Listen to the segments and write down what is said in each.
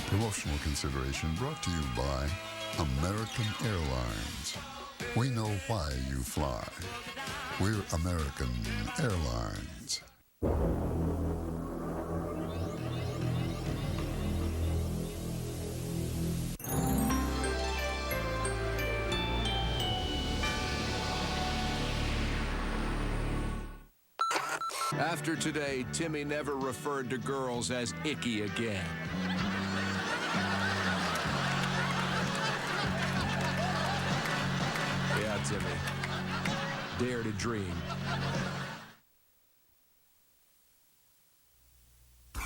Promotional consideration brought to you by American Airlines. We know why you fly. We're American Airlines. After today, Timmy never referred to girls as icky again. Yeah, Timmy. Dare to dream. The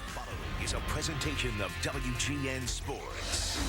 following is a presentation of WGN Sports.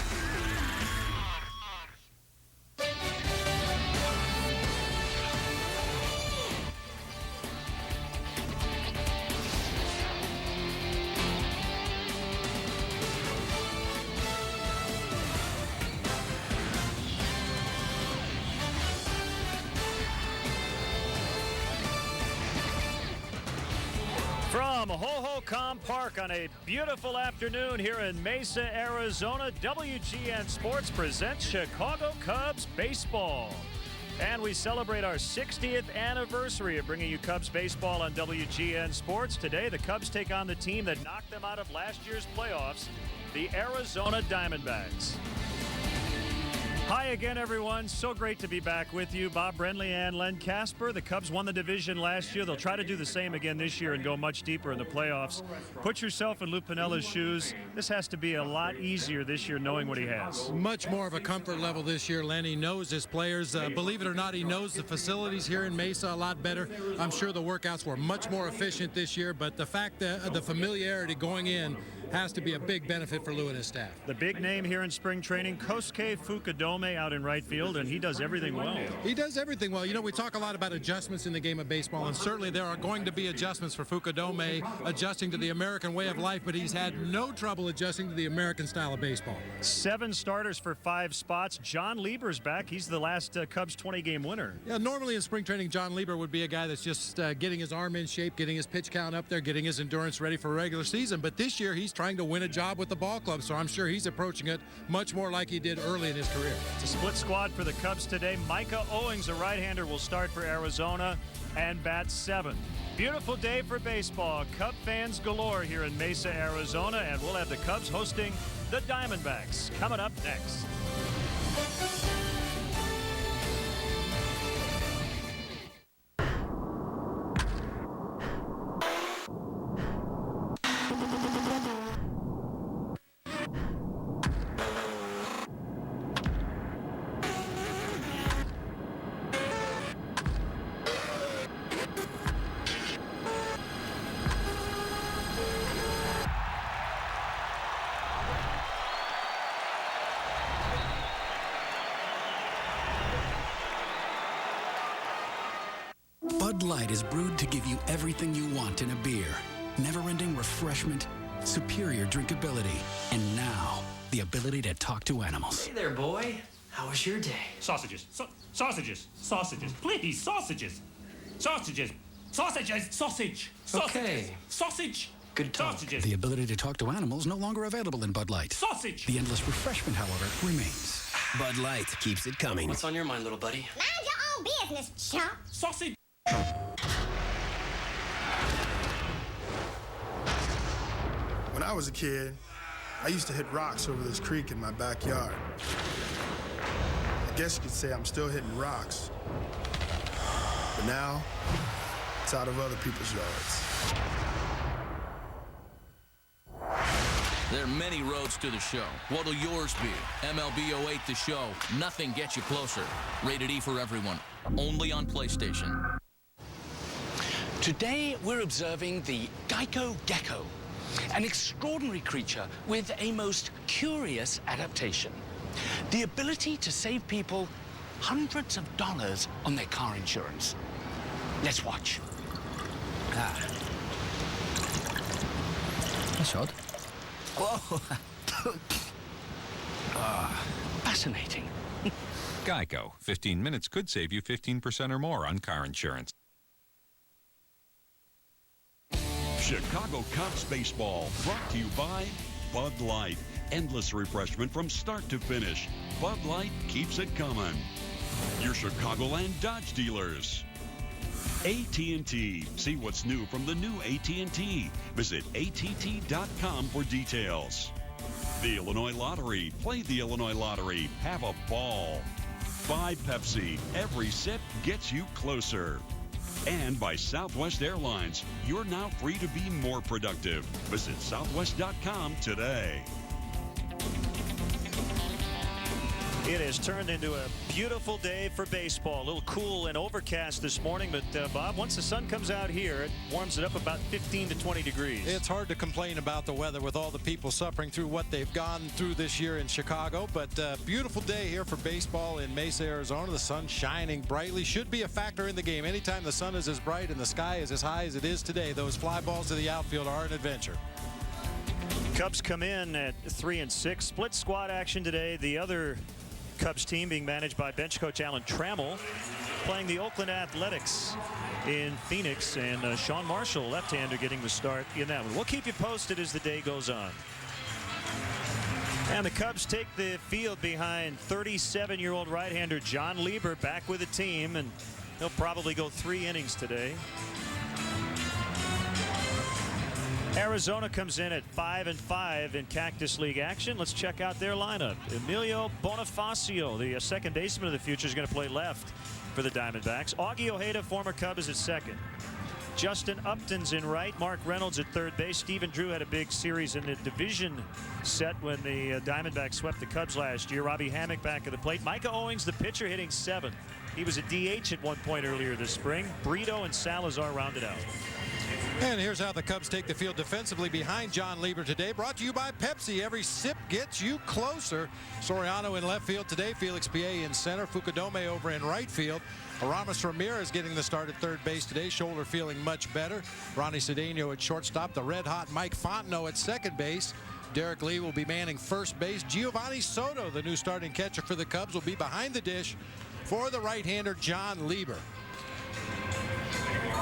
From Ho-Ho-Com Park on a beautiful afternoon here in Mesa, Arizona, WGN Sports presents Chicago Cubs baseball. And we celebrate our 60th anniversary of bringing you Cubs baseball on WGN Sports. Today, the Cubs take on the team that knocked them out of last year's playoffs, the Arizona Diamondbacks. Hi again, everyone. So great to be back with you. Bob Brenly and Len Casper. The Cubs won the division last year. They'll try to do the same again this year and go much deeper in the playoffs. Put yourself in Lou Piniella's shoes. This has to be a lot easier this year knowing what he has. Much more of a comfort level this year. Len, he knows his players. Believe it or not, he knows the facilities here in Mesa a lot better. I'm sure the workouts were much more efficient this year, but the fact that the familiarity going in has to be a big benefit for Lou and his staff. The big name here in spring training, Kosuke Fukudome out in right field, and he does everything well. He does everything well. You know, we talk a lot about adjustments in the game of baseball, and certainly there are going to be adjustments for Fukudome, adjusting to the American way of life, but he's had no trouble adjusting to the American style of baseball. 7 starters for 5 spots. John Lieber's back. He's the last Cubs 20-game winner. Yeah, normally in spring training, John Lieber would be a guy that's just getting his arm in shape, getting his pitch count up there, getting his endurance ready for a regular season. But this year, he's trying to win a job with the ball club, so I'm sure he's approaching it much more like he did early in his career. It's a split squad for the Cubs today. Micah Owings, a right-hander, will start for Arizona and bat 7th. Beautiful day for baseball. Cub fans galore here in Mesa, Arizona, and we'll have the Cubs hosting the Diamondbacks coming up next. Bud Light is brewed to give you everything you want in a beer. Never-ending refreshment, superior drinkability, and now, the ability to talk to animals. Hey there, boy. How was your day? Sausages. Sausages. Sausages. Please, sausages. Sausages. Sausages. Sausage. Sausages. Okay. Sausage. Good talk. Sausages. The ability to talk to animals no longer available in Bud Light. Sausage. The endless refreshment, however, remains. Bud Light keeps it coming. What's on your mind, little buddy? Mind your own business, chump. Sausage. When I was a kid, I used to hit rocks over this creek in my backyard. I guess you could say I'm still hitting rocks. But now, it's out of other people's yards. There are many roads to the show. What'll yours be? MLB 08 The Show. Nothing gets you closer. Rated E for everyone. Only on PlayStation. Today, we're observing the Geico Gecko, an extraordinary creature with a most curious adaptation. The ability to save people hundreds of dollars on their car insurance. Let's watch. That's odd. Whoa. Fascinating. Geico. 15 minutes could save you 15% or more on car insurance. Chicago Cubs baseball brought to you by Bud Light. Endless refreshment from start to finish. Bud Light keeps it coming. Your Chicagoland Dodge dealers. AT&T. See what's new from the new AT&T. Visit att.com for details. The Illinois Lottery. Play the Illinois Lottery. Have a ball. By Pepsi. Every sip gets you closer. And by Southwest Airlines. You're now free to be more productive. Visit southwest.com today. It has turned into a beautiful day for baseball. A little cool and overcast this morning, but Bob, once the sun comes out here, it warms it up about 15 to 20 degrees. It's hard to complain about the weather with all the people suffering through what they've gone through this year in Chicago, but beautiful day here for baseball in Mesa, Arizona. The sun shining brightly should be a factor in the game. Anytime the sun is as bright and the sky is as high as it is today, those fly balls to the outfield are an adventure. Cubs come in at 3-6. Split squad action today. The other Cubs team being managed by bench coach Alan Trammell, playing the Oakland Athletics in Phoenix, and Sean Marshall, left-hander, getting the start in that one. We'll keep you posted as the day goes on. And the Cubs take the field behind 37-year-old right-hander John Lieber, back with the team, and he'll probably go 3 innings today. Arizona comes in at 5-5 in Cactus League action. Let's check out their lineup. Emilio Bonifacio, the second baseman of the future, is going to play left for the Diamondbacks. Augie Ojeda, former Cub, is at second. Justin Upton's in right. Mark Reynolds at third base. Stephen Drew had a big series in the division set when the Diamondbacks swept the Cubs last year. Robbie Hammock back at the plate. Micah Owings, the pitcher, hitting 7th. He was a DH at one point earlier this spring. Brito and Salazar rounded out. And here's how the Cubs take the field defensively behind John Lieber today. Brought to you by Pepsi. Every sip gets you closer. Soriano in left field today. Felix Pié in center. Fukudome over in right field. Aramis Ramirez getting the start at third base today. Shoulder feeling much better. Ronnie Cedeno at shortstop. The red-hot Mike Fontenot at second base. Derek Lee will be manning first base. Giovanni Soto, the new starting catcher for the Cubs, will be behind the dish for the right-hander John Lieber.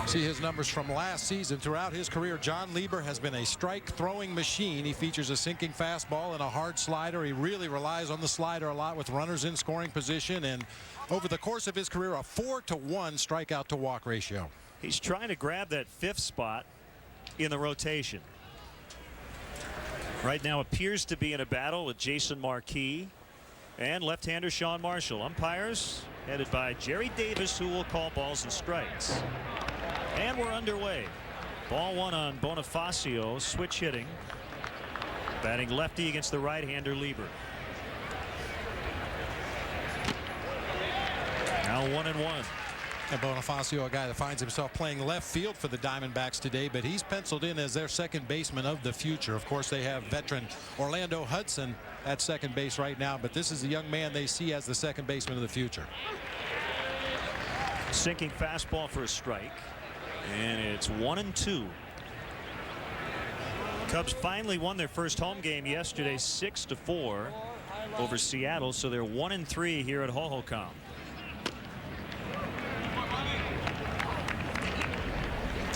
See his numbers from last season. Throughout his career, John Lieber has been a strike-throwing machine. He features a sinking fastball and a hard slider. He really relies on the slider a lot with runners in scoring position, and over the course of his career, a 4-to-1 strikeout-to-walk ratio. He's trying to grab that 5th spot in the rotation. Right now appears to be in a battle with Jason Marquis and left-hander Sean Marshall. Umpires headed by Jerry Davis, who will call balls and strikes. And we're underway. Ball 1 on Bonifacio, switch hitting. Batting lefty against the right-hander Lieber. Now 1-1. And Bonifacio, a guy that finds himself playing left field for the Diamondbacks today, but he's penciled in as their second baseman of the future. Of course, they have veteran Orlando Hudson at second base right now, but this is the young man they see as the second baseman of the future. Sinking fastball for a strike. And it's 1-2. Cubs finally won their first home game yesterday, 6-4 over Seattle, so they're 1-3 here at Hohokam.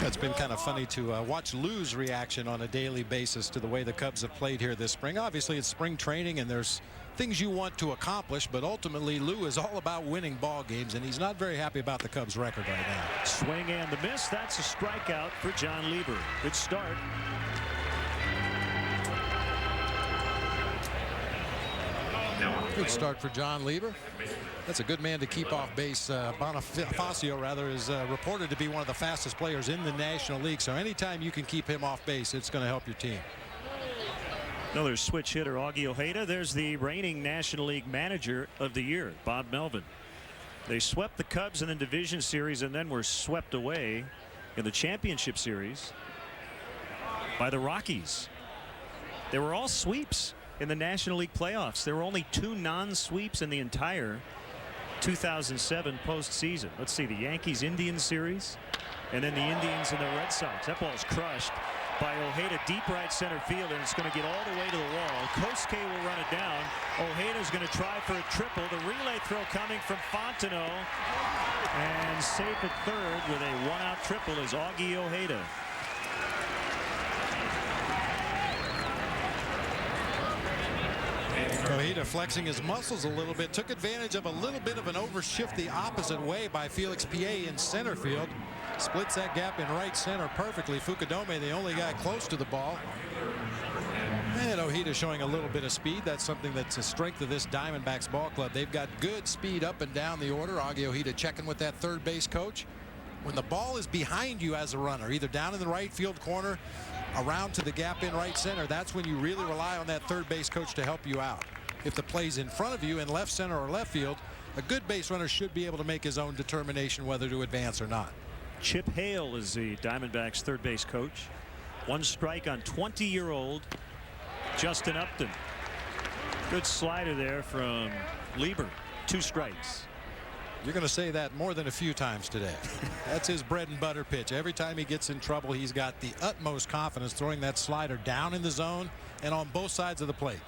It's been kind of funny to watch Lou's reaction on a daily basis to the way the Cubs have played here this spring. Obviously, it's spring training and there's things you want to accomplish, but ultimately Lou is all about winning ball games, and he's not very happy about the Cubs record right now. Swing and the miss. That's a strikeout for John Lieber. Good start. Good start for John Lieber. That's a good man to keep off base. Bonifacio, rather, is reported to be one of the fastest players in the National League. So anytime you can keep him off base, it's going to help your team. Another switch hitter, Augie Ojeda. There's the reigning National League Manager of the Year, Bob Melvin. They swept the Cubs in the Division Series and then were swept away in the Championship Series by the Rockies. They were all sweeps in the National League playoffs. There were only 2 non-sweeps in the entire 2007 postseason. Let's see, the Yankees-Indians series, and then the Indians and the Red Sox. That ball's crushed by Ojeda, deep right center field, and it's going to get all the way to the wall. Kosuke will run it down. Ojeda's going to try for a triple. The relay throw coming from Fontenot, and safe at third with a 1-out triple is Augie Ojeda. Ojeda flexing his muscles a little bit, took advantage of a little bit of an overshift the opposite way by Felix Pié in center field. Splits that gap in right center perfectly. Fukudome, the only guy close to the ball. And Ojeda showing a little bit of speed. That's something that's a strength of this Diamondbacks ball club. They've got good speed up and down the order. Augie Ojeda checking with that third base coach. When the ball is behind you as a runner, either down in the right field corner, around to the gap in right center, that's when you really rely on that third base coach to help you out. If the play's in front of you in left center or left field, a good base runner should be able to make his own determination whether to advance or not. Chip Hale is the Diamondbacks third base coach. One strike on 20-year-old Justin Upton. Good slider there from Lieber. 2 strikes. You're going to say that more than a few times today. That's his bread and butter pitch. Every time he gets in trouble, he's got the utmost confidence throwing that slider down in the zone and on both sides of the plate.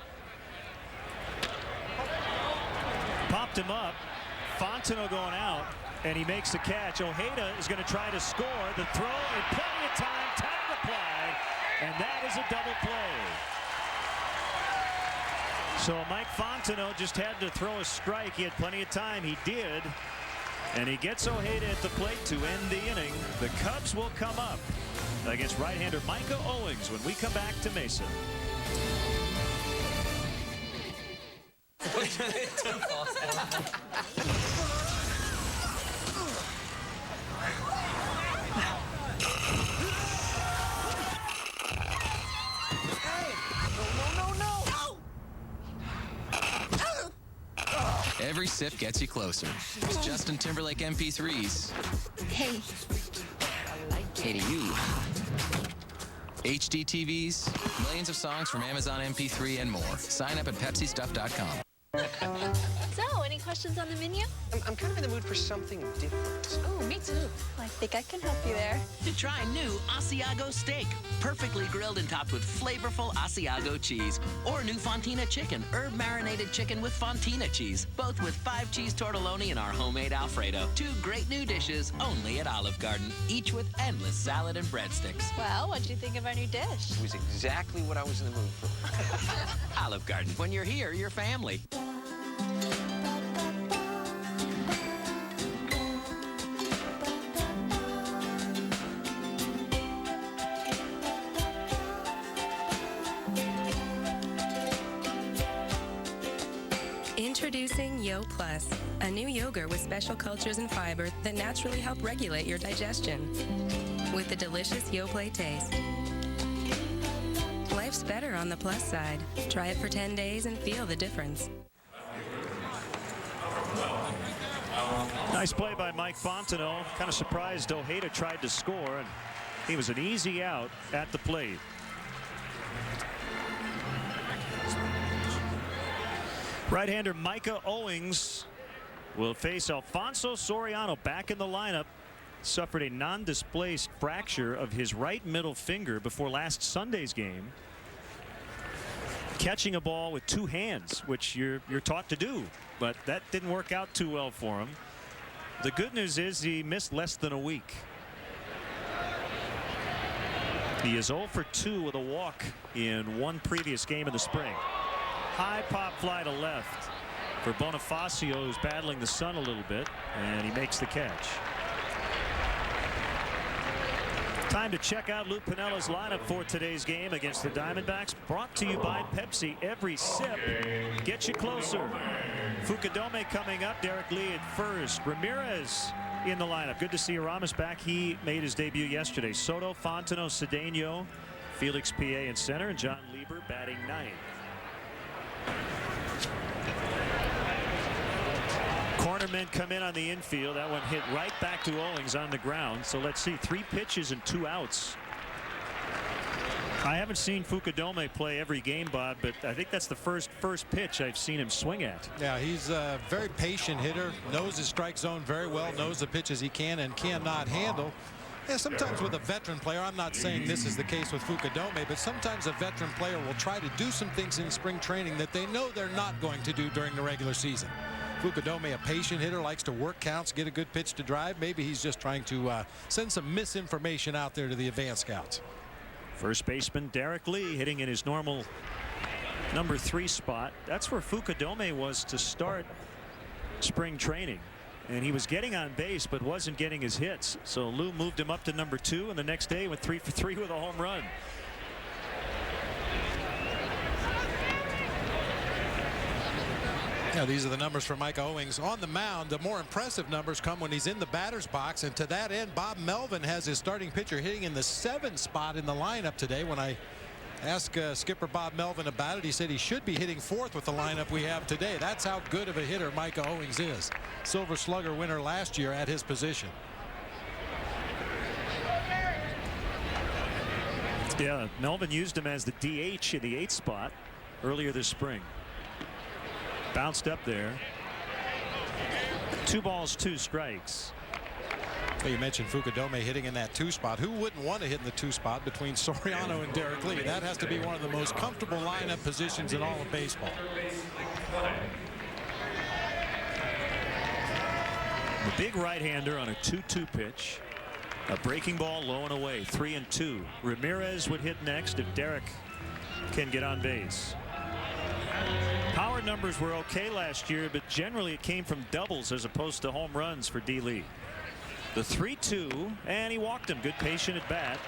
Popped him up. Fontenot going out, and he makes the catch. Ojeda is going to try to score. The throw in plenty of time. Time to play, and that is a double play. So Mike Fontenot just had to throw a strike. He had plenty of time. He did. And he gets Ojeda at the plate to end the inning. The Cubs will come up against right-hander Micah Owings when we come back to Mesa. Every sip gets you closer. It's Justin Timberlake MP3s. Hey. Hey to you. HD TVs, millions of songs from Amazon MP3 and more. Sign up at PepsiStuff.com. So, any questions on the menu? I'm kind of in the mood for something different. Oh, me too. I think I can help you there. To try new Asiago steak, perfectly grilled and topped with flavorful Asiago cheese, or new Fontina chicken, herb marinated chicken with Fontina cheese, both with 5 cheese tortelloni and our homemade Alfredo. 2 great new dishes only at Olive Garden, each with endless salad and breadsticks. Well, what did you think of our new dish? It was exactly what I was in the mood for. Olive Garden, when you're here, you're family. Introducing Yo Plus, a new yogurt with special cultures and fiber that naturally help regulate your digestion. With the delicious Yoplait taste. Life's better on the plus side. Try it for 10 days and feel the difference. Nice play by Mike Fontenot. Kind of surprised Ojeda tried to score, and he was an easy out at the plate. Right-hander Micah Owings will face Alfonso Soriano back in the lineup. Suffered a non-displaced fracture of his right middle finger before last Sunday's game. Catching a ball with 2 hands, which you're taught to do, but that didn't work out too well for him. The good news is he missed less than a week. He is 0 for 2 with a walk in 1 previous game of the spring. High pop fly to left for Bonifacio, who's battling the sun a little bit, and he makes the catch. Time to check out Lou Pinella's lineup for today's game against the Diamondbacks. Brought to you by Pepsi. Every sip gets you closer. Fukudome coming up. Derek Lee at first. Ramirez in the lineup. Good to see Aramis back. He made his debut yesterday. Soto, Fontenot, Cedeno, Felix Pié in center, and John Lieber batting 9th. Cornermen come in on the infield. That one hit right back to Owings on the ground. So let's see, 3 pitches and 2 outs. I haven't seen Fukudome play every game, Bob, but I think that's the first pitch I've seen him swing at. Yeah, he's a very patient hitter, knows his strike zone very well, knows the pitches he can and cannot handle. Yeah, sometimes with a veteran player, I'm not saying this is the case with Fukudome, but sometimes a veteran player will try to do some things in spring training that they know they're not going to do during the regular season. Fukudome, a patient hitter, likes to work counts, get a good pitch to drive. Maybe he's just trying to send some misinformation out there to the advanced scouts. First baseman Derek Lee hitting in his normal number 3 spot. That's where Fukudome was to start spring training. And he was getting on base but wasn't getting his hits. So Lou moved him up to number 2, and the next day went 3 for 3 with a home run. Yeah, these are the numbers for Mike Owings on the mound. The more impressive numbers come when he's in the batter's box, and to that end, Bob Melvin has his starting pitcher hitting in the 7 spot in the lineup today. When I asked skipper Bob Melvin about it, he said he should be hitting 4th with the lineup we have today. That's how good of a hitter Mike Owings is. Silver Slugger winner last year at his position. Yeah, Melvin used him as the DH in the 8th spot earlier this spring. Bounced up there. 2 balls, 2 strikes. Well, you mentioned Fukudome hitting in that 2 spot. Who wouldn't want to hit in the 2 spot between Soriano and Derek Lee? That has to be one of the most comfortable lineup positions in all of baseball. The big right-hander on a 2-2 pitch. A breaking ball low and away. 3-2. Ramirez would hit next if Derek can get on base. Power numbers were okay last year, but generally it came from doubles as opposed to home runs for D. Lee. The 3-2, and he walked him. Good patient at bat.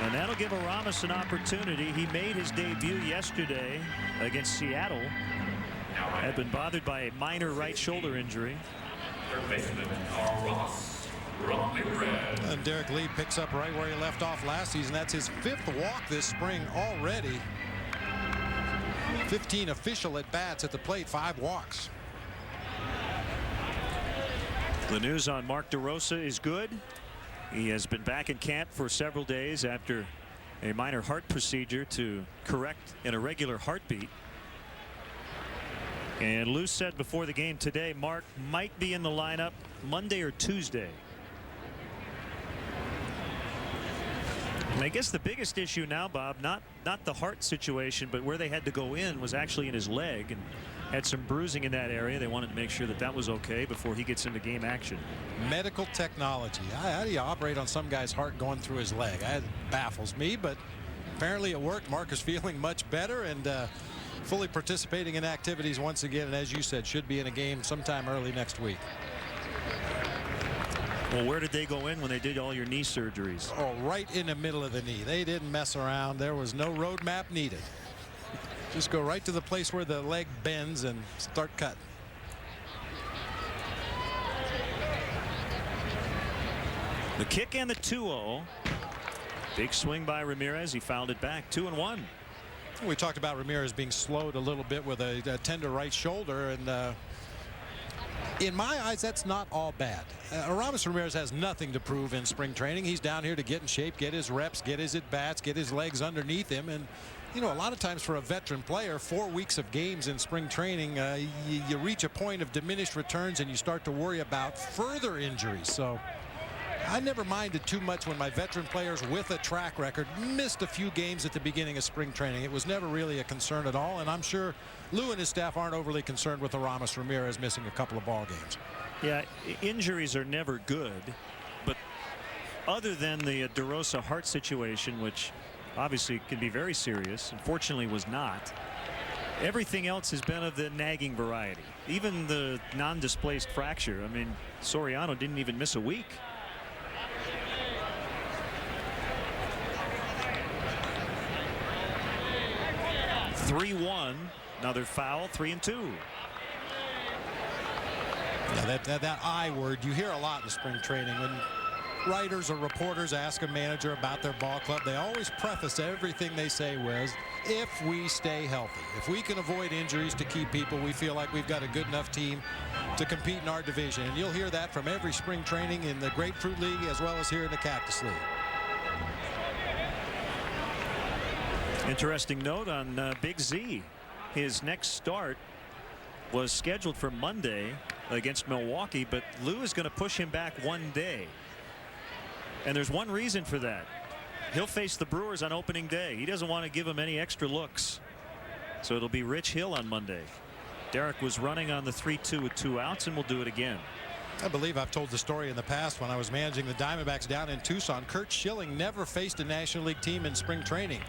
And that'll give Aramis an opportunity. He made his debut yesterday against Seattle. Had been bothered by a minor right shoulder injury. And Derek Lee picks up right where he left off last season. That's his 5th walk this spring already. 15 official at bats at the plate, 5 walks. The news on Mark DeRosa is good. He has been back in camp for several days after a minor heart procedure to correct an irregular heartbeat. And Lou said before the game today Mark might be in the lineup Monday or Tuesday. And I guess the biggest issue now, Bob, not the heart situation, but where they had to go in was actually in his leg, and had some bruising in that area. They wanted to make sure that that was okay before he gets into game action. Medical technology. How do you operate on some guy's heart going through his leg? That baffles me, but apparently it worked. Mark is feeling much better and fully participating in activities once again, and as you said, should be in a game sometime early next week. Well, where did they go in when they did all your knee surgeries? Oh, right in the middle of the knee. They didn't mess around. There was no road map needed. Just go right to the place where the leg bends and start cutting. The kick and the 2-0. Big swing by Ramirez. He fouled it back. 2-1. We talked about Ramirez being slowed a little bit with a tender right shoulder, and in my eyes, that's not all bad. Aramis Ramirez has nothing to prove in spring training. He's down here to get in shape, get his reps, get his at-bats, get his legs underneath him. And, you know, a lot of times for a veteran player, 4 weeks of games in spring training, you reach a point of diminished returns and you start to worry about further injuries. So I never minded too much when my veteran players with a track record missed a few games at the beginning of spring training. It was never really a concern at all, and I'm sure Lou and his staff aren't overly concerned with Aramis Ramirez missing a couple of ball games. Yeah, injuries are never good, but other than the DeRosa heart situation, which obviously can be very serious, unfortunately was not, everything else has been of the nagging variety. Even the non-displaced fracture. I mean, Soriano didn't even miss a week. (3-1). Another foul. 3-2. Yeah, that I word you hear a lot in spring training when writers or reporters ask a manager about their ball club. They always preface everything they say with, if we stay healthy, if we can avoid injuries to keep people, we feel like we've got a good enough team to compete in our division. And you'll hear that from every spring training in the Grapefruit League as well as here in the Cactus League. Interesting note on Big Z. His next start was scheduled for Monday against Milwaukee, but Lou is going to push him back 1 day. And there's one reason for that. He'll face the Brewers on opening day. He doesn't want to give them any extra looks. So it'll be Rich Hill on Monday. Derek was running on the 3-2 with 2 outs, and we'll do it again. I believe I've told the story in the past when I was managing the Diamondbacks down in Tucson. Kurt Schilling never faced a National League team in spring training.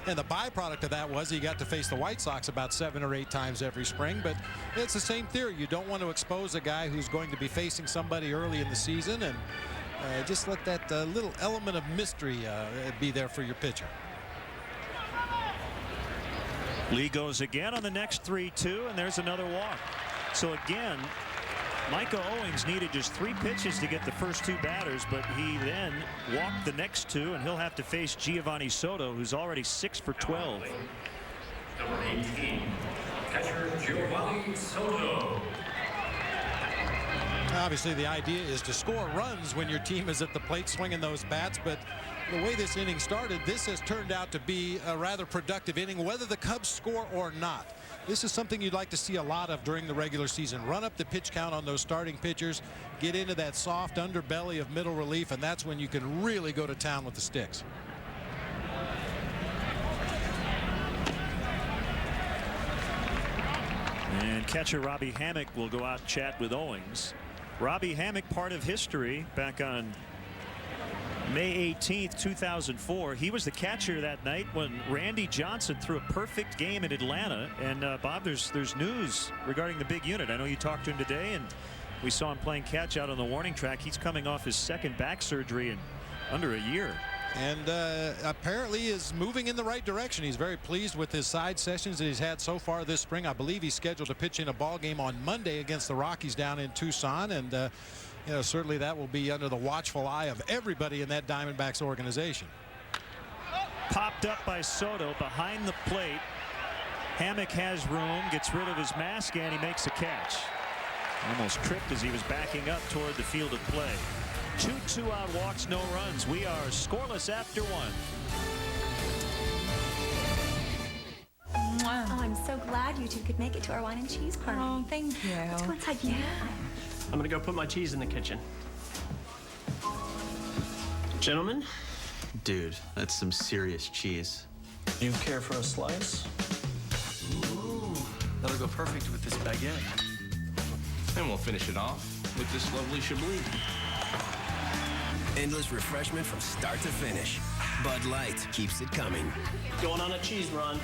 And the byproduct of that was he got to face the White Sox about 7 or 8 times every spring. But it's the same theory. You don't want to expose a guy who's going to be facing somebody early in the season, and just let that little element of mystery be there for your pitcher. Lee goes again on the next 3-2, and there's another walk. So again, Micah Owings needed just 3 pitches to get the first 2 batters, but he then walked the next 2, and he'll have to face Giovanni Soto, who's already 6 for 12. Number 18, catcher Giovanni Soto. Obviously, the idea is to score runs when your team is at the plate swinging those bats, but the way this inning started, this has turned out to be a rather productive inning, whether the Cubs score or not. This is something you'd like to see a lot of during the regular season. Run up the pitch count on those starting pitchers, get into that soft underbelly of middle relief, and that's when you can really go to town with the sticks. And catcher Robbie Hammock will go out and chat with Owings. Robbie Hammock, part of history, back on May 18th, 2004. He was the catcher that night when Randy Johnson threw a perfect game in Atlanta. And Bob, there's news regarding the big unit. I know you talked to him today, and we saw him playing catch out on the warning track. He's coming off his 2nd back surgery in under a year. And apparently is moving in the right direction. He's very pleased with his side sessions that he's had so far this spring. I believe he's scheduled to pitch in a ball game on Monday against the Rockies down in Tucson, and you know, certainly that will be under the watchful eye of everybody in that Diamondbacks organization. Popped up by Soto behind the plate. Hammock has room, gets rid of his mask, and he makes a catch. Almost tripped as he was backing up toward the field of play. 2 2-out walks, no runs. We are scoreless after 1. Oh, I'm so glad you two could make it to our wine and cheese party. Oh, thank you. Let's go inside. Yeah. I'm gonna go put my cheese in the kitchen. Gentlemen? Dude, that's some serious cheese. You care for a slice? Ooh, that'll go perfect with this baguette. And we'll finish it off with this lovely Chablis. Endless refreshment from start to finish. Bud Light keeps it coming. Going on a cheese run.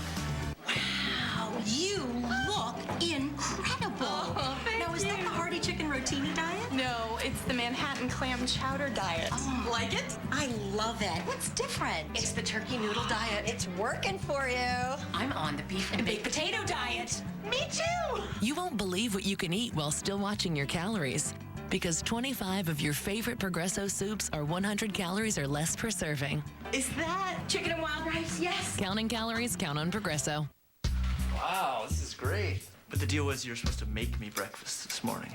Wow, you look incredible. Oh, now, is that the hearty chicken rotini diet? No, it's the Manhattan clam chowder diet. Oh, like it? I love it. What's different? It's the turkey noodle diet. It's working for you. I'm on the beef and baked potato diet. Me too. You won't believe what you can eat while still watching your calories. Because 25 of your favorite Progresso soups are 100 calories or less per serving. Is that chicken and wild rice? Yes. Counting calories, count on Progresso. Wow, this is great. But the deal was you're supposed to make me breakfast this morning.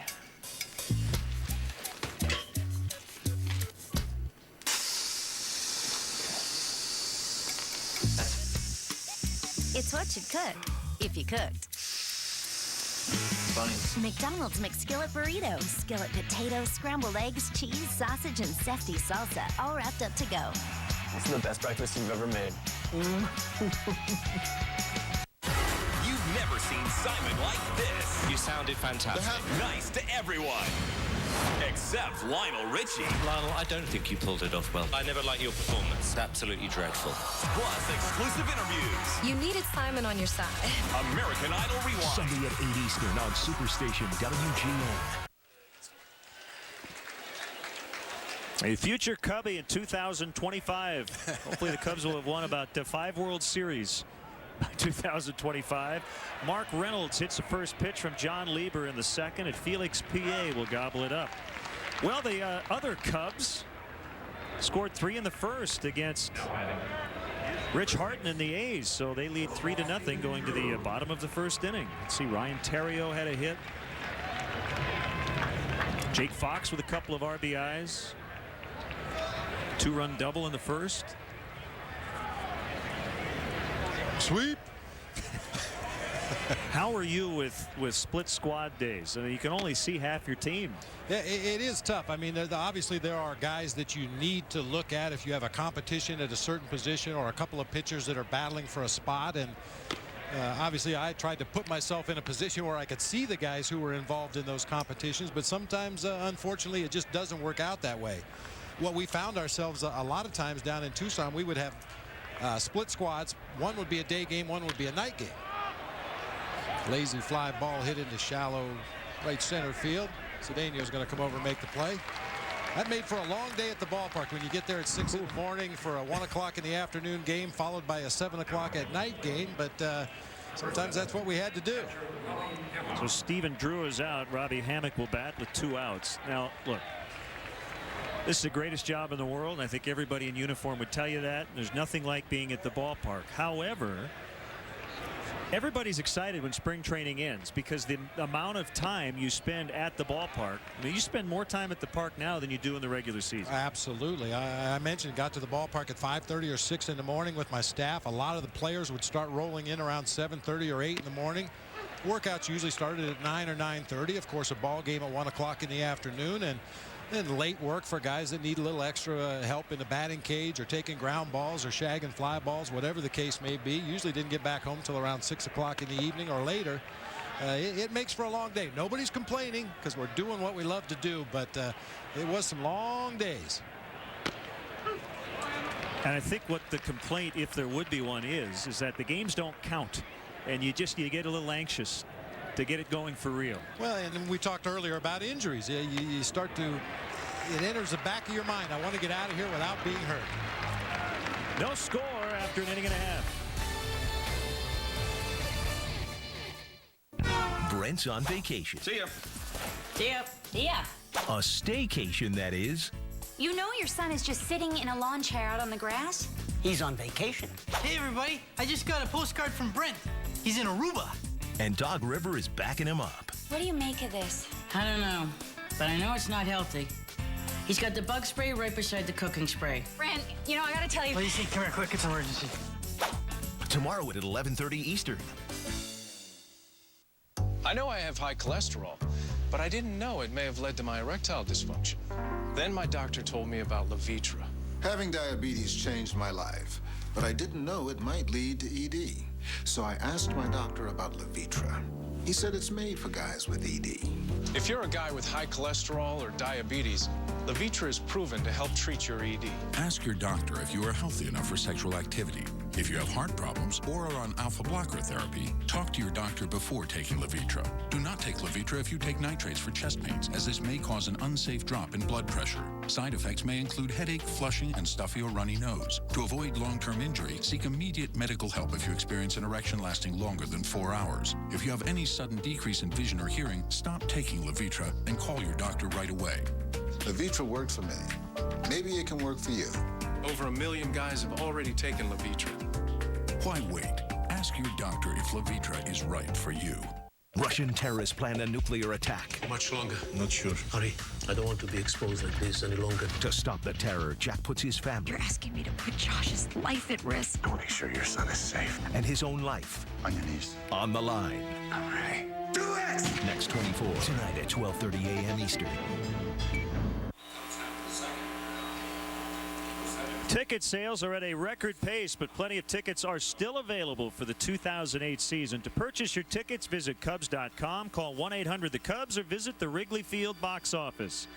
It's what you'd cook, if you cooked. Funny. McDonald's McSkillet burritos, skillet potatoes, scrambled eggs, cheese, sausage, and zesty salsa, all wrapped up to go. This is the best breakfast you've ever made. You've never seen Simon like this. You sounded fantastic. Nice to everyone. Except Lionel Richie. Lionel, I don't think you pulled it off well. I never liked your performance. Absolutely dreadful. Plus exclusive interviews. You needed Simon on your side. American Idol Rewind. Sunday at 8 Eastern on Superstation WGN. A future Cubby in 2025. Hopefully the Cubs will have won about 5 World Series by 2025. Mark Reynolds hits the first pitch from John Lieber in the second, and Felix Pie will gobble it up. Well, the other Cubs scored 3 in the first against Rich Harton and the A's, so they lead 3-0 going to the bottom of the first inning. Let's see, Ryan Theriot had a hit. Jake Fox with a couple of RBIs. 2-run double in the first. Sweep. How are you with split squad days? I mean, you can only see half your team. Yeah, it is tough. I mean, obviously there are guys that you need to look at if you have a competition at a certain position or a couple of pitchers that are battling for a spot. And obviously I tried to put myself in a position where I could see the guys who were involved in those competitions. But sometimes, unfortunately, it just doesn't work out that way. What we found ourselves a lot of times down in Tucson, we would have split squads. One would be a day game, one would be a night game. Lazy fly ball hit into shallow right center field. Cedeno's going to come over and make the play. That made for a long day at the ballpark when you get there at 6 in the morning for a 1 o'clock in the afternoon game followed by a 7 o'clock at night game. But sometimes that's what we had to do. So Stephen Drew is out. Robbie Hammock will bat with 2 outs. Now, look, this is the greatest job in the world, and I think everybody in uniform would tell you that. There's nothing like being at the ballpark. However, everybody's excited when spring training ends because the amount of time you spend at the ballpark. I mean, you spend more time at the park now than you do in the regular season. Absolutely. I mentioned got to the ballpark at 5:30 or 6 in the morning with my staff. A lot of the players would start rolling in around 7:30 or 8 in the morning. Workouts usually started at 9 or 9:30. Of course, a ball game at 1 o'clock in the afternoon, and then late work for guys that need a little extra help in the batting cage or taking ground balls or shagging fly balls, whatever the case may be. Usually didn't get back home till around 6 o'clock in the evening or later. It makes for a long day. Nobody's complaining because we're doing what we love to do, but it was some long days. And I think what the complaint, if there would be one, is that the games don't count, and you get a little anxious to get it going for real. Well, and we talked earlier about injuries. You start to, it enters the back of your mind. I want to get out of here without being hurt. No score after an inning and a half. Brent's on vacation. See ya. See ya. Yeah. A staycation, that is. You know your son is just sitting in a lawn chair out on the grass? He's on vacation. Hey, everybody. I just got a postcard from Brent. He's in Aruba. And Dog River is backing him up. What do you make of this? I don't know, but I know it's not healthy. He's got the bug spray right beside the cooking spray. Brent, you know, I gotta tell you. Lacey, come here quick. It's an emergency. Tomorrow at 11:30 Eastern. I know I have high cholesterol, but I didn't know it may have led to my erectile dysfunction. Then my doctor told me about Levitra. Having diabetes changed my life, but I didn't know it might lead to ED. So I asked my doctor about Levitra. He said it's made for guys with ED. If you're a guy with high cholesterol or diabetes, Levitra is proven to help treat your ED. Ask your doctor if you are healthy enough for sexual activity. If you have heart problems or are on alpha blocker therapy, talk to your doctor before taking Levitra. Do not take Levitra if you take nitrates for chest pains, as this may cause an unsafe drop in blood pressure. Side effects may include headache, flushing, and stuffy or runny nose. To avoid long-term injury, seek immediate medical help if you experience an erection lasting longer than 4 hours. If you have any sudden decrease in vision or hearing, stop taking Levitra and call your doctor right away. Levitra worked for me. Maybe it can work for you. Over 1 million guys have already taken Levitra. Why wait? Ask your doctor if Levitra is right for you. Russian terrorists plan a nuclear attack. Much longer? Not sure. Hurry. I don't want to be exposed like this any longer. To stop the terror, Jack puts his family. You're asking me to put Josh's life at risk. I want to make sure your son is safe. And his own life. On your knees. On the line. I'm ready. Do it! Next 24. Tonight at 12:30 a.m. Eastern. Ticket sales are at a record pace, but plenty of tickets are still available for the 2008 season. To purchase your tickets, visit Cubs.com, call 1-800-THE-CUBS, or visit the Wrigley Field box office.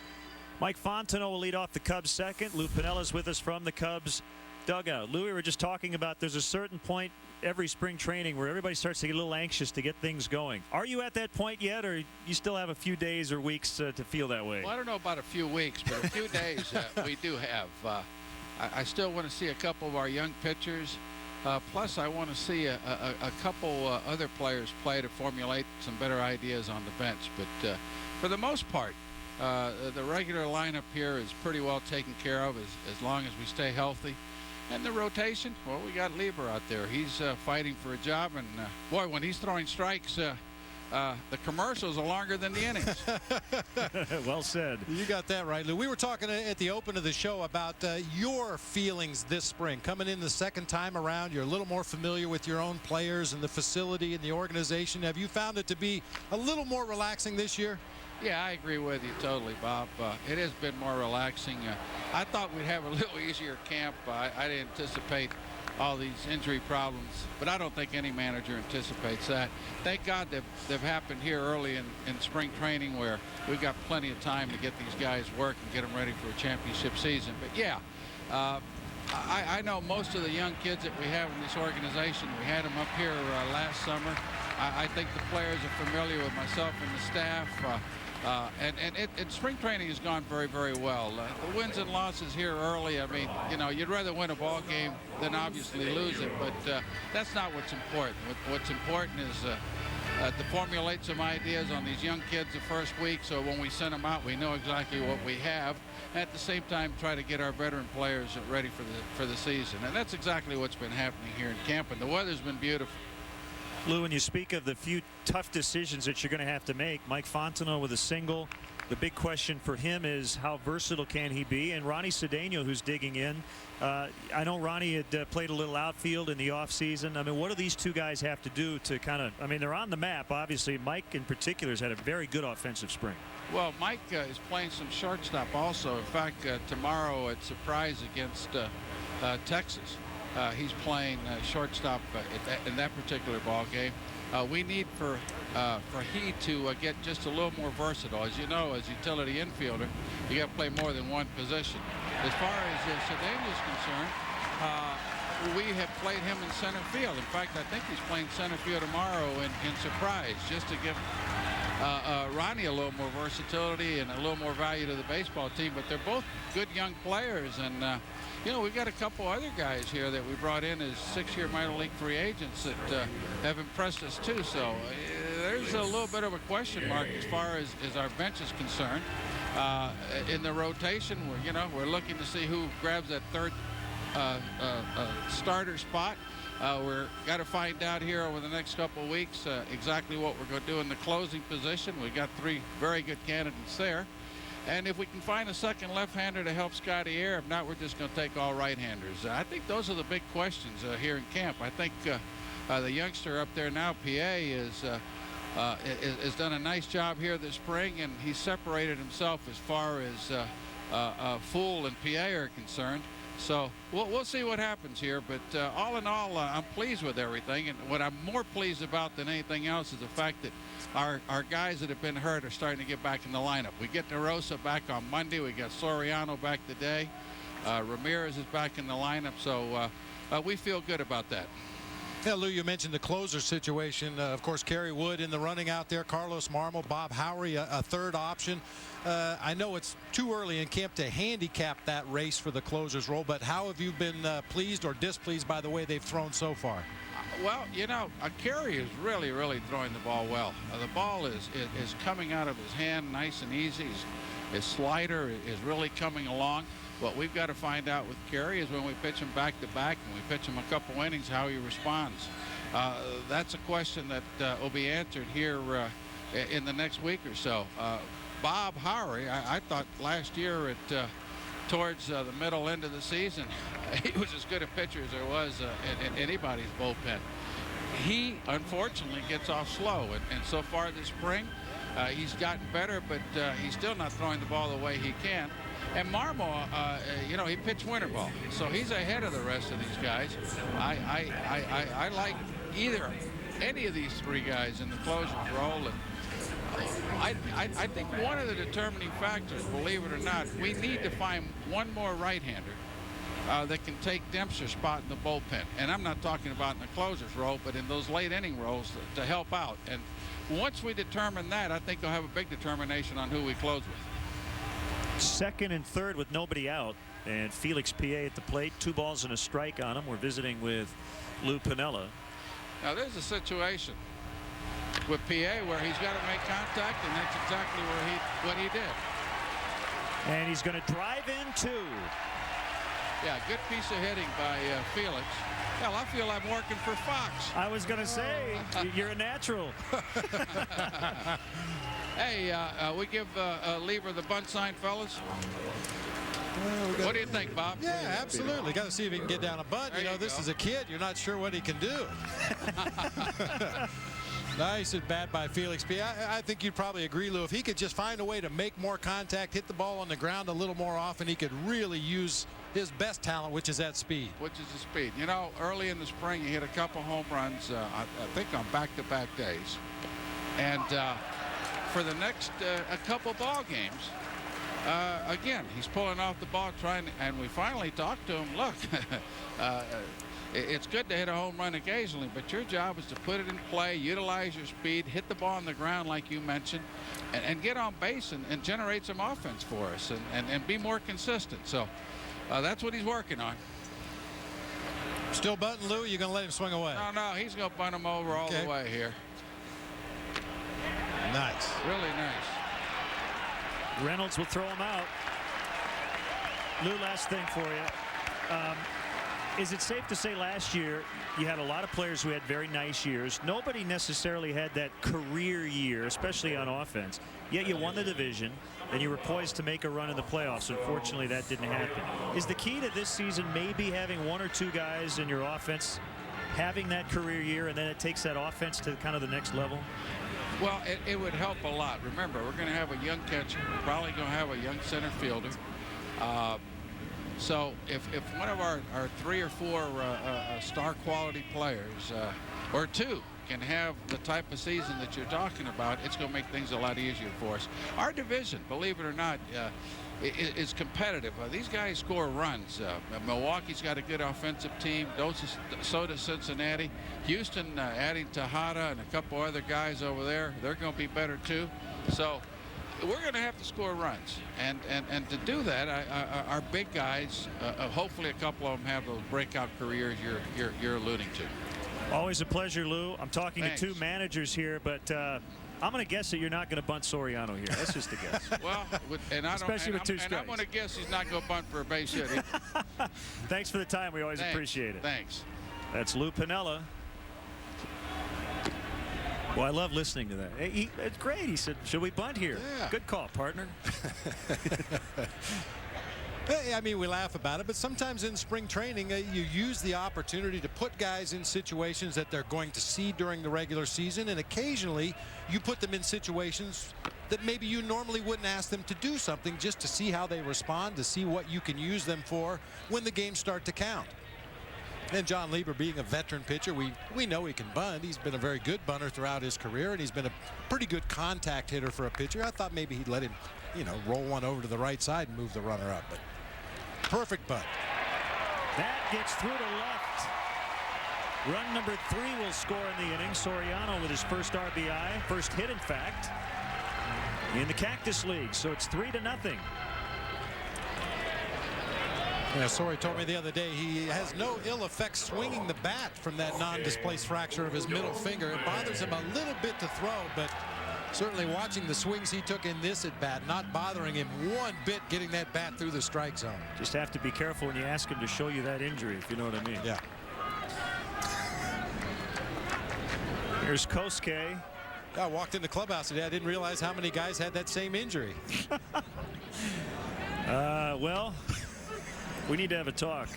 Mike Fontenot will lead off the Cubs second. Lou Pinella's with us from the Cubs dugout. Lou, we were just talking about there's a certain point every spring training where everybody starts to get a little anxious to get things going. Are you at that point yet, or you still have a few days or weeks to feel that way? Well, I don't know about a few weeks, but a few days we do have. I still want to see a couple of our young pitchers. Plus, I want to see a couple other players play to formulate some better ideas on the bench. But for the most part, the regular lineup here is pretty well taken care of as long as we stay healthy. And the rotation, well, we got Lieber out there. He's fighting for a job. And, boy, when he's throwing strikes, the commercials are longer than the innings. Well said. You got that right, Lou. We were talking at the open of the show about your feelings this spring. Coming in the second time around, you're a little more familiar with your own players and the facility and the organization. Have you found it to be a little more relaxing this year? Yeah, I agree with you totally, Bob. It has been more relaxing. I thought we'd have a little easier camp. I didn't anticipate all these injury problems, but I don't think any manager anticipates that. Thank God they've happened here early in spring training, where we've got plenty of time to get these guys work and get them ready for a championship season. But yeah, I know most of the young kids that we have in this organization. We had them up here last summer. I think the players are familiar with myself and the staff. And spring training has gone very, very well. The wins and losses here early, I mean, you know, you'd rather win a ball game than obviously lose it, but that's not what's important. What's important is to formulate some ideas on these young kids the first week, so when we send them out, we know exactly what we have. At the same time, try to get our veteran players ready for the season. And that's exactly what's been happening here in camp, and the weather's been beautiful. Lou, when you speak of the few tough decisions that you're going to have to make, Mike Fontenot with a single, the big question for him is how versatile can he be? And Ronnie Cedeno, who's digging in. I know Ronnie had played a little outfield in the offseason. I mean, what do these two guys have to do to kind of, I mean, they're on the map, obviously. Mike in particular has had a very good offensive spring. Well, Mike is playing some shortstop also. In fact, tomorrow at Surprise against Texas. He's playing shortstop in that particular ball game. We need for he to get just a little more versatile. As you know, as utility infielder, you got to play more than one position. As far as Cedeno is concerned, we have played him in center field. In fact, I think he's playing center field tomorrow in Surprise, just to give Ronnie a little more versatility and a little more value to the baseball team. But they're both good young players, and you know, we've got a couple other guys here that we brought in as 6-year minor league free agents that have impressed us too. So there's a little bit of a question mark as far as our bench is concerned. In the rotation, we're looking to see who grabs that third starter spot. We're got to find out here over the next couple of weeks exactly what we're going to do in the closing position. We've got 3 very good candidates there. And if we can find a second left-hander to help Scotty Air, if not, we're just going to take all right-handers. I think those are the big questions here in camp. I think the youngster up there now, PA, has done a nice job here this spring, and he's separated himself as far as Fool and PA are concerned. So we'll see what happens here, but all in all, I'm pleased with everything. And what I'm more pleased about than anything else is the fact that our guys that have been hurt are starting to get back in the lineup. We get DeRosa back on Monday. We got Soriano back today. Ramirez is back in the lineup, so we feel good about that. Yeah, Lou, you mentioned the closer situation. Of course, Kerry Wood in the running out there, Carlos Marmol, Bob Howery, a third option. I know it's too early in camp to handicap that race for the closer's role, but how have you been pleased or displeased by the way they've thrown so far? Well, you know, Kerry is really, really throwing the ball well. The ball is coming out of his hand nice and easy. His slider is really coming along. What we've got to find out with Kerry is when we pitch him back-to-back and we pitch him a couple innings, how he responds. That's a question that will be answered here in the next week or so. Bob Howery, I thought last year towards the middle end of the season, he was as good a pitcher as there was in anybody's bullpen. He, unfortunately, gets off slow, and so far this spring, he's gotten better, but he's still not throwing the ball the way he can. And Marmol, you know, he pitched winter ball, so he's ahead of the rest of these guys. I like any of these 3 guys in the closer's role. And I think one of the determining factors, believe it or not, we need to find one more right-hander that can take Dempster's spot in the bullpen. And I'm not talking about in the closer's role, but in those late inning roles to help out. And once we determine that, I think we'll have a big determination on who we close with. Second and third with nobody out, and Felix PA at the plate. 2 balls and a strike on him. We're visiting with Lou Piniella. Now there's a situation with PA where he's got to make contact, and that's exactly what he did. And he's going to drive in 2. Yeah, good piece of hitting by Felix. Well, I feel I'm working for Fox. I was going to say, you're a natural. Hey, we give Lever the bunt sign, fellas. What do you think, Bob? Yeah, absolutely. Got to see if he can get down a bunt. You know, this is a kid. You're not sure what he can do. Nice at bat by Felix P. I think you'd probably agree, Lou. If he could just find a way to make more contact, hit the ball on the ground a little more often, he could really use his best talent, which is that speed. Which is the speed. You know, early in the spring, he hit a couple home runs, I think on back-to-back days. And for the next a couple ball games, Again, he's pulling off the ball, and we finally talked to him. Look, it's good to hit a home run occasionally, but your job is to put it in play, utilize your speed, hit the ball on the ground like you mentioned, and get on base and generate some offense for us and be more consistent. So that's what he's working on. Still bunting, Lou? You're going to let him swing away? No, he's going to bunt him over all the way here. Nice. Really nice. Reynolds will throw him out. Lou, last thing for you. Is it safe to say last year you had a lot of players who had very nice years? Nobody necessarily had that career year, especially on offense. Yet you won the division, and you were poised to make a run in the playoffs. Unfortunately, that didn't happen. Is the key to this season maybe having one or two guys in your offense having that career year, and then it takes that offense to kind of the next level? Well, it would help a lot. Remember, we're going to have a young catcher. We're probably going to have a young center fielder. So if one of our 3 or 4 star quality players or 2 can have the type of season that you're talking about, it's going to make things a lot easier for us. Our division, believe it or not, is competitive. These guys score runs. Milwaukee's got a good offensive team. So does Cincinnati. Houston adding Tejada and a couple other guys over there. They're going to be better too. So we're going to have to score runs, and to do that, our big guys, hopefully a couple of them have those breakout careers you're alluding to. Always a pleasure, Lou. I'm talking Thanks. to 2 managers here, but I'm going to guess that you're not going to bunt Soriano here. That's just a guess. Well, Especially with 2 strikes. And I'm going to guess he's not going to bunt for a base hit. Thanks for the time. We always appreciate it. Thanks. That's Lou Piniella. Well, I love listening to that. It's great. He said, should we bunt here? Yeah. Good call, partner. I mean, we laugh about it, but sometimes in spring training, you use the opportunity to put guys in situations that they're going to see during the regular season, and occasionally you put them in situations that maybe you normally wouldn't ask them to do something, just to see how they respond, to see what you can use them for when the games start to count. And John Lieber, being a veteran pitcher, we know he can bunt. He's been a very good bunter throughout his career, and he's been a pretty good contact hitter for a pitcher. I thought maybe he'd let him, roll one over to the right side and move the runner up. But perfect bunt. That gets through to left. Run number 3 will score in the inning. Soriano with his first RBI, first hit, in fact, in the Cactus League. So it's 3-0. Yeah, Sori told me the other day he has no ill effects swinging the bat from that non-displaced fracture of his middle finger. It bothers him a little bit to throw, but certainly watching the swings he took in this at bat, not bothering him one bit getting that bat through the strike zone. Just have to be careful when you ask him to show you that injury, if you know what I mean. Yeah. Here's Kosuke. I walked in the clubhouse today. I didn't realize how many guys had that same injury. Well, we need to have a talk.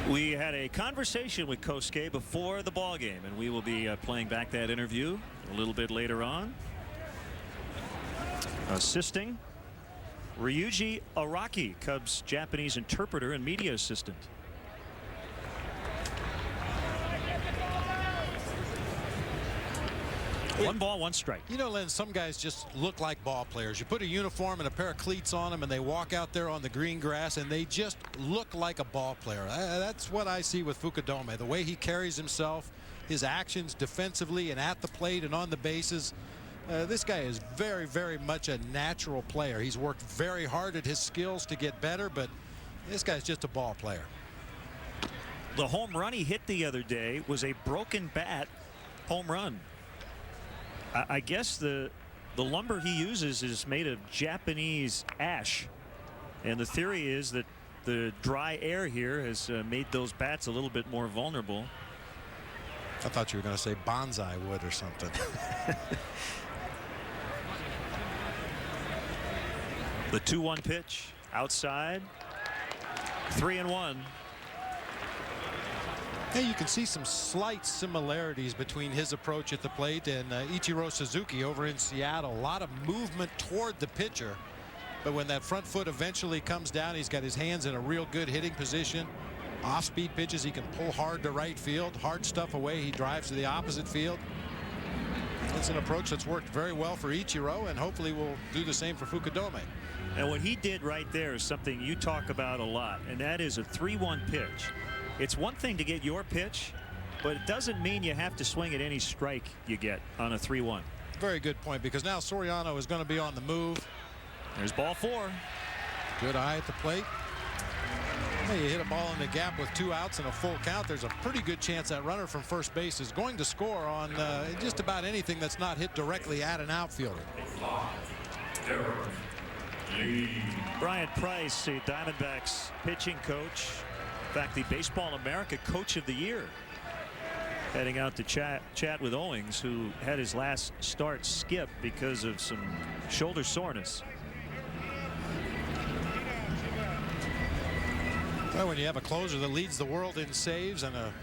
We had a conversation with Kosuke before the ball game, and we will be playing back that interview a little bit later on. Assisting Ryuji Araki, Cubs Japanese interpreter and media assistant. One ball, one strike. You know, Len, some guys just look like ball players. You put a uniform and a pair of cleats on them, and they walk out there on the green grass, and they just look like a ball player. That's what I see with Fukudome. The way he carries himself, his actions defensively and at the plate and on the bases. This guy is very, very much a natural player. He's worked very hard at his skills to get better, but this guy's just a ball player. The home run he hit the other day was a broken bat home run. I guess the lumber he uses is made of Japanese ash, and the theory is that the dry air here has made those bats a little bit more vulnerable. I thought you were going to say bonsai wood or something. The 2-1 pitch outside. 3-1. Hey, you can see some slight similarities between his approach at the plate and Ichiro Suzuki over in Seattle. A lot of movement toward the pitcher, but when that front foot eventually comes down, he's got his hands in a real good hitting position. Off-speed pitches, he can pull hard to right field. Hard stuff away, he drives to the opposite field. It's an approach that's worked very well for Ichiro, and hopefully will do the same for Fukudome. And what he did right there is something you talk about a lot, and that is a 3-1 pitch. It's one thing to get your pitch, but it doesn't mean you have to swing at any strike you get on a 3-1. Very good point, because now Soriano is going to be on the move. There's ball 4. Good eye at the plate. Hey, you hit a ball in the gap with 2 outs and a full count. There's a pretty good chance that runner from first base is going to score on just about anything that's not hit directly at an outfielder. Brian Price, the Diamondbacks pitching coach. In fact, the Baseball America Coach of the Year. Heading out to chat with Owings, who had his last start skip because of some shoulder soreness. Well, when you have a closer that leads the world in saves and a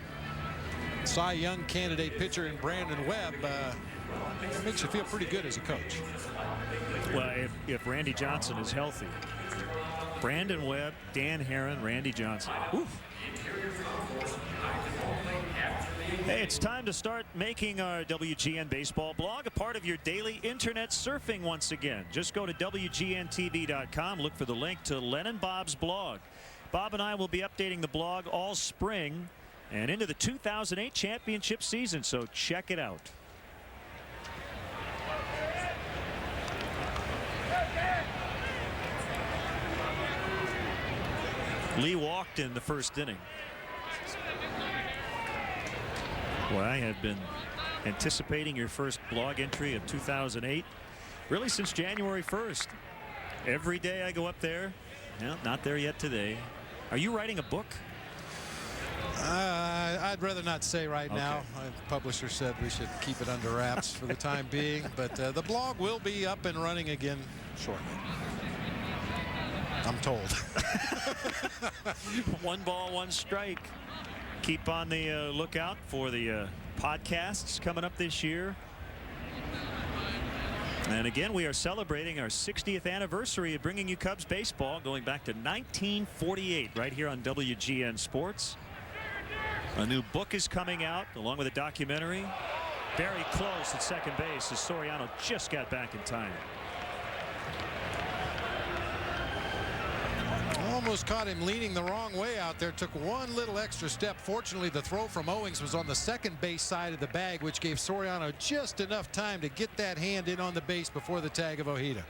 Cy Young candidate pitcher in Brandon Webb, it makes you feel pretty good as a coach. Well, if Randy Johnson is healthy. Brandon Webb, Dan Herron, Randy Johnson. Oof. Hey, it's time to start making our WGN Baseball blog a part of your daily internet surfing once again. Just go to WGNTV.com, look for the link to Len and Bob's blog. Bob and I will be updating the blog all spring and into the 2008 championship season, so check it out. Lee walked in the first inning. Well, I have been anticipating your first blog entry of 2008 really since January 1st. Every day I go up there. Well, not there yet today. Are you writing a book? I'd rather not say right now. My publisher said we should keep it under wraps for the time being, but the blog will be up and running again shortly. I'm told. 1 ball, 1 strike. Keep on the lookout for the podcasts coming up this year. And again, we are celebrating our 60th anniversary of bringing you Cubs baseball, going back to 1948 right here on WGN Sports. A new book is coming out along with a documentary. Very close at second base as Soriano just got back in time. Almost caught him leaning the wrong way out there. Took one little extra step. Fortunately, the throw from Owings was on the second base side of the bag, which gave Soriano just enough time to get that hand in on the base before the tag of Ojeda.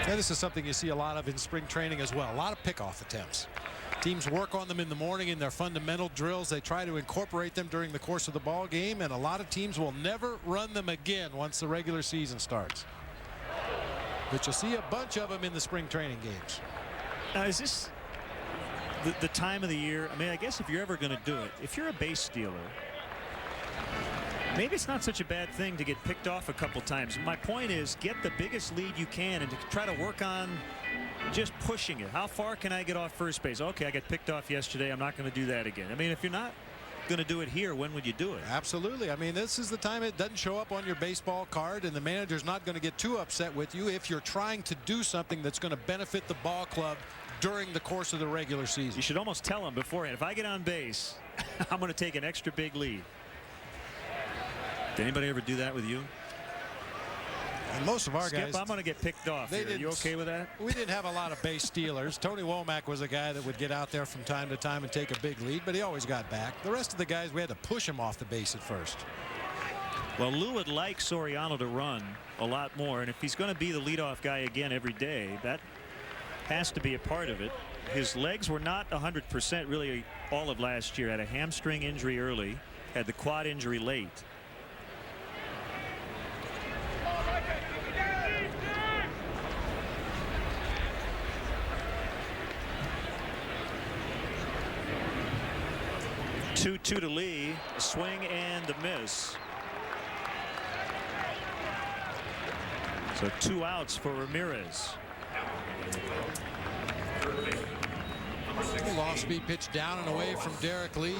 And this is something you see a lot of in spring training as well. A lot of pickoff attempts. Teams work on them in the morning in their fundamental drills. They try to incorporate them during the course of the ball game, and a lot of teams will never run them again once the regular season starts. But you'll see a bunch of them in the spring training games. Now, is this the time of the year? I mean, I guess if you're ever going to do it, if you're a base stealer, maybe it's not such a bad thing to get picked off a couple times. My point is, get the biggest lead you can and to try to work on just pushing it. How far can I get off first base? Okay, I got picked off yesterday. I'm not going to do that again. I mean, if you're not going to do it here, when would you do it? Absolutely. I mean, this is the time it doesn't show up on your baseball card, and the manager's not going to get too upset with you if you're trying to do something that's going to benefit the ball club during the course of the regular season. You should almost tell them beforehand, if I get on base, I'm going to take an extra big lead. Did anybody ever do that with you? And most of our Skip, guys, I'm going to get picked off here. Are you okay with that? We didn't have a lot of base stealers. Tony Womack was a guy that would get out there from time to time and take a big lead, but he always got back. The rest of the guys, we had to push him off the base at first. Well, Lou would like Soriano to run a lot more, and if he's going to be the leadoff guy again every day, that has to be a part of it. His legs were not 100% really all of last year. Had a hamstring injury early, had the quad injury late. Two to Lee, a swing and a miss. So 2 outs for Ramirez. Little off-speed pitch down and away from Derek Lee.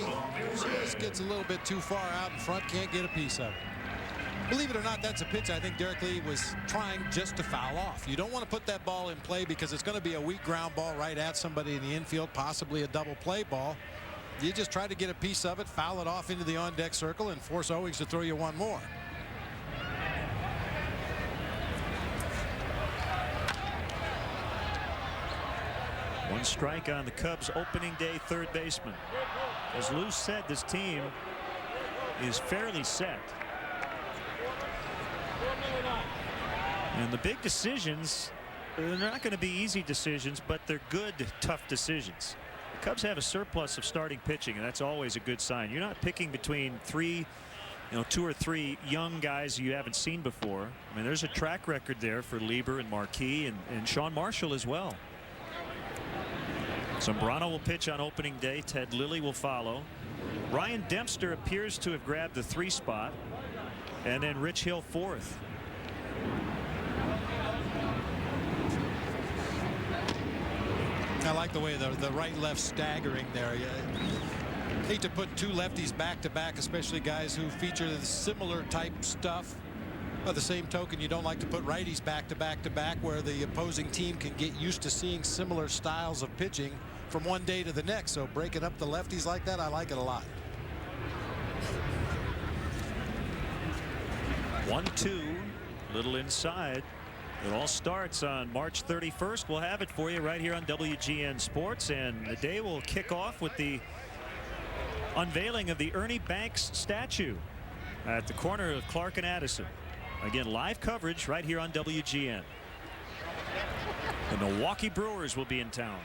Just gets a little bit too far out in front, can't get a piece of it. Believe it or not, that's a pitch I think Derek Lee was trying just to foul off. You don't want to put that ball in play because it's going to be a weak ground ball right at somebody in the infield, possibly a double play ball. You just try to get a piece of it, foul it off into the on-deck circle, and force Owings to throw you one more. One strike on the Cubs opening day third baseman. As Lou said, this team is fairly set. And the big decisions, they're not going to be easy decisions, but they're good, tough decisions. The Cubs have a surplus of starting pitching, and that's always a good sign. You're not picking between two or three young guys you haven't seen before. I mean, there's a track record there for Lieber and Marquis and Sean Marshall as well. Zambrano will pitch on opening day. Ted Lilly will follow. Ryan Dempster appears to have grabbed the 3 spot, and then Rich Hill 4th. I like the way the right-left staggering there. You hate to put 2 lefties back-to-back, especially guys who feature similar type stuff. By the same token, you don't like to put righties back-to-back where the opposing team can get used to seeing similar styles of pitching from one day to the next. So breaking up the lefties like that, I like it a lot. 1-2, little inside. It all starts on March 31st. We'll have it for you right here on WGN Sports, and the day will kick off with the unveiling of the Ernie Banks statue at the corner of Clark and Addison. Again, live coverage right here on WGN. The Milwaukee Brewers will be in town.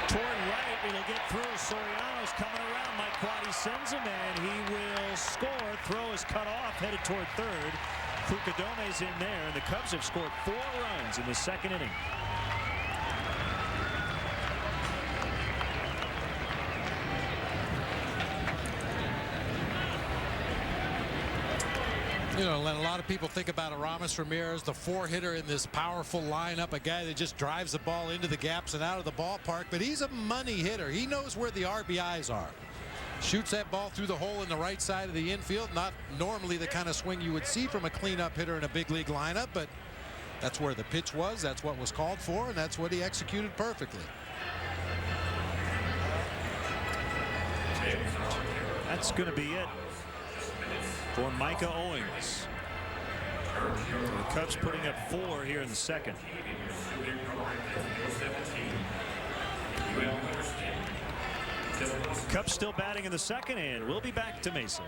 Toward right, it'll get through. Soriano's coming around. Mike Quaddy sends him, and he will score. Throw is cut off, headed toward third. Fukadome's in there, and the Cubs have scored 4 runs in the second inning. You know, a lot of people think about Aramis Ramirez, the 4-hitter in this powerful lineup, a guy that just drives the ball into the gaps and out of the ballpark, but he's a money hitter. He knows where the RBIs are. Shoots that ball through the hole in the right side of the infield. Not normally the kind of swing you would see from a cleanup hitter in a big league lineup, but that's where the pitch was. That's what was called for, and that's what he executed perfectly. That's going to be it for Micah Owings. The Cubs putting up 4 here in the second. Cubs still batting in the second, and we'll be back to Mesa.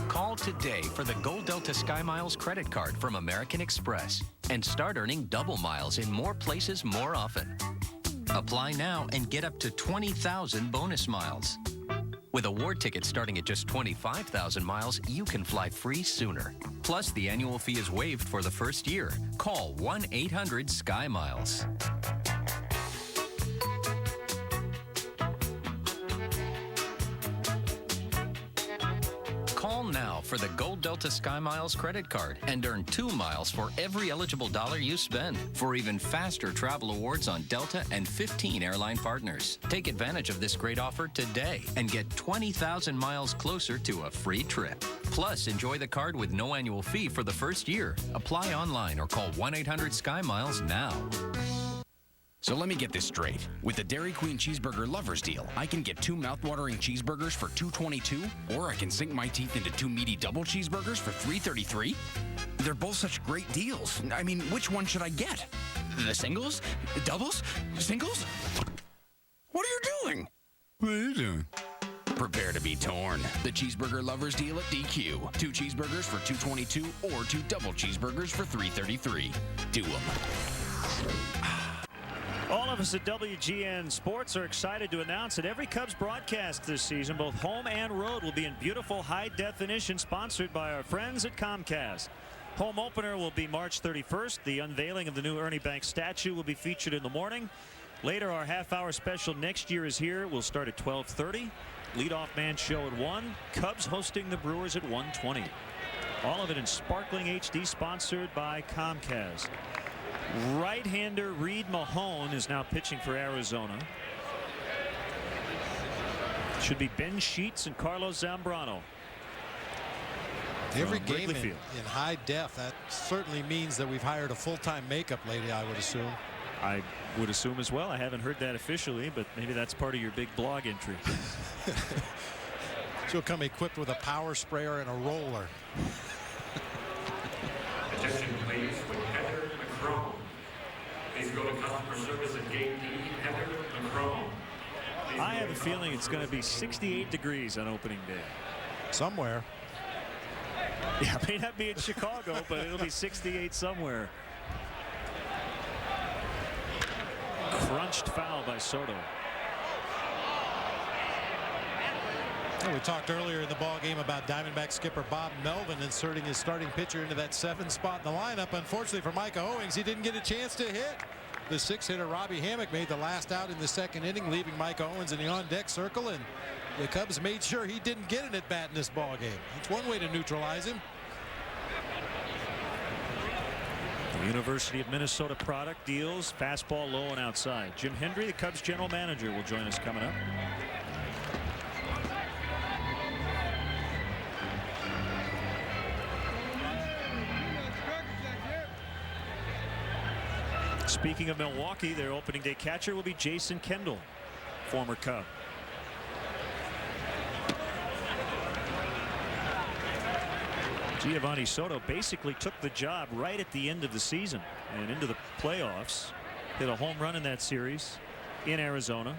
Call today for the Gold Delta Sky Miles credit card from American Express and start earning double miles in more places more often. Apply now and get up to 20,000 bonus miles. With award tickets starting at just 25,000 miles, you can fly free sooner. Plus, the annual fee is waived for the first year. Call 1-800-SKY-MILES. Call now for the Gold Delta Sky Miles credit card and earn 2 miles for every eligible dollar you spend for even faster travel awards on Delta and 15 airline partners. Take advantage of this great offer today and get 20,000 miles closer to a free trip. Plus, enjoy the card with no annual fee for the first year. Apply online or call 1-800-SKY-MILES now. So let me get this straight. With the Dairy Queen Cheeseburger Lovers Deal, I can get 2 mouthwatering cheeseburgers for $2.22, or I can sink my teeth into 2 meaty double cheeseburgers for $3.33? They're both such great deals. I mean, which one should I get? The singles? Doubles? Singles? What are you doing? What are you doing? Prepare to be torn. The Cheeseburger Lovers Deal at DQ. 2 cheeseburgers for $2.22, or 2 double cheeseburgers for $3.33. Do them. All of us at WGN Sports are excited to announce that every Cubs broadcast this season, both home and road, will be in beautiful high definition, sponsored by our friends at Comcast. Home opener will be March 31st. The unveiling of the new Ernie Banks statue will be featured in the morning. Later, our half-hour special Next Year Is Here will start at 12:30. Leadoff man show at 1. Cubs hosting the Brewers at 1:20. All of it in sparkling HD, sponsored by Comcast. Right-hander Reed Mahone is now pitching for Arizona. Should be Ben Sheets and Carlos Zambrano. Every game in high def, that certainly means that we've hired a full-time makeup lady, I would assume. I would assume as well. I haven't heard that officially, but maybe that's part of your big blog entry. She'll come equipped with a power sprayer and a roller. Attention please, with Heather McCrone. Please go to customer service at gate D, Heather McCrone. I have a feeling it's going to be 68 degrees on opening day. Somewhere. Yeah, it may not be in Chicago, but it'll be 68 somewhere. Crunched foul by Soto. Well, we talked earlier in the ball game about Diamondback skipper Bob Melvin inserting his starting pitcher into that 7th spot in the lineup. Unfortunately for Micah Owings, he didn't get a chance to hit. The 6-hitter Robbie Hammock made the last out in the 2nd inning, leaving Micah Owens in the on-deck circle, and the Cubs made sure he didn't get an at-bat in this ball game. That's one way to neutralize him. The University of Minnesota product deals fastball low and outside. Jim Hendry, the Cubs general manager, will join us coming up. Speaking of Milwaukee, their opening day catcher will be Jason Kendall, former Cub. Giovanni Soto basically took the job right at the end of the season and into the playoffs. Hit a home run in that series in Arizona.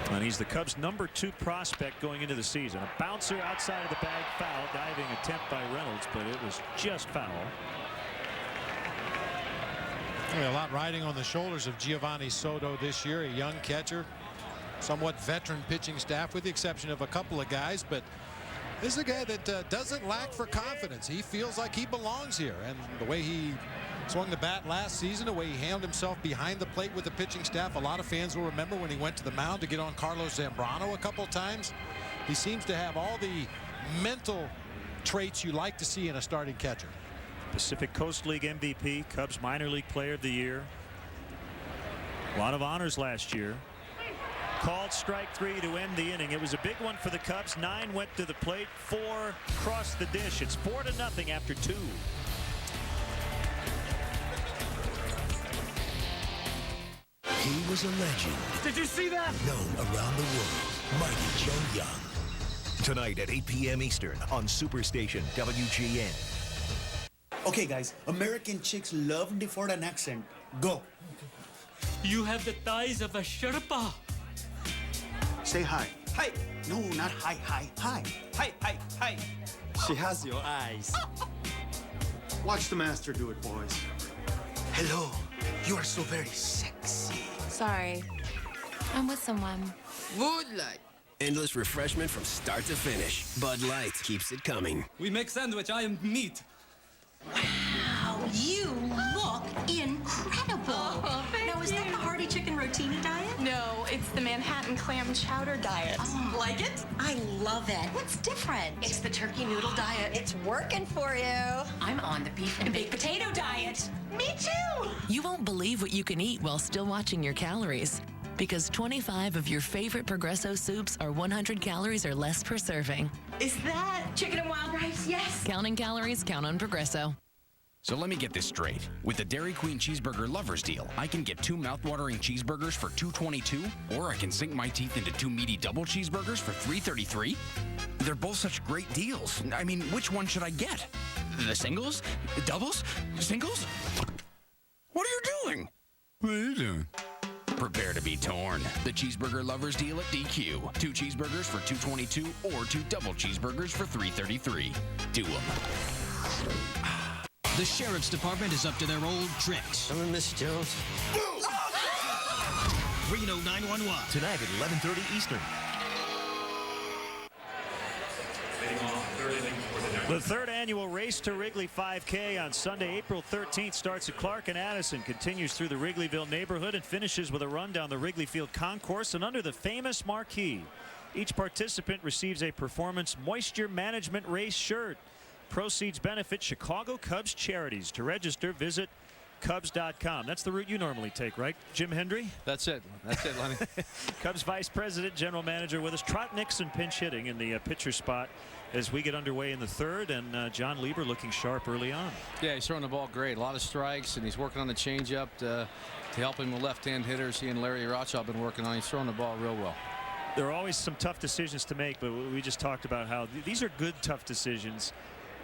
And he's the Cubs' #2 prospect going into the season. A bouncer outside of the bag, foul. Diving attempt by Reynolds, but it was just foul. A lot riding on the shoulders of Giovanni Soto this year, a young catcher, somewhat veteran pitching staff with the exception of a couple of guys, but this is a guy that doesn't lack for confidence. He feels like he belongs here, and the way he swung the bat last season, the way he handled himself behind the plate with the pitching staff, a lot of fans will remember when he went to the mound to get on Carlos Zambrano a couple times. He seems to have all the mental traits you like to see in a starting catcher. Pacific Coast League MVP, Cubs minor league player of the year. A lot of honors last year. Called strike 3 to end the inning. It was a big one for the Cubs. 9 went to the plate, 4 crossed the dish. It's 4-0 after 2. He was a legend. Did you see that? Known around the world, Mighty Joe Young. Tonight at 8 p.m. Eastern on Superstation WGN. Okay, guys, American chicks love the foreign accent. Go. You have the thighs of a Sherpa. Say hi. Hi. No, not hi, hi, hi. Hi, hi, hi. She has your eyes. Watch the master do it, boys. Hello. You are so very sexy. Sorry. I'm with someone. Wood Light. Endless refreshment from start to finish. Bud Light keeps it coming. We make sandwich. I am meat. Wow, you look incredible. Oh, now, is that the hearty chicken rotini diet? No, it's the Manhattan clam chowder diet. Oh, Like it? I love it. What's different? It's the turkey noodle diet. It's working for you. I'm on the beef and baked potato diet. Me too. You won't believe what you can eat while still watching your calories. Because 25 of your favorite Progresso soups are 100 calories or less per serving. Is that chicken and wild rice? Yes. Counting calories, count on Progresso. So let me get this straight. With the Dairy Queen Cheeseburger Lovers Deal, I can get 2 mouthwatering cheeseburgers for $2.22, or I can sink my teeth into 2 meaty double cheeseburgers for $3.33. They're both such great deals. I mean, which one should I get? The singles? Doubles? Singles? What are you doing? What are you doing? Prepare to be torn. The Cheeseburger Lovers Deal at DQ. 2 cheeseburgers for $2.22, or 2 double cheeseburgers for $3.33. Do them. The Sheriff's Department is up to their old tricks. I'm Miss Jones. Reno 911. Tonight at 11:30 Eastern. Leading off the third inning for the The third annual Race to Wrigley 5K on Sunday, April 13th starts at Clark and Addison, continues through the Wrigleyville neighborhood and finishes with a run down the Wrigley Field concourse and under the famous marquee. Each participant receives a Performance Moisture Management Race shirt. Proceeds benefit Chicago Cubs charities. To register, visit Cubs.com. That's the route you normally take, right, Jim Hendry? That's it. That's it, Lenny. Cubs Vice President, General Manager with us. Trot Nixon pinch hitting in the pitcher spot as we get underway in the third, and John Lieber looking sharp early on. Yeah, he's throwing the ball great. A lot of strikes, and he's working on the changeup to help him with left-hand hitters. He and Larry Rothschild have been working on. He's throwing the ball real well. There are always some tough decisions to make, but we just talked about how these are good tough decisions.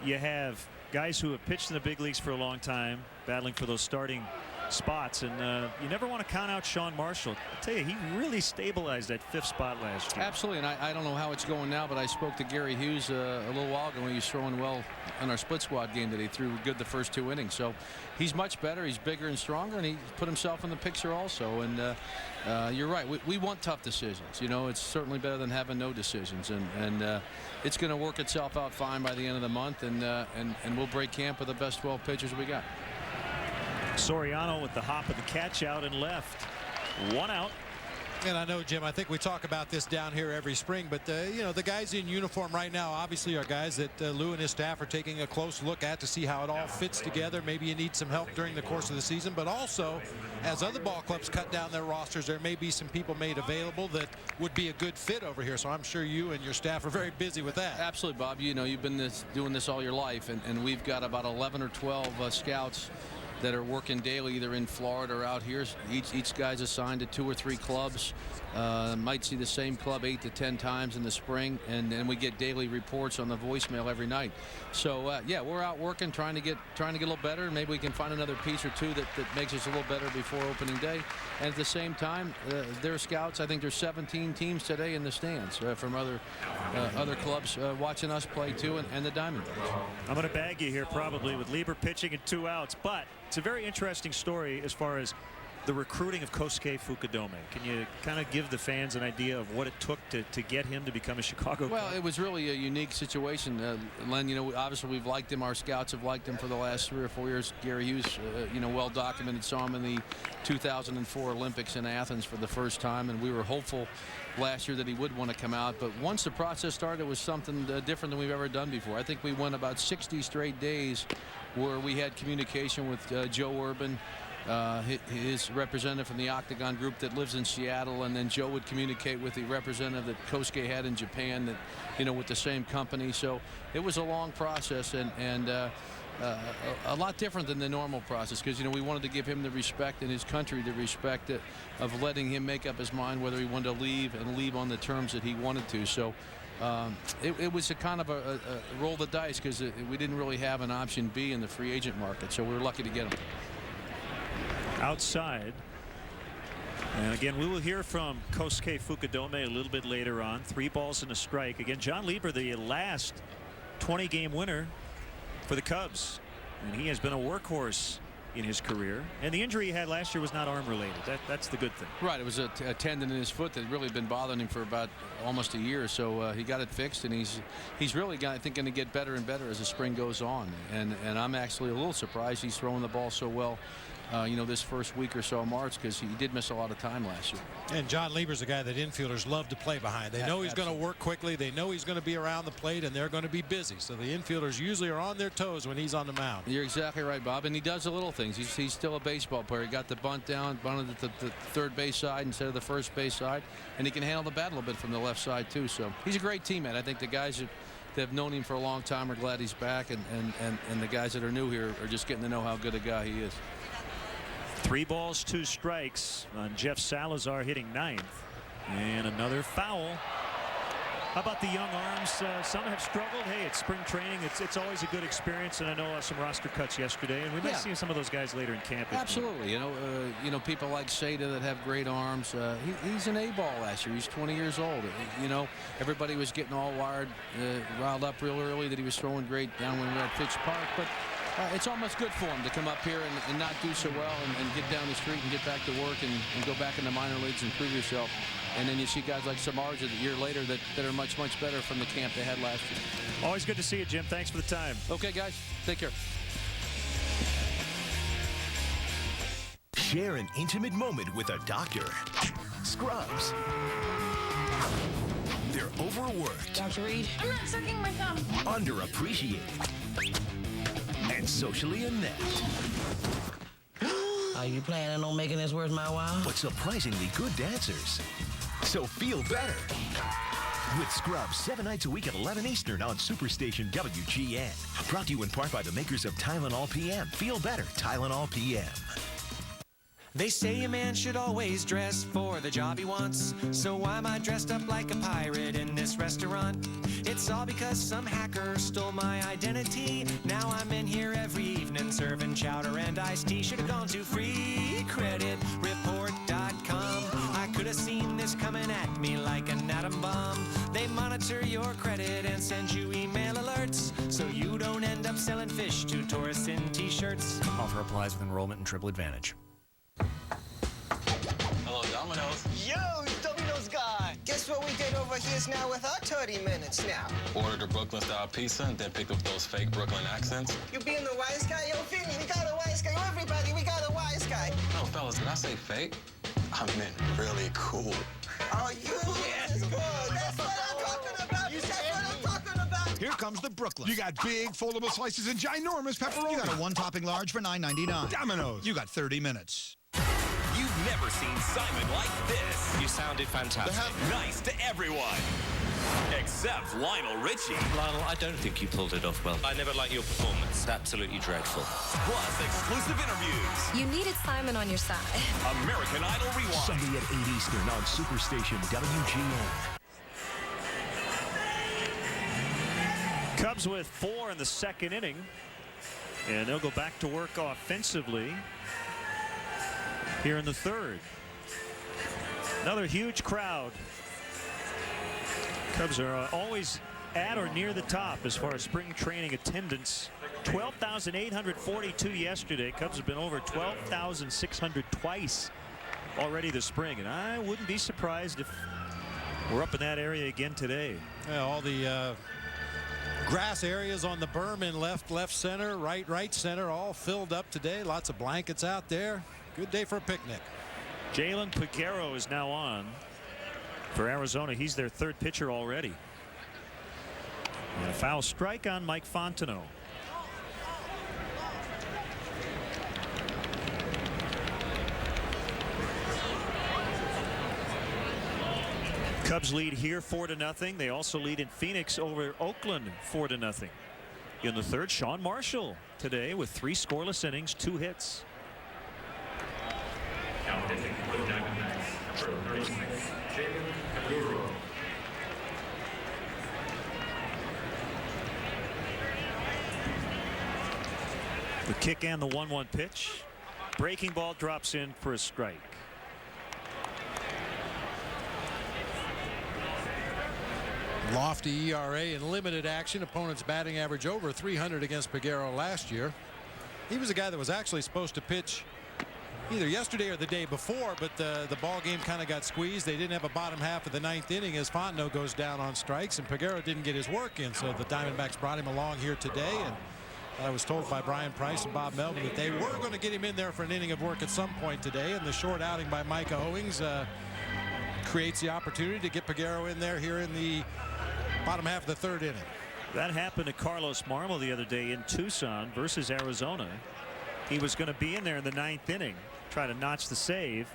You have guys who have pitched in the big leagues for a long time battling for those starting spots, and you never want to count out Sean Marshall. I tell you, he really stabilized that 5th spot last year. Absolutely, and I don't know how it's going now, but I spoke to Gary Hughes a little while ago when he was throwing well in our split squad game that he threw good the first 2 innings. So he's much better, he's bigger and stronger, and he put himself in the picture also. And you're right, we want tough decisions. You know, it's certainly better than having no decisions, and it's going to work itself out fine by the end of the month, and we'll break camp with the best 12 pitchers we got. Soriano with the hop of the catch out and left. 1 out. And I know, Jim, I think we talk about this down here every spring, but you know, the guys in uniform right now obviously are guys that Lou and his staff are taking a close look at to see how it all fits together. Maybe you need some help during the course of the season, but also as other ball clubs cut down their rosters, there may be some people made available that would be a good fit over here. So I'm sure you and your staff are very busy with that. Absolutely, Bob. You know, you've been doing this all your life, and we've got about 11 or 12 scouts that are working daily either in Florida or out here. Each guy's assigned to 2 or 3 clubs. Might see the same club 8 to 10 times in the spring, and then we get daily reports on the voicemail every night. So yeah, we're out working, trying to get a little better, and maybe we can find another piece or two that makes us a little better before opening day. And at the same time, their scouts, I think there's 17 teams today in the stands from other clubs watching us play too, and the Diamondbacks. I'm going to bag you here probably with Lieber pitching and 2 outs, but it's a very interesting story as far as the recruiting of Kosuke Fukudome. Can you kind of give the fans an idea of what it took to get him to become a Chicago Cub? Well, it was really a unique situation, Len. You know, obviously we've liked him. Our scouts have liked him for the last 3 or 4 years. Gary Hughes, you know, well documented, saw him in the 2004 Olympics in Athens for the first time, and we were hopeful last year that he would want to come out. But once the process started, it was something different than we've ever done before. I think we went about 60 straight days where we had communication with Joe Urban, his representative from the Octagon group that lives in Seattle, and then Joe would communicate with the representative that Kosuke had in Japan, that, you know, with the same company. So it was a long process, and a lot different than the normal process, because, you know, we wanted to give him the respect and his country the respect of letting him make up his mind whether he wanted to leave, and leave on the terms that he wanted to. So it was a kind of a roll the dice, because we didn't really have an option B in the free agent market, so we were lucky to get him. Outside. And again, we will hear from Kosuke Fukudome a little bit later on. 3 balls and a strike. Again, John Lieber, the last 20-game winner for the Cubs, and he has been a workhorse in his career, and the injury he had last year was not arm related. That's the good thing. Right, it was a tendon in his foot that had really been bothering him for about almost a year, so he got it fixed, and he's really I think going to get better and better as the spring goes on, and I'm actually a little surprised he's throwing the ball so well, you know, this first week or so of March, because he did miss a lot of time last year. And John Lieber's a guy that infielders love to play behind. They know he's going to work quickly. They know he's going to be around the plate, and they're going to be busy. So the infielders usually are on their toes when he's on the mound. You're exactly right, Bob. And he does the little things. He's still a baseball player. He got the bunt down, bunted at the third base side instead of the first base side, and he can handle the bat a little bit from the left side too. So he's a great teammate. I think the guys that have known him for a long time are glad he's back, and the guys that are new here are just getting to know how good a guy he is. 3 balls, 2 strikes on Jeff Salazar hitting 9th. And another foul. How about the young arms? Some have struggled. Hey, it's spring training. It's always a good experience, and I know some roster cuts yesterday, and we might see some of those guys later in camp. Absolutely. You know, people like Stead that have great arms. He's an A-ball last year. He's 20 years old. You know, everybody was getting all riled up real early that he was throwing great down when we were at Fitch Park, but it's almost good for him to come up here and not do so well, and get down the street and get back to work and go back in the minor leagues and prove yourself. And then you see guys like Samardzija the year later that are much better from the camp they had last year. Always good to see you, Jim. Thanks for the time. Okay, guys. Take care. Share an intimate moment with a doctor. Scrubs. They're overworked. Dr. Reed, I'm not sucking my thumb. Underappreciated. And socially inept. Are you planning on making this worth my while? But surprisingly good dancers. So feel better. With Scrubs 7 nights a week at 11 Eastern on Superstation WGN. Brought to you in part by the makers of Tylenol PM. Feel better, Tylenol PM. They say a man should always dress for the job he wants. So why am I dressed up like a pirate in this restaurant? It's all because some hacker stole my identity. Now I'm in here every evening serving chowder and iced tea. Should have gone to freecreditreport.com. I could have seen this coming at me like an atom bomb. They monitor your credit and send you email alerts, so you don't end up selling fish to tourists in t-shirts. Offer applies with enrollment and Triple Advantage. Hello, Domino's. Yo, Domino's guy. Guess what we did over here now with our 30 minutes now? Ordered a Brooklyn-style pizza and then picked up those fake Brooklyn accents. You being the wise guy? Yo, Vinny, we got a wise guy. Yo, everybody, we got a wise guy. No, fellas, did I say fake? I meant really cool. Oh, you is good. That's what I'm talking about. That's what I'm talking about. Here comes the Brooklyn. You got big foldable slices and ginormous pepperoni. You got a one-topping large for $9.99. Domino's. You got 30 minutes. You've never seen Simon like this. You sounded fantastic. Nice to everyone. Except Lionel Richie. Lionel, I don't think you pulled it off well. I never liked your performance. Absolutely dreadful. Plus exclusive interviews. You needed Simon on your side. American Idol Rewind. Sunday at 8 Eastern on Superstation WGN. Cubs with 4 in the second inning. And they'll go back to work offensively here in the third. Another huge crowd. Cubs are always at or near the top as far as spring training attendance. 12,842 yesterday. Cubs have been over 12,600 twice already this spring, and I wouldn't be surprised if we're up in that area again today. Yeah, all the grass areas on the berm in left center, right center, all filled up today. Lots of blankets out there. Good day for a picnic. Jalen Peguero is now on for Arizona. He's their third pitcher already. And a foul strike on Mike Fontenot. Cubs lead here 4-0. They also lead in Phoenix over Oakland 4-0. In the third, Sean Marshall today with 3 scoreless innings, 2 hits. Now pitching for the Diamondbacks, number 36, Jalen Peguero. The kick and the 1-1 pitch. Breaking ball drops in for a strike. Lofty ERA and limited action. Opponent's batting average over 300 against Peguero last year. He was a guy that was actually supposed to pitch either yesterday or the day before, but the ball game kind of got squeezed. They didn't have a bottom half of the 9th inning as Fontenot goes down on strikes, and Peguero didn't get his work in, so the Diamondbacks brought him along here today. And I was told by Brian Price and Bob Melvin that they were going to get him in there for an inning of work at some point today, and the short outing by Micah Owings creates the opportunity to get Peguero in there here in the bottom half of the 3rd inning. That happened to Carlos Marmol the other day in Tucson versus Arizona. He was going to be in there in the 9th inning, try to notch the save,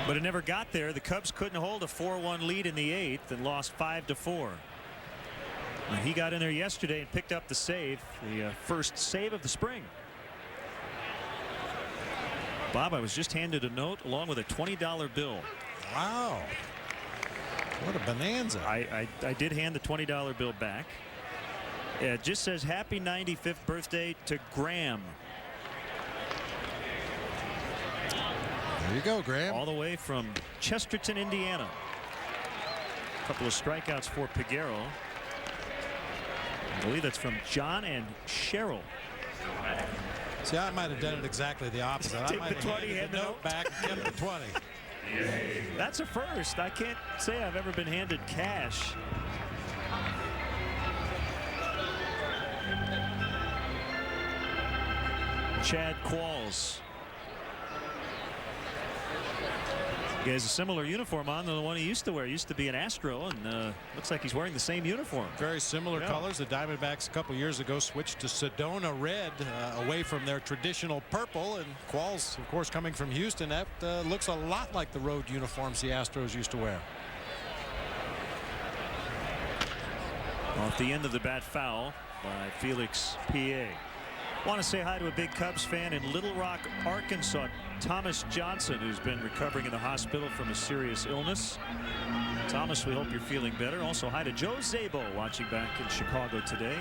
but it never got there. The Cubs couldn't hold a 4-1 lead in the 8th and lost 5-4. And he got in there yesterday and picked up the save, the first save of the spring. Bob, I was just handed a note along with a $20 bill. Wow. What a bonanza. I did hand the $20 bill back. It just says happy 95th birthday to Graham. There you go, Graham. All the way from Chesterton, Indiana. A couple of strikeouts for Peguero. I believe that's from John and Cheryl. See, I might have done it exactly the opposite. I might have handed the note back and kept the 20. That's a first. I can't say I've ever been handed cash. Chad Qualls. He has a similar uniform on than the one he used to wear. He used to be an Astro, and looks like he's wearing the same uniform. Very similar colors. The Diamondbacks a couple years ago switched to Sedona red, away from their traditional purple. And Qualls, of course, coming from Houston, that looks a lot like the road uniforms the Astros used to wear. Off the end of the bat, foul by Felix P.A. Want to say hi to a big Cubs fan in Little Rock, Arkansas, Thomas Johnson, who's been recovering in the hospital from a serious illness. Thomas, we hope you're feeling better. Also, hi to Joe Zabo, watching back in Chicago today.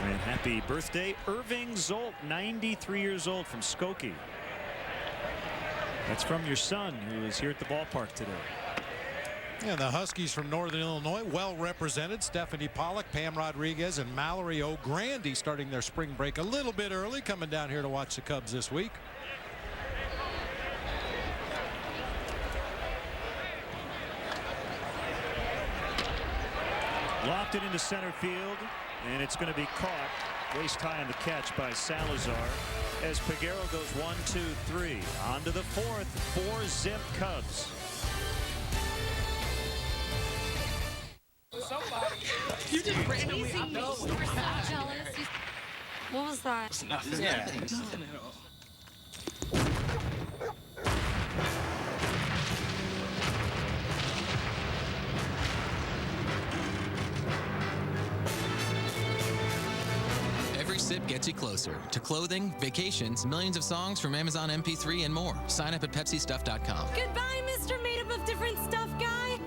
And happy birthday, Irving Zolt, 93 years old, from Skokie. That's from your son, who is here at the ballpark today. Yeah, the Huskies from Northern Illinois, well represented. Stephanie Pollock, Pam Rodriguez, and Mallory O'Grady starting their spring break a little bit early, coming down here to watch the Cubs this week. Lofted into center field, and it's going to be caught waist high on the catch by Salazar as Peguero goes 1, 2, 3. On to the fourth, 4-zip Cubs. You just randomly. No. You were so jealous. What was that? It's nothing. Yeah. Nothing at all. Every sip gets you closer to clothing, vacations, millions of songs from Amazon MP3 and more. Sign up at PepsiStuff.com. Goodbye, Mr. Made Up of Different Stuff guy.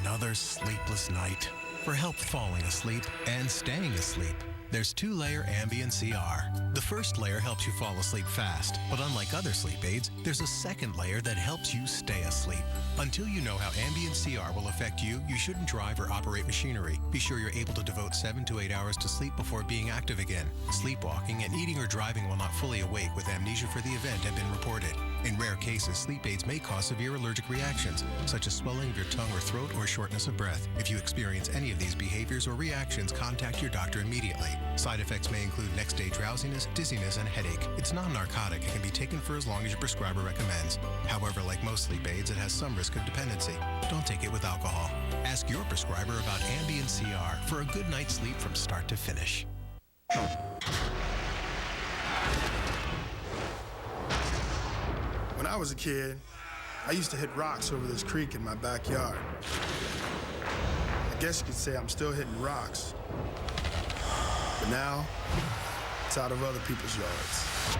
Another sleepless night. For help falling asleep and staying asleep, there's 2-layer Ambien CR. The first layer helps you fall asleep fast, but unlike other sleep aids, there's a second layer that helps you stay asleep. Until you know how Ambien CR will affect you, you shouldn't drive or operate machinery. Be sure you're able to devote 7 to 8 hours to sleep before being active again. Sleepwalking and eating or driving while not fully awake with amnesia for the event have been reported. In rare cases, sleep aids may cause severe allergic reactions, such as swelling of your tongue or throat or shortness of breath. If you experience any of these behaviors or reactions, contact your doctor immediately. Side effects may include next-day drowsiness, dizziness, and headache. It's non-narcotic and can be taken for as long as your prescriber recommends. However, like most sleep aids, it has some risk of dependency. Don't take it with alcohol. Ask your prescriber about Ambien CR for a good night's sleep from start to finish. When I was a kid, I used to hit rocks over this creek in my backyard. I guess you could say I'm still hitting rocks. But now, it's out of other people's yards.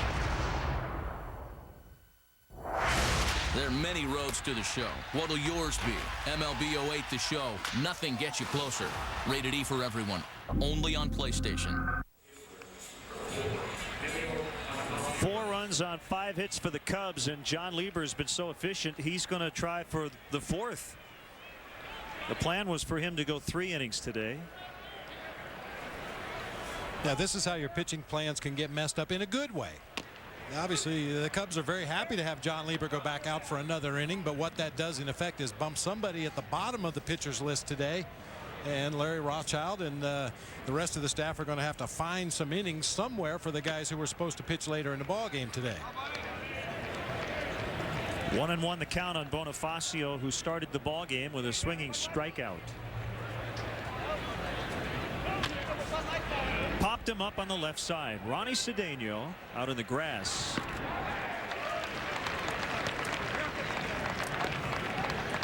There are many roads to the show. What'll yours be? MLB 08 The Show. Nothing gets you closer. Rated E for everyone. Only on PlayStation. 4 runs on 5 hits for the Cubs, and John Lieber has been so efficient, he's going to try for the 4th. The plan was for him to go 3 innings today. Now, this is how your pitching plans can get messed up in a good way. Obviously, the Cubs are very happy to have John Lieber go back out for another inning, but what that does in effect is bump somebody at the bottom of the pitchers list today. And Larry Rothschild and the rest of the staff are going to have to find some innings somewhere for the guys who were supposed to pitch later in the ball game today. 1-1 the count on Bonifacio, who started the ball game with a swinging strikeout. Popped him up on the left side. Ronnie Cedeno out in the grass.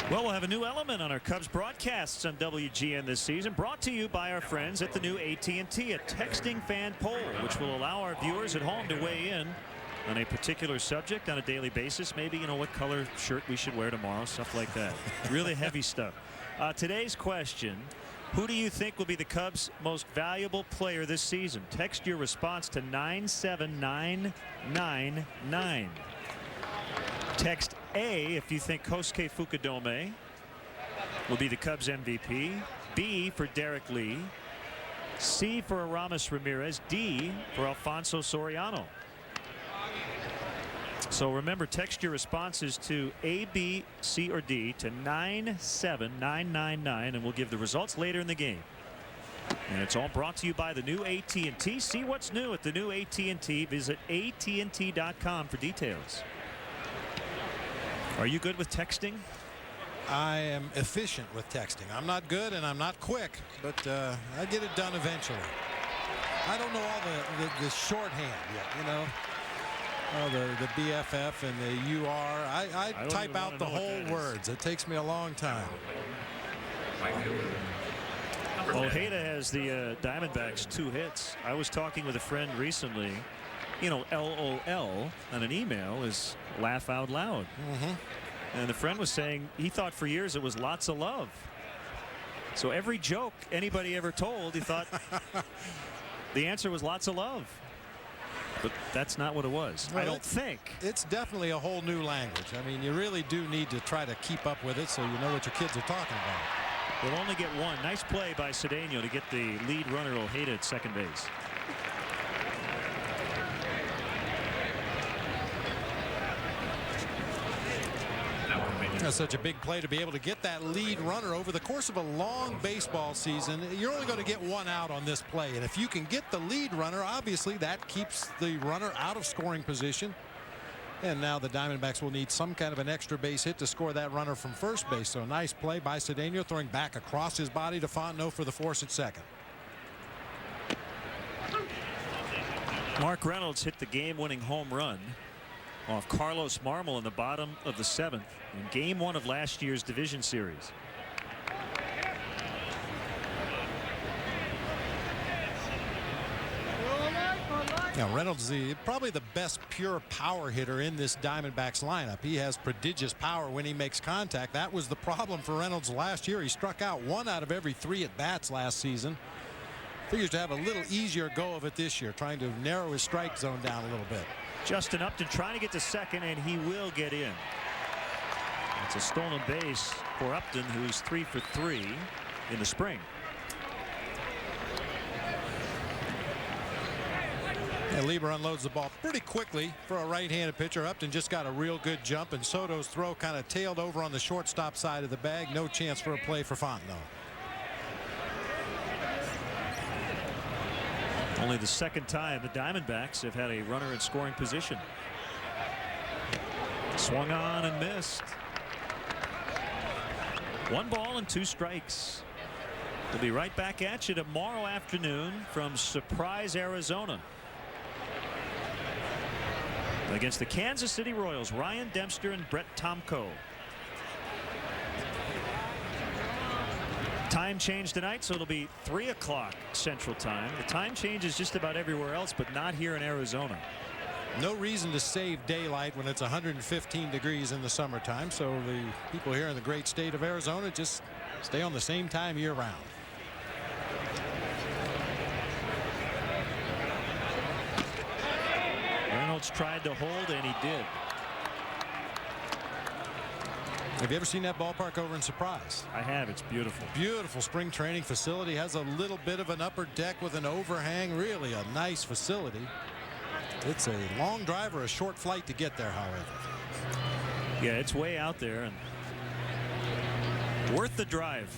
Well, we'll have a new element on our Cubs broadcasts on WGN this season, brought to you by our friends at the new AT&T, a texting fan poll, which will allow our viewers at home to weigh in on a particular subject on a daily basis. Maybe, you know, what color shirt we should wear tomorrow, stuff like that. Really heavy stuff. Today's question: who do you think will be the Cubs' most valuable player this season? Text your response to 97999. Text A if you think Kosuke Fukudome. will be the Cubs MVP. B for Derek Lee. C for Aramis Ramirez. D for Alfonso Soriano. So remember, text your responses to A, B, C, or D to 97999, and we'll give the results later in the game. And it's all brought to you by the new AT&T. See what's new at the new AT&T. Visit AT&T.com for details. Are you good with texting? I am efficient with texting. I'm not good and I'm not quick, but I get it done eventually. I don't know all the shorthand yet, you know. Oh, the BFF and the UR. I type out the whole words. It takes me a long time. Ojeda has the Diamondbacks 2 hits. I was talking with a friend recently. You know, LOL on an email is laugh out loud. And the friend was saying he thought for years it was lots of love. So every joke anybody ever told, he thought the answer was lots of love. But that's not what it was. Well, I don't think. It's definitely a whole new language. I mean, you really do need to try to keep up with it so you know what your kids are talking about. We'll only get one. Nice play by Cedeno to get the lead runner Ojeda at second base. That's such a big play to be able to get that lead runner over the course of a long baseball season. You're only going to get one out on this play, and if you can get the lead runner, obviously that keeps the runner out of scoring position. And now the Diamondbacks will need some kind of an extra base hit to score that runner from first base. So a nice play by Cedeno, throwing back across his body to Fontenot for the force at second. Mark Reynolds hit the game-winning home run off Carlos Marmol in the bottom of the 7th in Game 1 of last year's division series. Now Reynolds is probably the best pure power hitter in this Diamondbacks lineup. He has prodigious power when he makes contact. That was the problem for Reynolds last year. He struck out 1 out of every 3 at bats last season. Figures to have a little easier go of it this year, trying to narrow his strike zone down a little bit. Justin Upton trying to get to second, and he will get in. It's a stolen base for Upton, who's 3 for 3 in the spring. And Lieber unloads the ball pretty quickly for a right-handed pitcher. Upton just got a real good jump, and Soto's throw kind of tailed over on the shortstop side of the bag. No chance for a play for Fontenot. Only the second time the Diamondbacks have had a runner in scoring position. Swung on and missed. 1 ball and 2 strikes. We'll be right back at you tomorrow afternoon from Surprise, Arizona, against the Kansas City Royals. Ryan Dempster and Brett Tomko. Time change tonight, so it'll be 3 o'clock Central Time. The time change is just about everywhere else, but not here in Arizona. No reason to save daylight when it's 115 degrees in the summertime, so the people here in the great state of Arizona just stay on the same time year round. Reynolds tried to hold, and he did. Have you ever seen that ballpark over in Surprise? I have. It's beautiful. Beautiful spring training facility. Has a little bit of an upper deck with an overhang. Really a nice facility. It's a long drive or a short flight to get there, however. Yeah, it's way out there and worth the drive.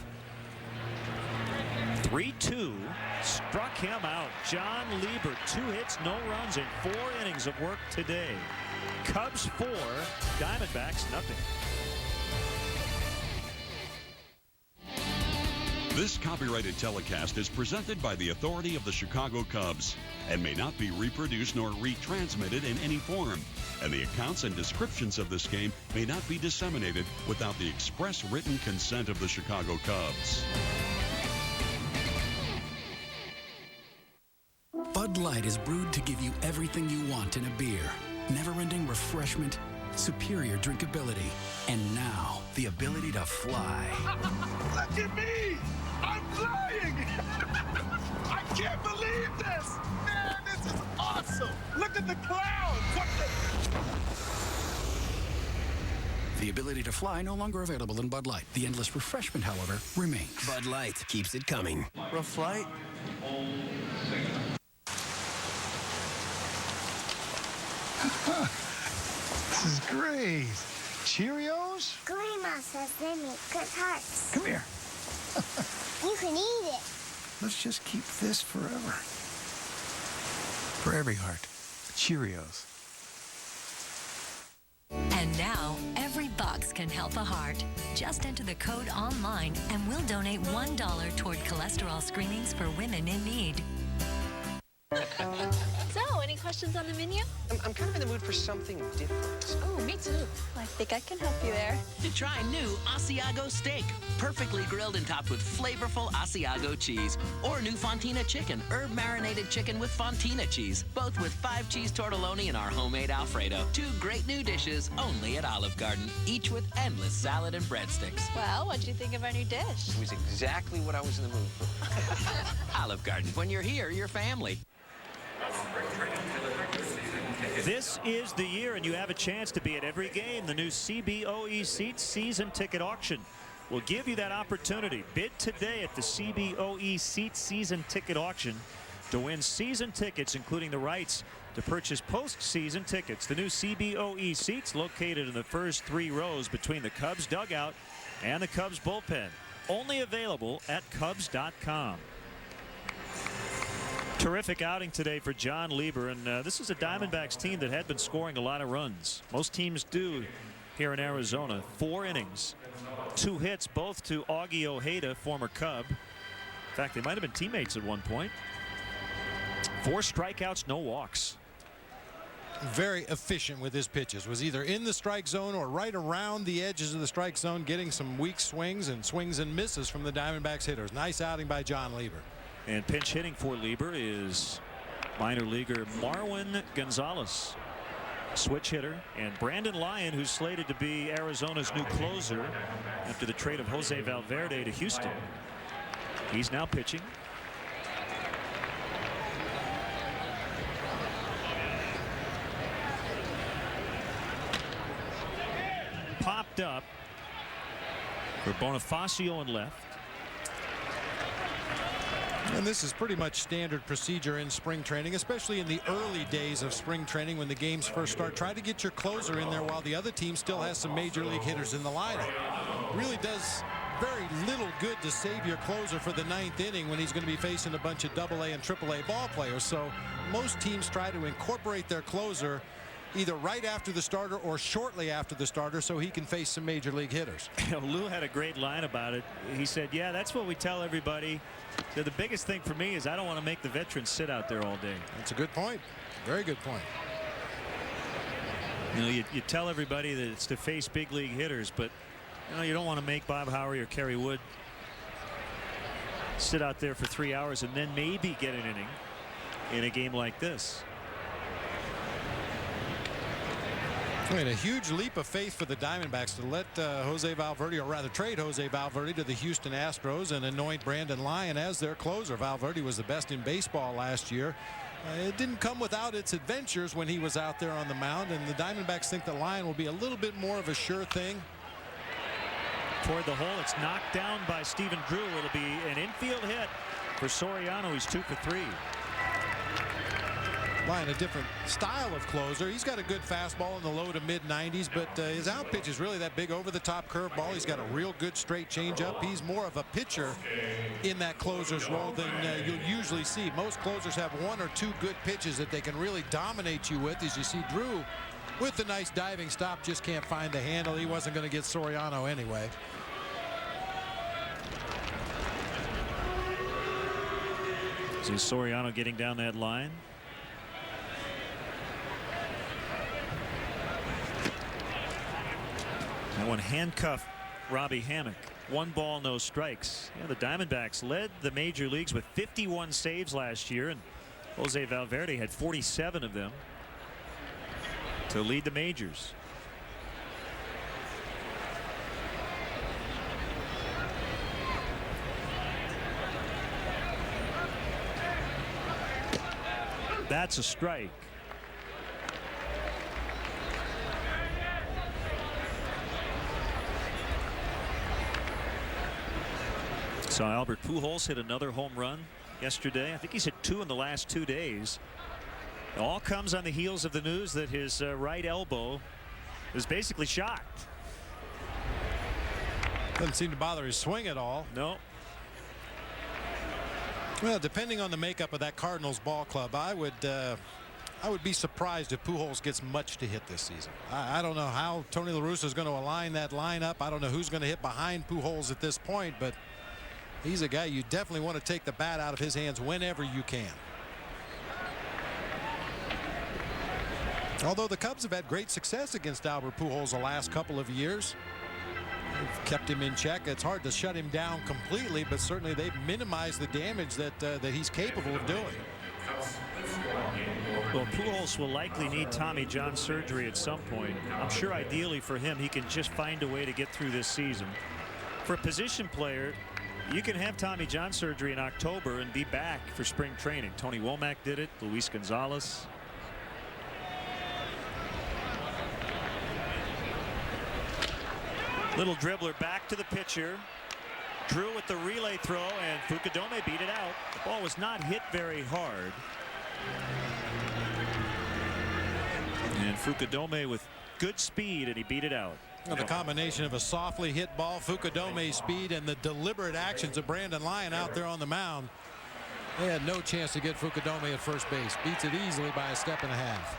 3-2 struck him out. John Lieber, 2 hits, no runs in 4 innings of work today. Cubs 4, Diamondbacks nothing. This copyrighted telecast is presented by the authority of the Chicago Cubs and may not be reproduced nor retransmitted in any form. And the accounts and descriptions of this game may not be disseminated without the express written consent of the Chicago Cubs. Bud Light is brewed to give you everything you want in a beer. Never-ending refreshment, superior drinkability, and now the ability to fly. Look at me! I'm flying! I can't believe this! Man, this is awesome! Look at the clouds! The ability to fly no longer available in Bud Light. The endless refreshment, however, remains. Bud Light keeps it coming. Rough flight. This is great. Cheerios? Grandma says they make good hearts. Come here. You can eat it. Let's just keep this forever. For every heart, Cheerios. And now, every box can help a heart. Just enter the code online and we'll donate $1 toward cholesterol screenings for women in need. So, any questions on the menu? I'm kind of in the mood for something different. Oh, me too. I think I can help you there. Try new Asiago steak, perfectly grilled and topped with flavorful Asiago cheese. Or new Fontina chicken, herb marinated chicken with Fontina cheese, both with 5 cheese tortelloni and our homemade Alfredo. 2 great new dishes only at Olive Garden, each with endless salad and breadsticks. Well, what'd you think of our new dish? It was exactly what I was in the mood for. Olive Garden, when you're here, you're family. This is the year, and you have a chance to be at every game. The new CBOE Seats Season Ticket Auction will give you that opportunity. Bid today at the CBOE Seats Season Ticket Auction to win season tickets, including the rights to purchase postseason tickets. The new CBOE seats located in the first 3 rows between the Cubs dugout and the Cubs bullpen. Only available at Cubs.com. Terrific outing today for John Lieber, and this is a Diamondbacks team that had been scoring a lot of runs. Most teams do here in Arizona. 4 innings, 2 hits, both to Augie Ojeda, former Cub. In fact, they might have been teammates at one point. 4 strikeouts, no walks. Very efficient with his pitches. Was either in the strike zone or right around the edges of the strike zone, getting some weak swings and misses from the Diamondbacks hitters. Nice outing by John Lieber. And pinch hitting for Lieber is minor leaguer Marwin Gonzalez, switch hitter, and Brandon Lyon, who's slated to be Arizona's new closer after the trade of Jose Valverde to Houston. He's now pitching. Popped up for Bonifacio in left. And this is pretty much standard procedure in spring training, especially in the early days of spring training when the games first start. Try to get your closer in there while the other team still has some major league hitters in the lineup. Really does very little good to save your closer for the 9th inning when he's going to be facing a bunch of AA and AAA ball players. So most teams try to incorporate their closer either right after the starter or shortly after the starter so he can face some major league hitters. Lou had a great line about it. He said, yeah, that's what we tell everybody. So the biggest thing for me is I don't want to make the veterans sit out there all day. That's a good point. Very good point. You know, you tell everybody that it's to face big league hitters, but you don't want to make Bob Howery or Kerry Wood sit out there for 3 hours and then maybe get an inning in a game like this. I mean, a huge leap of faith for the Diamondbacks to let Jose Valverde, or rather trade Jose Valverde to the Houston Astros and anoint Brandon Lyon as their closer. Valverde was the best in baseball last year. It didn't come without its adventures when he was out there on the mound, and the Diamondbacks think that Lyon will be a little bit more of a sure thing. Toward the hole, it's knocked down by Stephen Drew. It'll be an infield hit for Soriano. He's 2 for 3. Lyon, a different style of closer. He's got a good fastball in the low to mid 90s, but his out pitch is really that big over the top curveball. He's got a real good straight changeup. He's more of a pitcher in that closer's role than you'll usually see. Most closers have 1 or 2 good pitches that they can really dominate you with. As you see, Drew with the nice diving stop just can't find the handle. He wasn't going to get Soriano anyway. See Soriano getting down that line. That one handcuffed Robbie Hammock. 1 ball, no strikes. Yeah, the Diamondbacks led the major leagues with 51 saves last year, and Jose Valverde had 47 of them to lead the majors. That's a strike. Saw Albert Pujols hit another home run yesterday. I think he's hit 2 in the last 2 days. It all comes on the heels of the news that his right elbow is basically shot. Doesn't seem to bother his swing at all. No. Well, depending on the makeup of that Cardinals ball club, I would be surprised if Pujols gets much to hit this season. I don't know how Tony La Russa is going to align that lineup. I don't know who's going to hit behind Pujols at this point, but he's a guy you definitely want to take the bat out of his hands whenever you can. Although the Cubs have had great success against Albert Pujols the last couple of years. They've kept him in check. It's hard to shut him down completely, but certainly they've minimized the damage that he's capable of doing. Well, Pujols will likely need Tommy John surgery at some point. I'm sure ideally for him, he can just find a way to get through this season. For a position player, you can have Tommy John surgery in October and be back for spring training. Tony Womack did it. Luis Gonzalez. Little dribbler back to the pitcher. Drew with the relay throw, and Fukudome beat it out. The ball was not hit very hard. And Fukudome with good speed, and he beat it out. Well, the combination of a softly hit ball, Fukudome's speed, and the deliberate actions of Brandon Lyon out there on the mound. They had no chance to get Fukudome at first base. Beats it easily by a step and a half.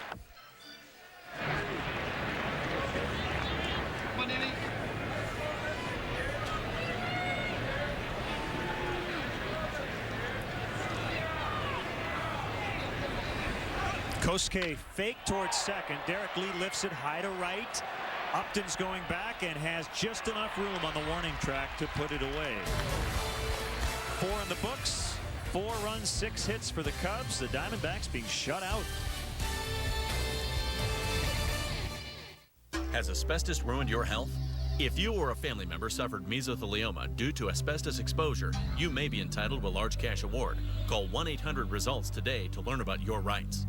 Kosuke fake towards second. Derek Lee lifts it high to right. Upton's going back and has just enough room on the warning track to put it away. 4 in the books. 4 runs, 6 hits for the Cubs. The Diamondbacks being shut out. Has asbestos ruined your health? If you or a family member suffered mesothelioma due to asbestos exposure, you may be entitled to a large cash award. Call 1-800-RESULTS today to learn about your rights.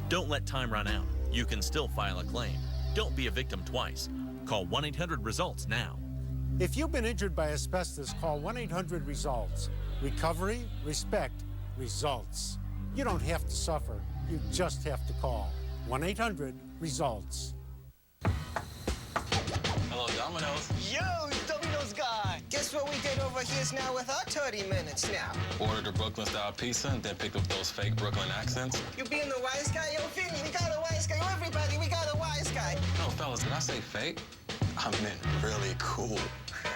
Don't let time run out. You can still file a claim. Don't be a victim twice. Call 1-800-RESULTS now. If you've been injured by asbestos, call 1-800-RESULTS. Recovery, respect, results. You don't have to suffer. You just have to call. 1-800-RESULTS. Hello, Domino's. Yo, Domino's guy. Guess what we did over here now with our 30 minutes now? Ordered a Brooklyn-style pizza and then picked up those fake Brooklyn accents. You being the wise guy? Yo, Vinny, we got a wise guy. Yo, everybody, we got a wise guy. No, fellas, did I say fake? I meant really cool.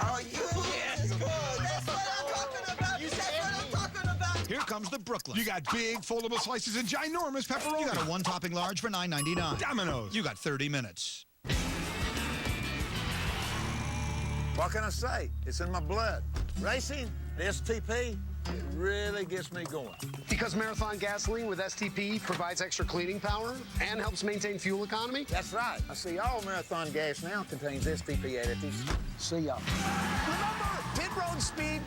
Oh, you? Yes, good. That's what I'm talking about. That's what I'm talking about. Here comes the Brooklyn. You got big, foldable slices and ginormous pepperoni. You got a 1-topping large for $9.99. Domino's. You got 30 minutes. What can I say? It's in my blood. Racing, STP, it really gets me going. Because marathon gasoline with STP provides extra cleaning power and helps maintain fuel economy? That's right. I see all marathon gas now contains STP additives. See y'all. Remember, pit road speed.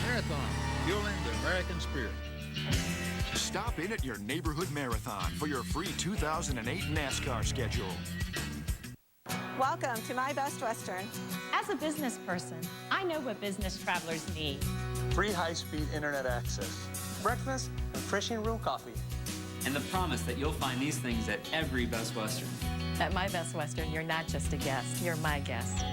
Marathon, fueling the American spirit. Stop in at your neighborhood marathon for your free 2008 NASCAR schedule. Welcome to My Best Western. As a business person, I know what business travelers need. Free high-speed internet access. Breakfast and refreshing real coffee. And the promise that you'll find these things at every Best Western. At My Best Western, you're not just a guest, you're my guest.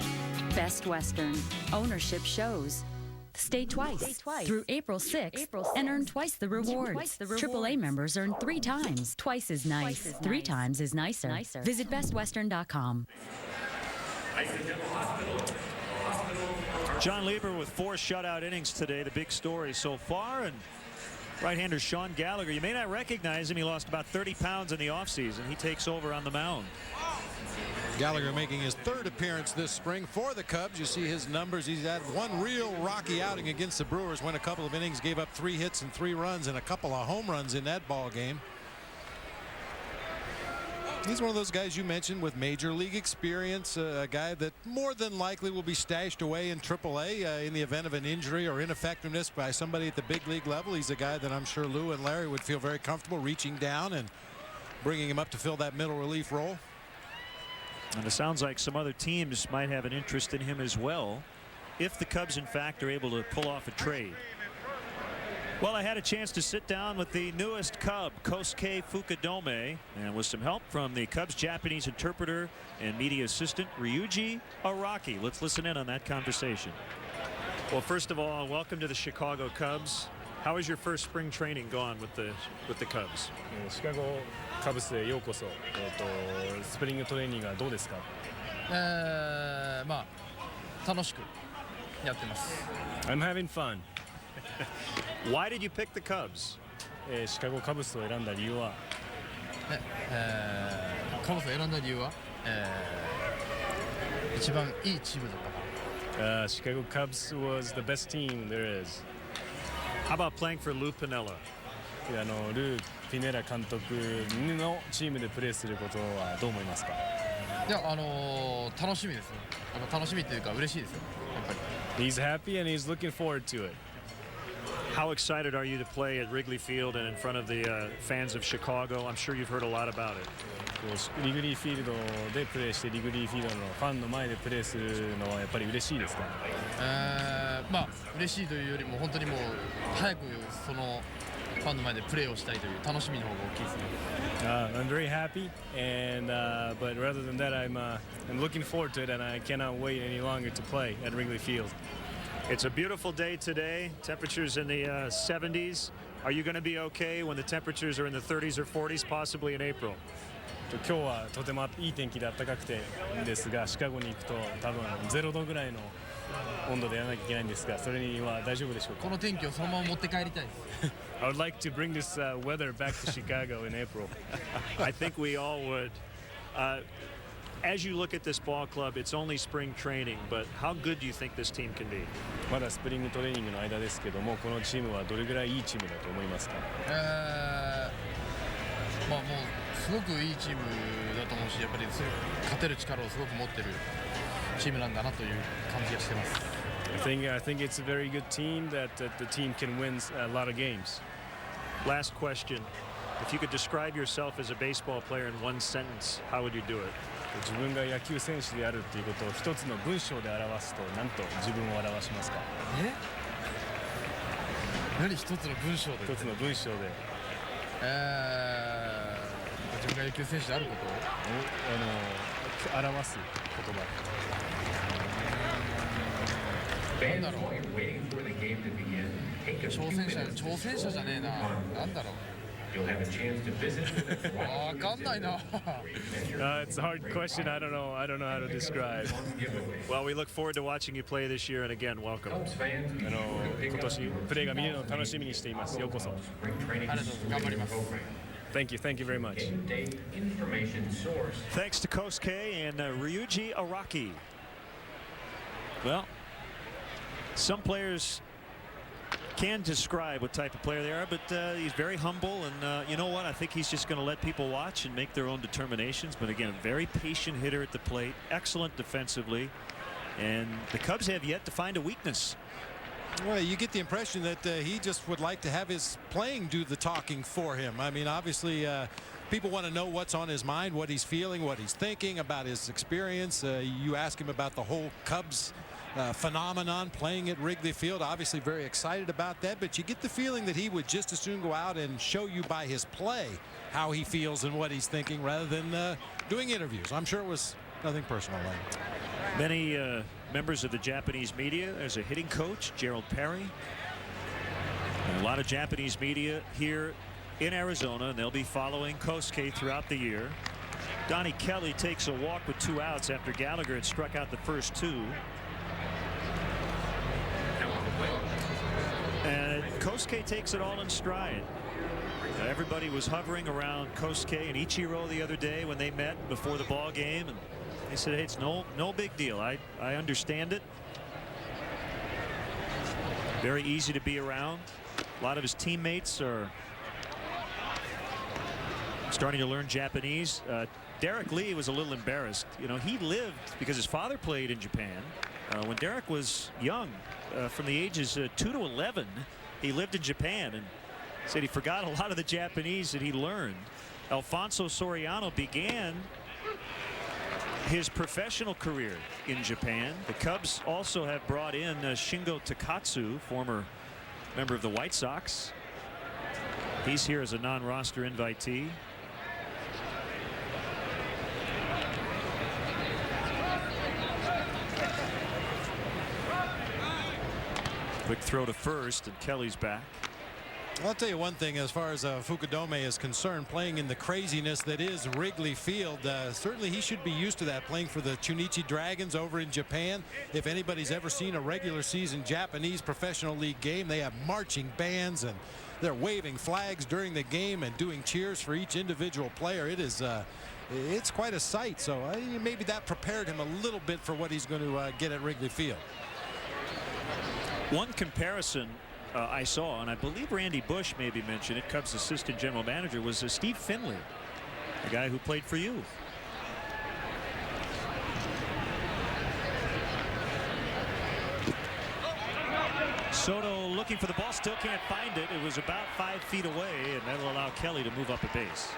Best Western. Ownership shows. Stay twice through April 6th and earn twice the rewards. AAA members earn 3 times. Twice is nice. 3 times is nicer. Visit bestwestern.com. John Lieber with 4 shutout innings today. The big story so far. And right-hander Sean Gallagher, you may not recognize him. He lost about 30 pounds in the offseason. He takes over on the mound. Gallagher making his 3rd appearance this spring for the Cubs. You see his numbers. He's had one real rocky outing against the Brewers, went a couple of innings, gave up 3 hits and 3 runs and a couple of home runs in that ball game. He's one of those guys you mentioned with major league experience, a guy that more than likely will be stashed away in AAA in the event of an injury or ineffectiveness by somebody at the big league level. He's a guy that I'm sure Lou and Larry would feel very comfortable reaching down and bringing him up to fill that middle relief role. And it sounds like some other teams might have an interest in him as well. if the Cubs, in fact, are able to pull off a trade. Well, I had a chance to sit down with the newest Cub, Kosuke Fukudome, and with some help from the Cubs Japanese interpreter and media assistant Ryuji Araki. Let's listen in on that conversation. Well, first of all, welcome to the Chicago Cubs. How has your first spring training gone with the Cubs? シカゴカブスへようこそ。スプリングトレーニングはどうですか？まあ楽しくやってます。I'm having fun. Why did you pick the Cubs? シカゴカブスを選んだ理由は？カブスを選んだ理由は？一番いいチームだったから。Chicago Cubs was the best team there is. How about playing for Lou Piniella? ルー・ピネラ監督のチームでプレーすることはどう思いますか？いや、楽しみですね。楽しみというか嬉しいですよ。やっぱり。He's happy and he's looking forward to it. How excited are you to play at Wrigley Field and in front of the fans of Chicago? I'm sure you've heard a lot about it. リグリーフィールドでプレーしてリグリーフィールドのファンの前でプレーするのはやっぱり嬉しいですか？まあ嬉しいというよりも本当にもう早くそのファンの前でプレーをしたいという楽しみの方が大きいですね。I'm very happy, and but rather than that, I'm looking forward to it, and I cannot wait any longer to play at Wrigley Field. It's a beautiful day today. Temperatures in the 70s. Are you going to be okay when the temperatures are in the 30s or 40s, possibly in April? 今日はとてもいい天気で暖かくてですが、シカゴに行くと多分0度ぐらいの温度でやらなきゃいけないんですが、それには大丈夫でしょうか？この天気をそのまま持って帰りたいです。I would like to bring this weather back to Chicago in April. I think we all would. As you look at this ball club, it's only spring training, but how good do you think this team can be? まだスプリングトレーニングの間ですけども、このチームはどれぐらいいいチームだと思いますか？まあもうすごくいいチームだと思うし、やっぱり勝てる力をすごく持ってるチームなんだなという感じがしてます。I think it's a very good team that the team can win a lot of games. Last question. If you could describe yourself as a baseball player in one sentence, how would you do it? 自分が野球選手であるということを一つの文章で表すと何と自分を表しますか？何一つの文章で？一つの文章で。自分が野球選手であることを表す言葉。なんだろう。挑戦者じゃねえな。なんだろう。わかんないな。It's a hard question. I don't know how to describe. Well, we look forward to watching you play this year, and again, welcome. 今年プレーが見れるのを楽しみにしています。ようこそ。頑張ります。Thank you very much. Thanks to Kosuke and Ryuji Araki. Well, some players can describe what type of player they are, but he's very humble, and you know what? I think he's just going to let people watch and make their own determinations. But again, a very patient hitter at the plate, excellent defensively, and the Cubs have yet to find a weakness. Well, you get the impression that he just would like to have his playing do the talking for him. I mean, obviously, people want to know what's on his mind, what he's feeling, what he's thinking about his experience. You ask him about the whole Cubs phenomenon playing at Wrigley Field. Obviously very excited about that, but you get the feeling that he would just as soon go out and show you by his play how he feels and what he's thinking rather than doing interviews. I'm sure it was nothing personal. Many members of the Japanese media. There's a hitting coach, Gerald Perry. And a lot of Japanese media here in Arizona, and they'll be following Kosuke throughout the year. Donnie Kelly takes a walk with 2 outs after Gallagher had struck out the first 2. And Kosuke takes it all in stride. Everybody was hovering around Kosuke and Ichiro the other day when they met before the ball game, and they said, hey, it's no big deal. I understand it. Very easy to be around. A lot of his teammates are starting to learn Japanese. Derek Lee was a little embarrassed. You know, he lived because his father played in Japan. When Derek was young, from the ages 2 to 11, he lived in Japan and said he forgot a lot of the Japanese that he learned. Alfonso Soriano began his professional career in Japan. The Cubs also have brought in Shingo Takatsu, former member of the White Sox. He's here as a non-roster invitee. Quick throw to first, and Kelly's back. I'll tell you one thing, as far as Fukudome is concerned, playing in the craziness that is Wrigley Field, certainly he should be used to that, playing for the Chunichi Dragons over in Japan. If anybody's ever seen a regular season Japanese professional league game, they have marching bands and they're waving flags during the game and doing cheers for each individual player. It is it's quite a sight. So maybe that prepared him a little bit for what he's going to get at Wrigley Field. One comparison I saw, and I believe Randy Bush maybe mentioned it, Cubs assistant general manager, was Steve Finley, the guy who played for you. Soto looking for the ball, still can't find it. It was about 5 feet away, and that'll allow Kelly to move up a base.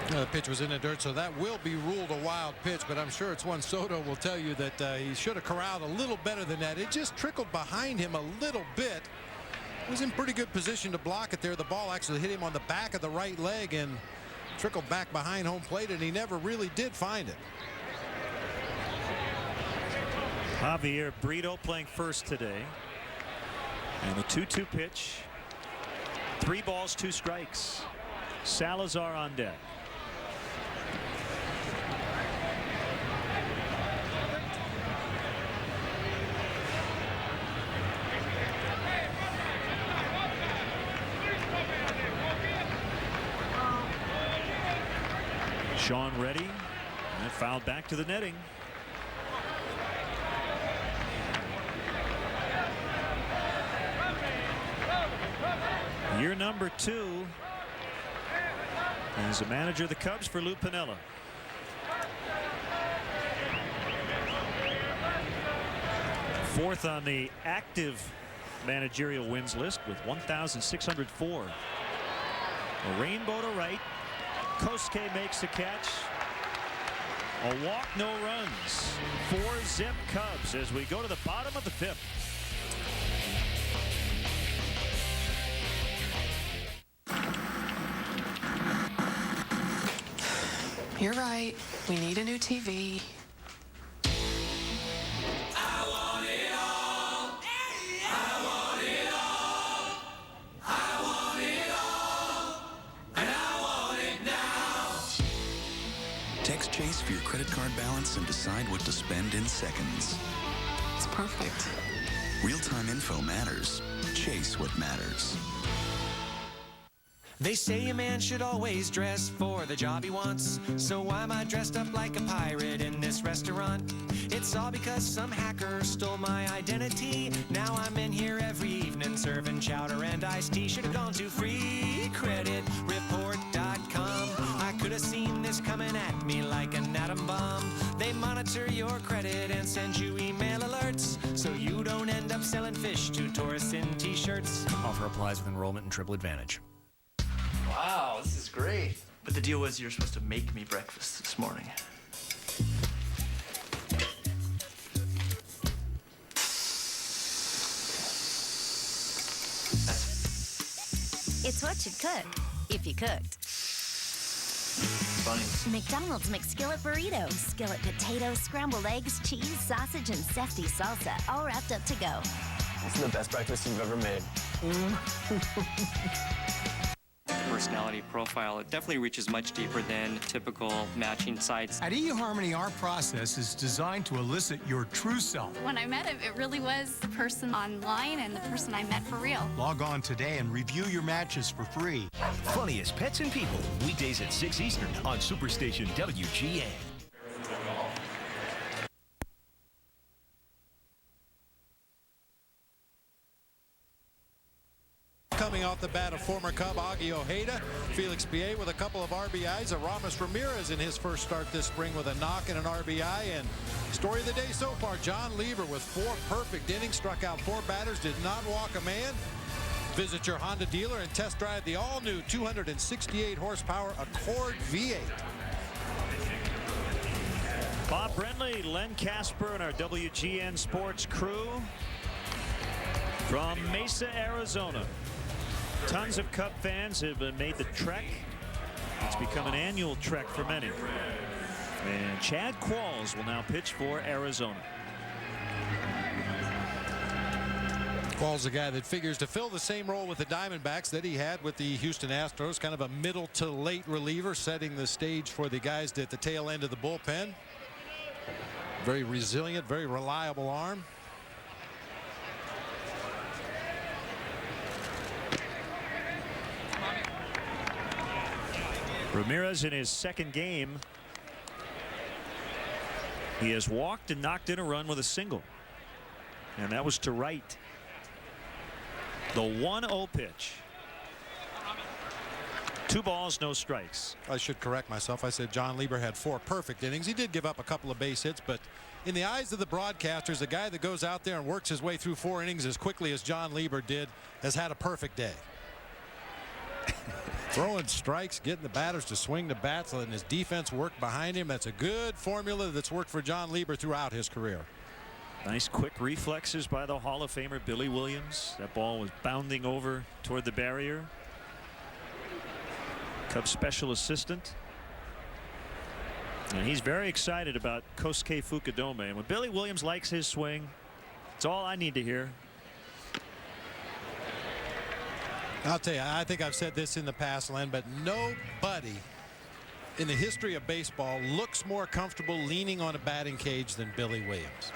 The pitch was in the dirt, so that will be ruled a wild pitch, but I'm sure it's one Soto will tell you that he should have corralled a little better than that. It just trickled behind him a little bit. He was in pretty good position to block it there. The ball actually hit him on the back of the right leg and trickled back behind home plate, and he never really did find it. Javier Brito playing first today. And the 2-2 pitch. 3 balls, 2 strikes. Salazar on deck. Sean ready, and fouled back to the netting. Year number 2 as a manager of the Cubs for Lou Piniella. Fourth on the active managerial wins list with 1,604. A rainbow to right. Kosuke makes the catch. A walk, no runs. 4-zip Cubs as we go to the bottom of the 5th. You're right. We need a new TV. I want it all. I want it all. I want it all. And I want it now. Text Chase for your credit card balance and decide what to spend in seconds. It's perfect. Real-time info matters. Chase what matters. They say a man should always dress for the job he wants. So why am I dressed up like a pirate in this restaurant? It's all because some hacker stole my identity. Now I'm in here every evening serving chowder and iced tea. Should have gone to freecreditreport.com. I could have seen this coming at me like an atom bomb. They monitor your credit and send you email alerts, so you don't end up selling fish to tourists in t-shirts. Offer applies with enrollment and Triple Advantage. Wow, this is great. But the deal was you're supposed to make me breakfast this morning. It's what you'd cook if you cooked. Funny. McDonald's McSkillet burritos, skillet potatoes, scrambled eggs, cheese, sausage, and zesty salsa, all wrapped up to go. This is the best breakfast you've ever made. Personality profile, it definitely reaches much deeper than typical matching sites. At eHarmony, our process is designed to elicit your true self. When I met him, it really was the person online and the person I met for real. Log on today and review your matches for free. Funniest Pets and People, weekdays at 6 Eastern on Superstation WGN. Coming off the bat of former Cub Augie Ojeda, Felix Piet with a couple of RBIs, Aramis Ramirez in his first start this spring with a knock and an RBI, and story of the day so far, John Lever with 4 perfect innings, struck out 4 batters, did not walk a man. Visit your Honda dealer and test drive the all-new 268 horsepower Accord V8. Bob Brenly, Len Casper, and our WGN Sports crew from Mesa, Arizona. Tons of Cub fans have made the trek. It's become an annual trek for many. And Chad Qualls will now pitch for Arizona. Qualls, a guy that figures to fill the same role with the Diamondbacks that he had with the Houston Astros, kind of a middle to late reliever, setting the stage for the guys at the tail end of the bullpen. Very resilient, very reliable arm. Ramirez in his second game. He has walked and knocked in a run with a single. And that was to right. The 1-0 pitch. 2 balls, no strikes. I should correct myself. I said John Lieber had 4 perfect innings. He did give up a couple of base hits, but in the eyes of the broadcasters, a guy that goes out there and works his way through 4 innings as quickly as John Lieber did has had a perfect day. Throwing strikes, getting the batters to swing the bats, letting his defense work behind him. That's a good formula that's worked for John Lieber throughout his career. Nice quick reflexes by the Hall of Famer Billy Williams. That ball was bounding over toward the barrier. Cubs special assistant. And he's very excited about Kosuke Fukudome. And when Billy Williams likes his swing, it's all I need to hear. I'll tell you, I think I've said this in the past, Len, but nobody in the history of baseball looks more comfortable leaning on a batting cage than Billy Williams.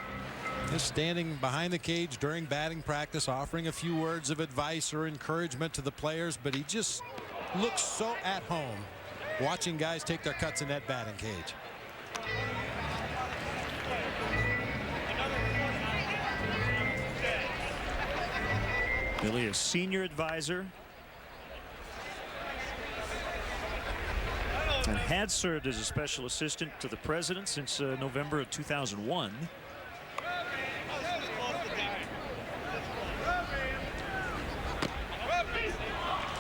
Just standing behind the cage during batting practice, offering a few words of advice or encouragement to the players, but he just looks so at home watching guys take their cuts in that batting cage. Billy, a senior advisor, and had served as a special assistant to the president since November of 2001.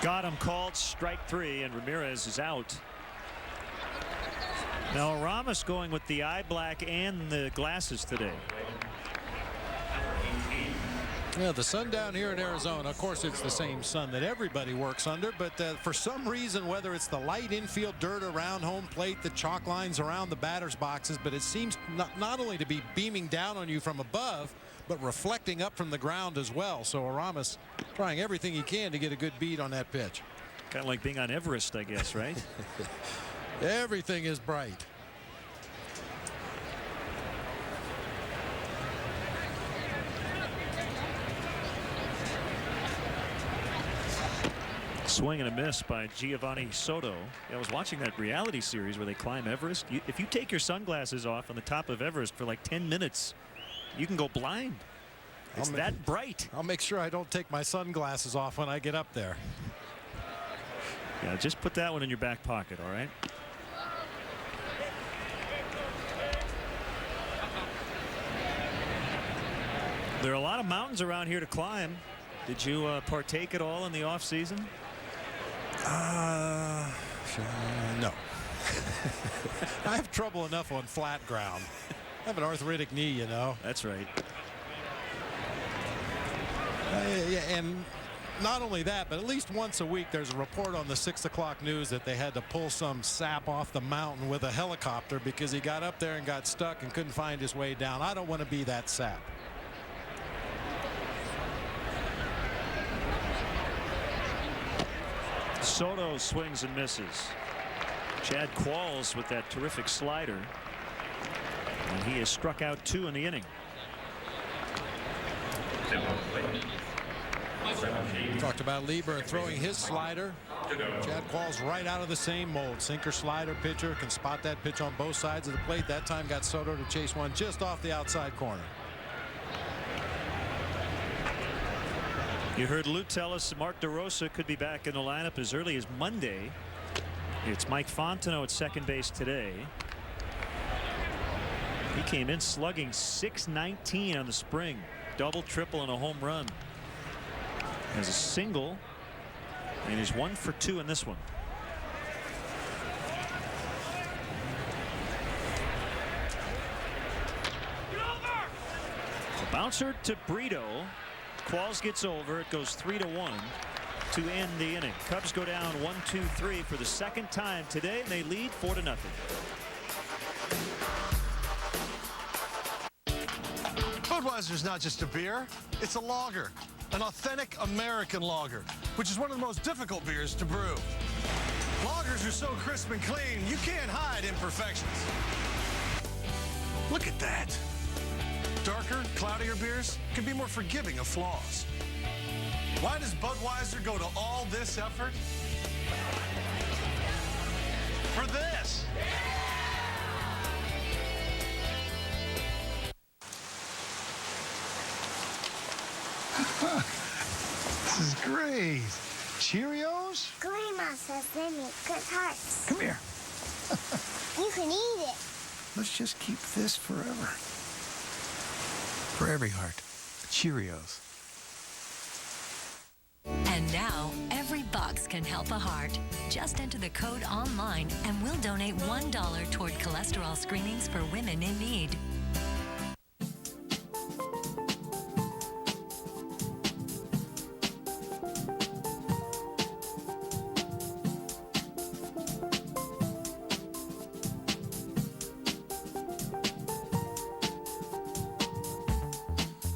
Got him called, strike 3, and Ramirez is out. Now Ramos going with the eye black and the glasses today. Yeah, the sun down here in Arizona, of course, it's the same sun that everybody works under, but for some reason, whether it's the light infield dirt around home plate, the chalk lines around the batter's boxes, but it seems not only to be beaming down on you from above, but reflecting up from the ground as well. So Aramis trying everything he can to get a good beat on that pitch. Kind of like being on Everest, I guess, right? Everything is bright. Swing and a miss by Giovanni Soto. I was watching that reality series where they climb Everest. If you take your sunglasses off on the top of Everest for like 10 minutes, you can go blind. It's that bright. I'll make sure I don't take my sunglasses off when I get up there. Yeah, just put that one in your back pocket, all right? There are a lot of mountains around here to climb. Did you partake at all in the off season? No. I have trouble enough on flat ground. I have an arthritic knee, you know. That's right. Yeah, and not only that, but at least once a week there's a report on the 6 o'clock news that they had to pull some sap off the mountain with a helicopter because he got up there and got stuck and couldn't find his way down. I don't want to be that sap. Soto swings and misses. Chad Qualls with that terrific slider. And he has struck out 2 in the inning. Talked about Lieber throwing his slider. Chad Qualls right out of the same mold. Sinker slider pitcher, can spot that pitch on both sides of the plate. That time got Soto to chase one just off the outside corner. You heard Lou tell us Mark DeRosa could be back in the lineup as early as Monday. It's Mike Fontenot at second base today. He came in slugging .619 on the spring. Double, triple, and a home run. has a single and is 1 for 2 in this one. The bouncer to Brito. Qualls gets over. It goes 3-1 to end the inning. Cubs go down 1-2-3 for the second time today, and they lead 4-0. Budweiser's not just a beer, it's a lager. An authentic American lager, which is one of the most difficult beers to brew. Lagers are so crisp and clean, you can't hide imperfections. Look at that. Darker, cloudier beers can be more forgiving of flaws. Why does Budweiser go to all this effort? For this. This is great. Cheerios? Grandma says they make good hearts. Come here. You can eat it. Let's just keep this forever. For every heart, Cheerios. And now, every box can help a heart. Just enter the code online and we'll donate $1 toward cholesterol screenings for women in need.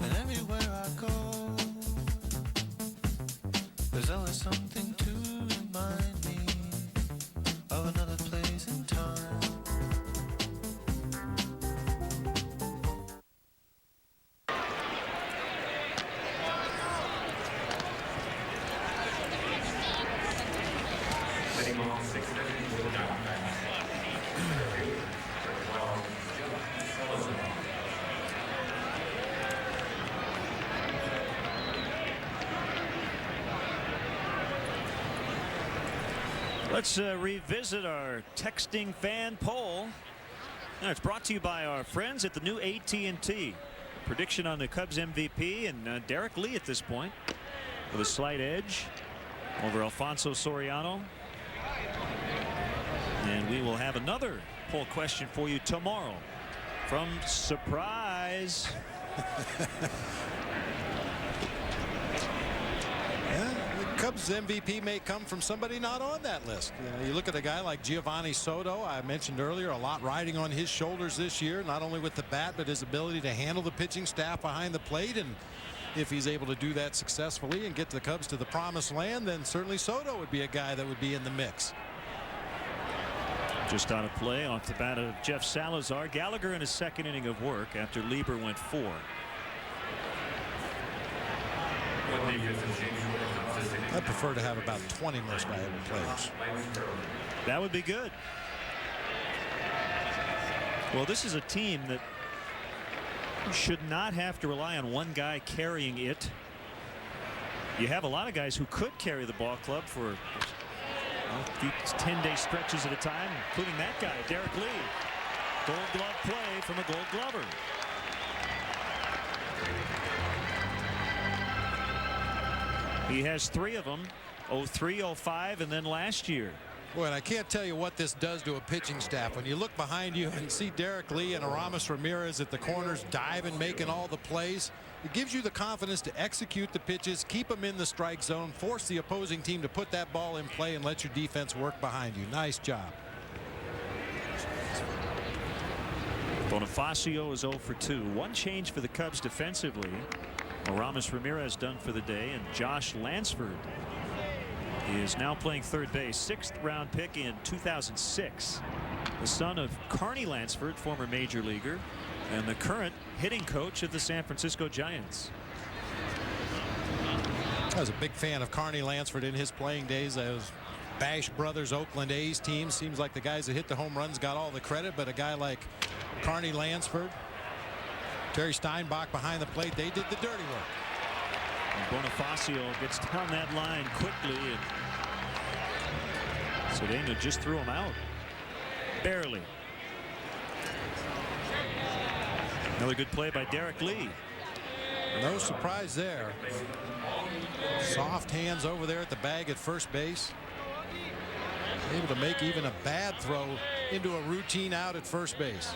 And everywhere I go, there's always something to remind me of another place and time. Let's revisit our texting fan poll. Now, it's brought to you by our friends at the new AT&T. Prediction on the Cubs MVP, and Derek Lee at this point with a slight edge over Alfonso Soriano. And we will have another poll question for you tomorrow from Surprise. The Cubs MVP may come from somebody not on that list. You look at a guy like Giovanni Soto. I mentioned earlier, a lot riding on his shoulders this year, not only with the bat but his ability to handle the pitching staff behind the plate. And if he's able to do that successfully and get the Cubs to the promised land, then certainly Soto would be a guy that would be in the mix. Just out of play off the bat of Jeff Salazar. Gallagher in his second inning of work after Lieber went 4. I prefer to have about 20 most valuable players. That would be good. Well, this is a team that should not have to rely on one guy carrying it. You have a lot of guys who could carry the ball club for 10-day stretches at a time, including that guy, Derek Lee. Gold glove play from a Gold Glover. He has 3 of them, 03, 05, and then last year. Boy, and I can't tell you what this does to a pitching staff. When you look behind you and see Derek Lee and Aramis Ramirez at the corners diving, making all the plays, it gives you the confidence to execute the pitches, keep them in the strike zone, force the opposing team to put that ball in play and let your defense work behind you. Nice job. Bonifacio is 0 for 2. One change for the Cubs defensively. Aramis Ramirez done for the day, and Josh Lansford is now playing third base. 6th round pick in 2006. The son of Carney Lansford, former major leaguer, and the current hitting coach of the San Francisco Giants. I was a big fan of Carney Lansford in his playing days. Those Bash Brothers Oakland A's team. Seems like the guys that hit the home runs got all the credit, but a guy like Carney Lansford, Terry Steinbach behind the plate, they did the dirty work. And Bonifacio gets down that line quickly, and Cedeno just threw him out. Barely. Another good play by Derek Lee. No surprise there. Soft hands over there at the bag at first base. Able to make even a bad throw into a routine out at first base.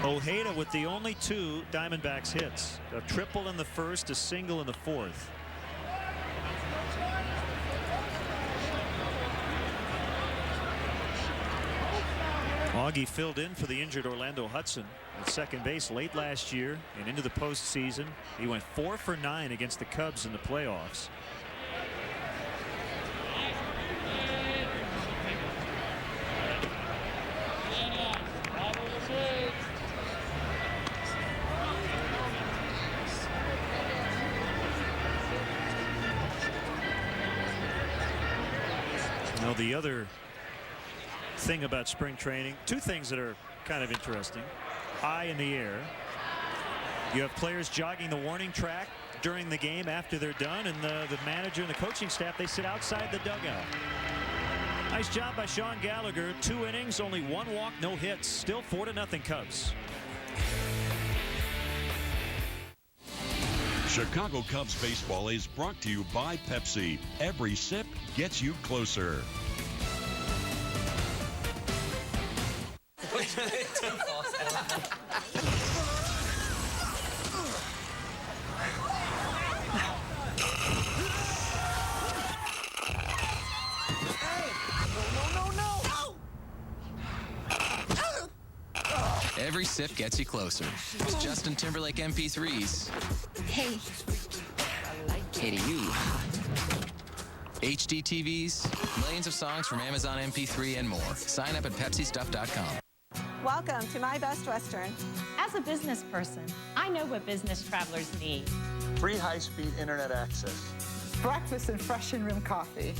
Ojeda with the only 2 Diamondbacks hits. A triple in the first, a single in the fourth. Augie filled in for the injured Orlando Hudson at second base late last year and into the postseason. He went 4 for 9 against the Cubs in the playoffs. Now the other thing about spring training, 2 things that are kind of interesting. High in the air. You have players jogging the warning track during the game after they're done, and the manager and the coaching staff, they sit outside the dugout. Nice job by Sean Gallagher. 2 innings, only 1 walk, no hits. Still 4-0 Cubs. Chicago Cubs baseball is brought to you by Pepsi. Every sip gets you closer. Every sip gets you closer. It's Justin Timberlake MP3s. Hey. Hey to you. HD TVs, millions of songs from Amazon MP3 and more. Sign up at PepsiStuff.com. Welcome to My Best Western. As a business person, I know what business travelers need. Free high-speed internet access. Breakfast and fresh in-room coffee.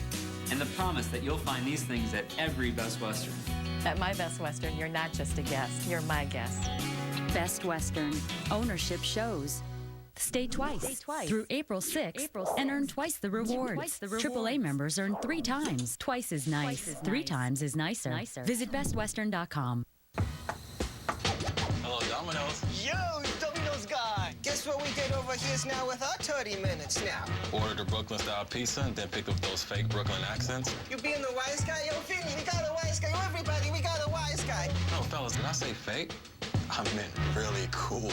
And the promise that you'll find these things at every Best Western. At My Best Western, you're not just a guest, you're my guest. Best Western. Ownership shows. Stay twice through April 6th and earn twice the rewards. AAA members earn 3 times. Twice is nice. 3 times is nicer. Visit bestwestern.com. Hello, Domino's. Yo, Domino's guy. Guess what we did over here's now with our 30 minutes now. Ordered a Brooklyn-style pizza and then pick up those fake Brooklyn accents. You being the wise guy? Yo, Vinny, we got a wise guy. Yo, everybody, we got a wise guy. No, fellas, did I say fake? I meant really cool.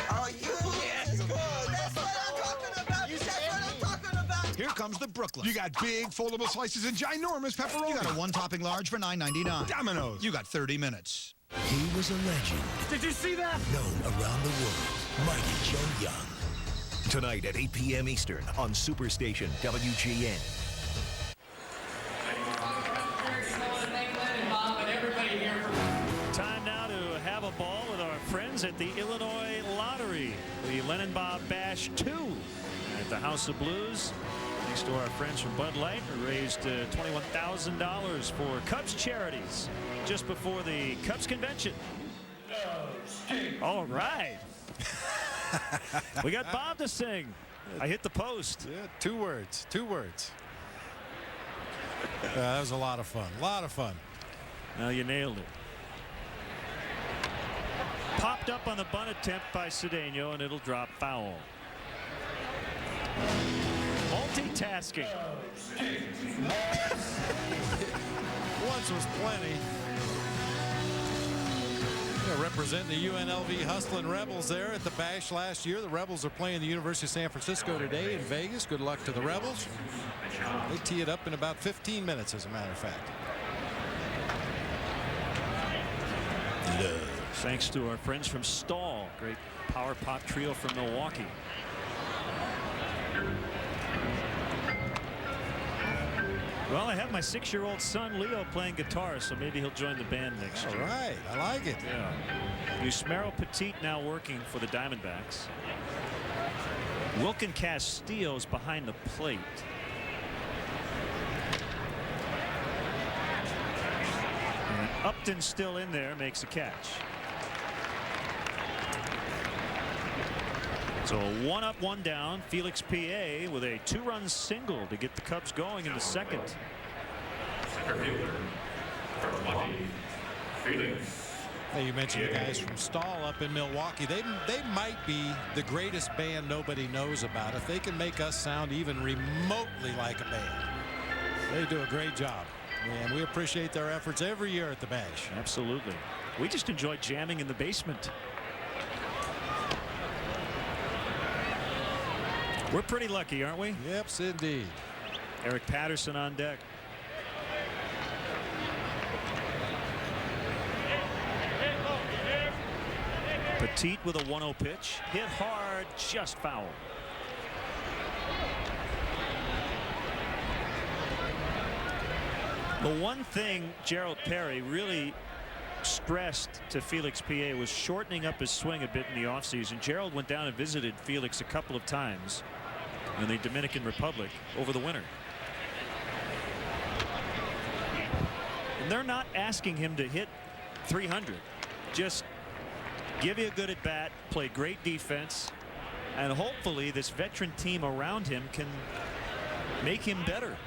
Oh, you? Yes, good. That's what I'm talking about. That's what I'm talking about. Here comes the Brooklyn. You got big, foldable slices and ginormous pepperoni. You got a 1-topping large for $9.99. Domino's. You got 30 minutes. He was a legend. Did you see that? Known around the world. Mighty Joe Young. Tonight at 8 p.m. Eastern on Superstation WGN. Time now to have a ball with our friends at the Illinois Lottery. The Lennon Bob Bash 2 at the House of Blues. Thanks to our friends from Bud Light, who raised $21,000 for Cubs charities just before the Cubs convention. All right. We got Bob to sing. I hit the post. Yeah, 2 words. 2 words. That was a lot of fun. A lot of fun. Now you nailed it. Popped up on the bunt attempt by Cedeno, and it'll drop foul. Multitasking. Once was plenty. Yeah, representing the UNLV Hustlin' Rebels there at the Bash last year. The Rebels are playing the University of San Francisco today in Vegas. Good luck to the Rebels. They tee it up in about 15 minutes, as a matter of fact. Thanks to our friends from Stahl. Great power pop trio from Milwaukee. Well, I have my 6-year-old son Leo playing guitar, so maybe he'll join the band next year. All right, I like it. Yeah. Yusmeiro Petit now working for the Diamondbacks. Wilkin Castillo's behind the plate. And Upton still in there, makes a catch. So a 1-up, 1-down. Felix PA with a 2-run single to get the Cubs going in the second. Hey, you mentioned the guys from Stahl up in Milwaukee. They might be the greatest band nobody knows about. If they can make us sound even remotely like a band, they do a great job. And we appreciate their efforts every year at the Bash. Absolutely. We just enjoy jamming in the basement. We're pretty lucky, aren't we? Yep, indeed. Eric Patterson on deck. Petit with a 1-0 pitch. Hit hard, just foul. The one thing Gerald Perry really stressed to Felix Pie was shortening up his swing a bit in the offseason. Gerald went down and visited Felix a couple of times in the Dominican Republic over the winter. And they're not asking him to hit 300. Just give you a good at bat, play great defense, and hopefully this veteran team around him can make him better.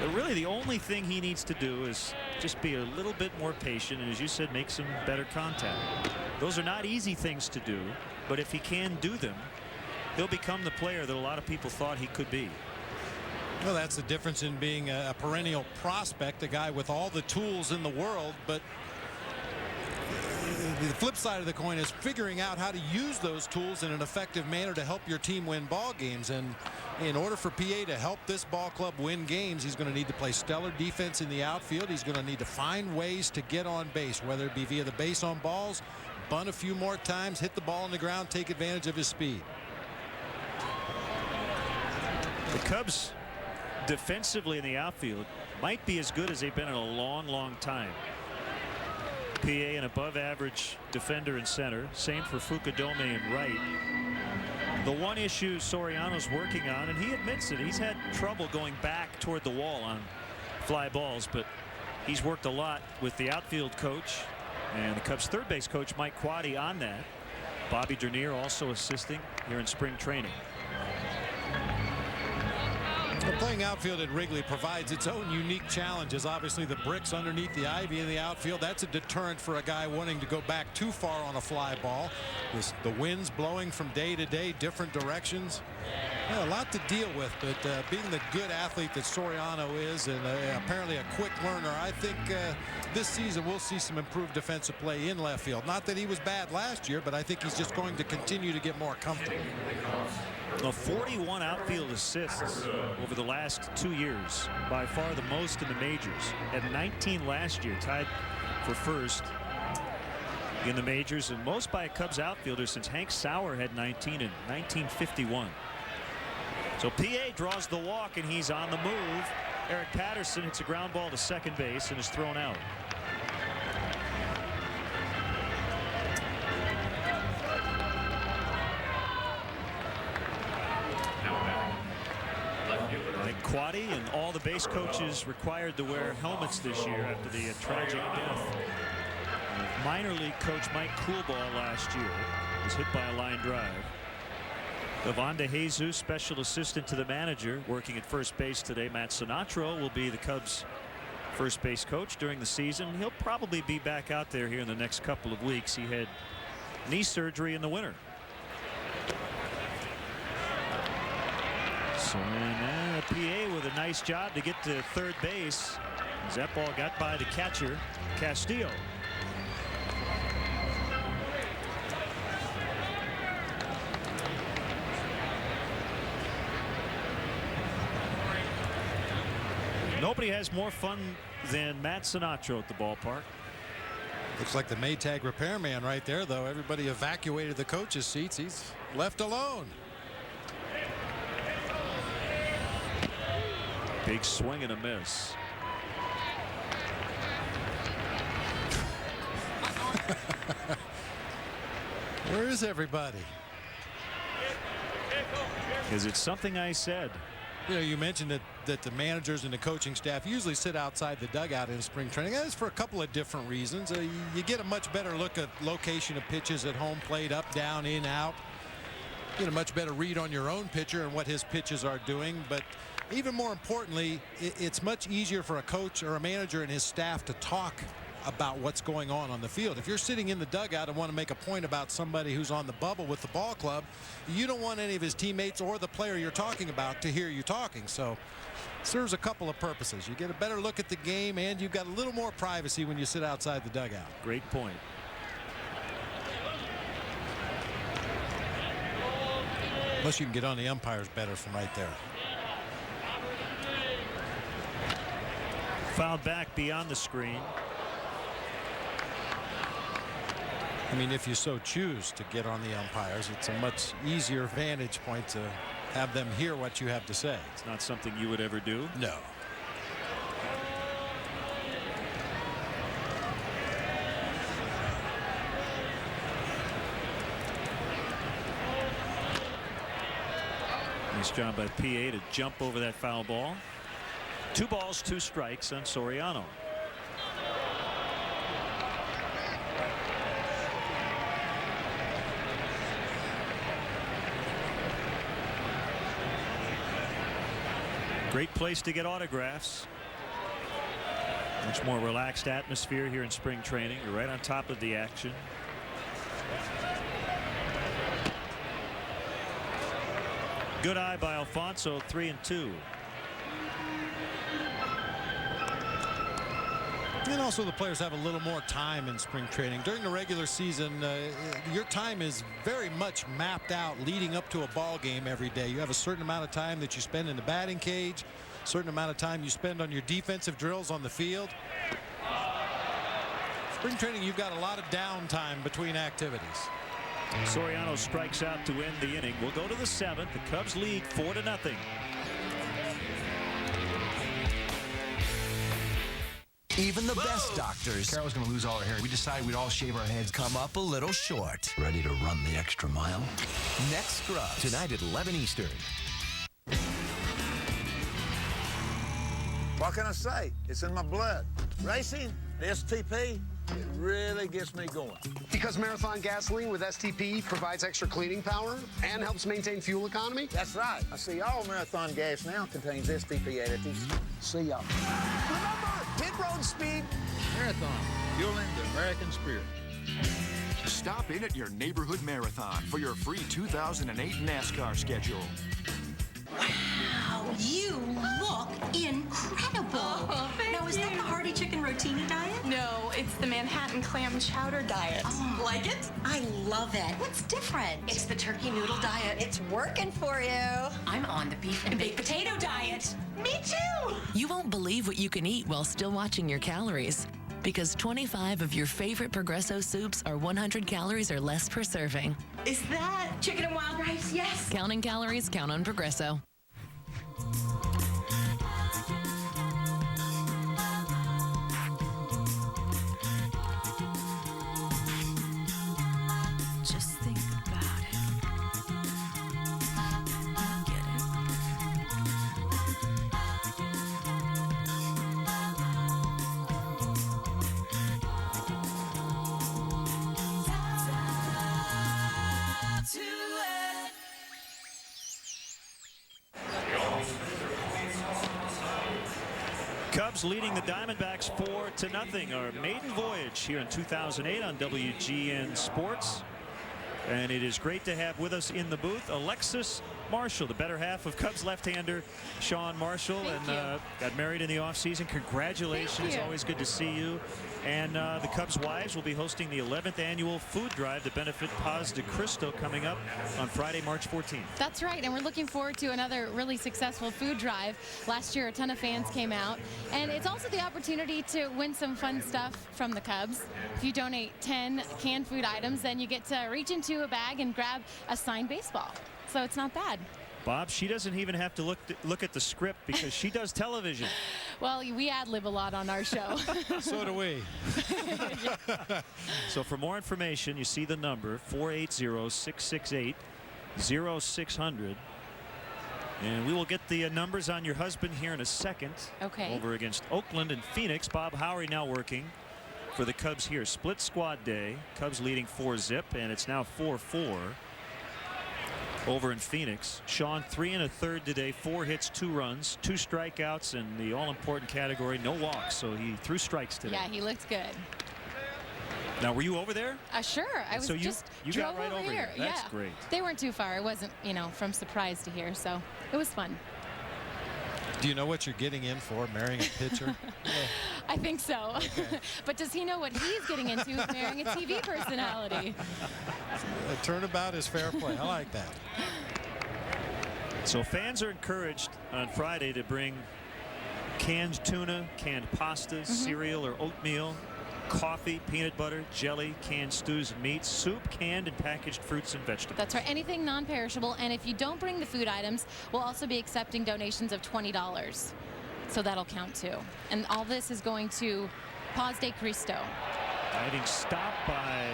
But really the only thing he needs to do is just be a little bit more patient and, as you said, make some better contact. Those are not easy things to do, but if he can do them, he'll become the player that a lot of people thought he could be. Well, that's the difference in being a perennial prospect, a guy with all the tools in the world, but the flip side of the coin is figuring out how to use those tools in an effective manner to help your team win ball games. And in order for PA to help this ball club win games, he's going to need to play stellar defense in the outfield. He's going to need to find ways to get on base, whether it be via the base on balls, bunt a few more times, hit the ball on the ground, take advantage of his speed. The Cubs defensively in the outfield might be as good as they've been in a long time. PA an above average defender in center. Same for Fukudome in right. The one issue Soriano's working on, and he admits it, he's had trouble going back toward the wall on fly balls, but he's worked a lot with the outfield coach and the Cubs third base coach Mike Quaddy on that. Bobby Dernier also assisting here in spring training. Well, playing outfield at Wrigley provides its own unique challenges. Obviously, the bricks underneath the ivy in the outfield, that's a deterrent for a guy wanting to go back too far on a fly ball. The winds blowing from day to day, different directions. Yeah, a lot to deal with, but being the good athlete that Soriano is, and apparently a quick learner, I think this season we'll see some improved defensive play in left field. Not that he was bad last year, but I think he's just going to continue to get more comfortable. 41 outfield assists over the last 2 years, by far the most in the majors. At 19 last year, tied for first in the majors, and most by a Cubs outfielder since Hank Sauer had 19 in 1951. So PA draws the walk and he's on the move. Eric Patterson hits a ground ball to second base and is thrown out. Mike Quaddy and all the base coaches required to wear helmets this year after the tragic death of minor league coach Mike Coolball last year. Was hit by a line drive. Ivan De Jesus, special assistant to the manager, working at first base today. Matt Sinatro will be the Cubs first base coach during the season. He'll probably be back out there here in the next couple of weeks. He had knee surgery in the winter. So PA with a nice job to get to third base. As that ball got by the catcher, Castillo. Nobody has more fun than Matt Sinatro at the ballpark. Looks like the Maytag repairman right there, though. Everybody evacuated the coach's seats. He's left alone. Big swing and a miss. Where is everybody? Is it something I said? You know, you mentioned that the managers and the coaching staff usually sit outside the dugout in spring training. That is for a couple of different reasons. You get a much better look at location of pitches at home plate, up, down, in, out. You get a much better read on your own pitcher and what his pitches are doing. But even more importantly, it's much easier for a coach or a manager and his staff to talk about what's going on the field. If you're sitting in the dugout and want to make a point about somebody who's on the bubble with the ball club, you don't want any of his teammates or the player you're talking about to hear you talking. So it serves a couple of purposes. You get a better look at the game, and you've got a little more privacy when you sit outside the dugout. Great point. Plus you can get on the umpires better from right there. Fouled back beyond the screen. I mean, if you so choose to get on the umpires, it's a much easier vantage point to have them hear what you have to say. It's not something you would ever do. No. Nice job by PA to jump over that foul ball. 2 balls, 2 strikes on Soriano. Great place to get autographs. Much more relaxed atmosphere here in spring training. You're right on top of the action. Good eye by Alfonso, 3-2. And also the players have a little more time in spring training. During the regular season, your time is very much mapped out leading up to a ball game every day. You have a certain amount of time that you spend in the batting cage, a certain amount of time you spend on your defensive drills on the field. Spring training, you've got a lot of downtime between activities. Soriano strikes out to end the inning. We'll go to the 7th. The Cubs lead 4-0. Even the best doctors. Carol's going to lose all her hair. We decided we'd all shave our heads. Come up a little short. Ready to run the extra mile? Next Scrubs. Tonight at 11 Eastern. What can I say? It's in my blood. Racing, the STP, it really gets me going. Because marathon gasoline with STP provides extra cleaning power and helps maintain fuel economy? That's right. I see all marathon gas now contains STP additives. See y'all. Remember, pit road speed. Marathon, fueling the American spirit. Stop in at your neighborhood marathon for your free 2008 NASCAR schedule. Wow, you look incredible. Oh, thank now, is that the hearty chicken rotini diet? No, it's the Manhattan clam chowder diet. Oh, Like it? I love it. What's different? It's the turkey noodle diet. It's working for you. I'm on the beef and baked potato diet. Me too. You won't believe what you can eat while still watching your calories. Because 25 of your favorite Progresso soups are 100 calories or less per serving. Is that chicken and wild rice? Yes. Counting calories, count on Progresso. Just think about it. Get it? Cubs leading the Diamondbacks 4-0. Our maiden voyage here in 2008 on WGN Sports. And it is great to have with us in the booth Alexis Marshall, the better half of Cubs left-hander Sean Marshall. Got married in the offseason. Congratulations. Always good to see you. And the Cubs wives will be hosting the 11th annual food drive to benefit Paz de Cristo coming up on Friday, March 14th. That's right, and we're looking forward to another really successful food drive. Last year, a ton of fans came out, and it's also the opportunity to win some fun stuff from the Cubs. If you donate 10 canned food items, then you get to reach into a bag and grab a signed baseball. So it's not bad. Bob, she doesn't even have to look at the script because she does television. Well, we ad-lib a lot on our show. So do we. So for more information, you see the number 480-668-0600. And we will get the numbers on your husband here in a second. Okay. Over against Oakland and Phoenix. Bob Howery now working for the Cubs here. Split squad day. Cubs leading 4-0, and it's now 4-4. over in Phoenix. Sean 3 1/3 today, 4 hits, 2 runs, 2 strikeouts in the all-important category, no walks. So he threw strikes today. Yeah, he looked good. Now, were you over there? Sure. I was so you drove got right over here. That's yeah. great. They weren't too far. It wasn't, from Surprise to here, so it was fun. Do you know what you're getting in for, marrying a pitcher? I think so. Okay. But does he know what he's getting into with marrying a TV personality? A turnabout is fair play. I like that. So fans are encouraged on Friday to bring canned tuna, canned pastas, cereal or oatmeal, coffee, peanut butter, jelly, canned stews and meats, soup, canned and packaged fruits and vegetables. That's right. Anything non-perishable. And if you don't bring the food items, we'll also be accepting donations of $20. So that'll count too. And all this is going to Paz de Cristo. Guiding stop by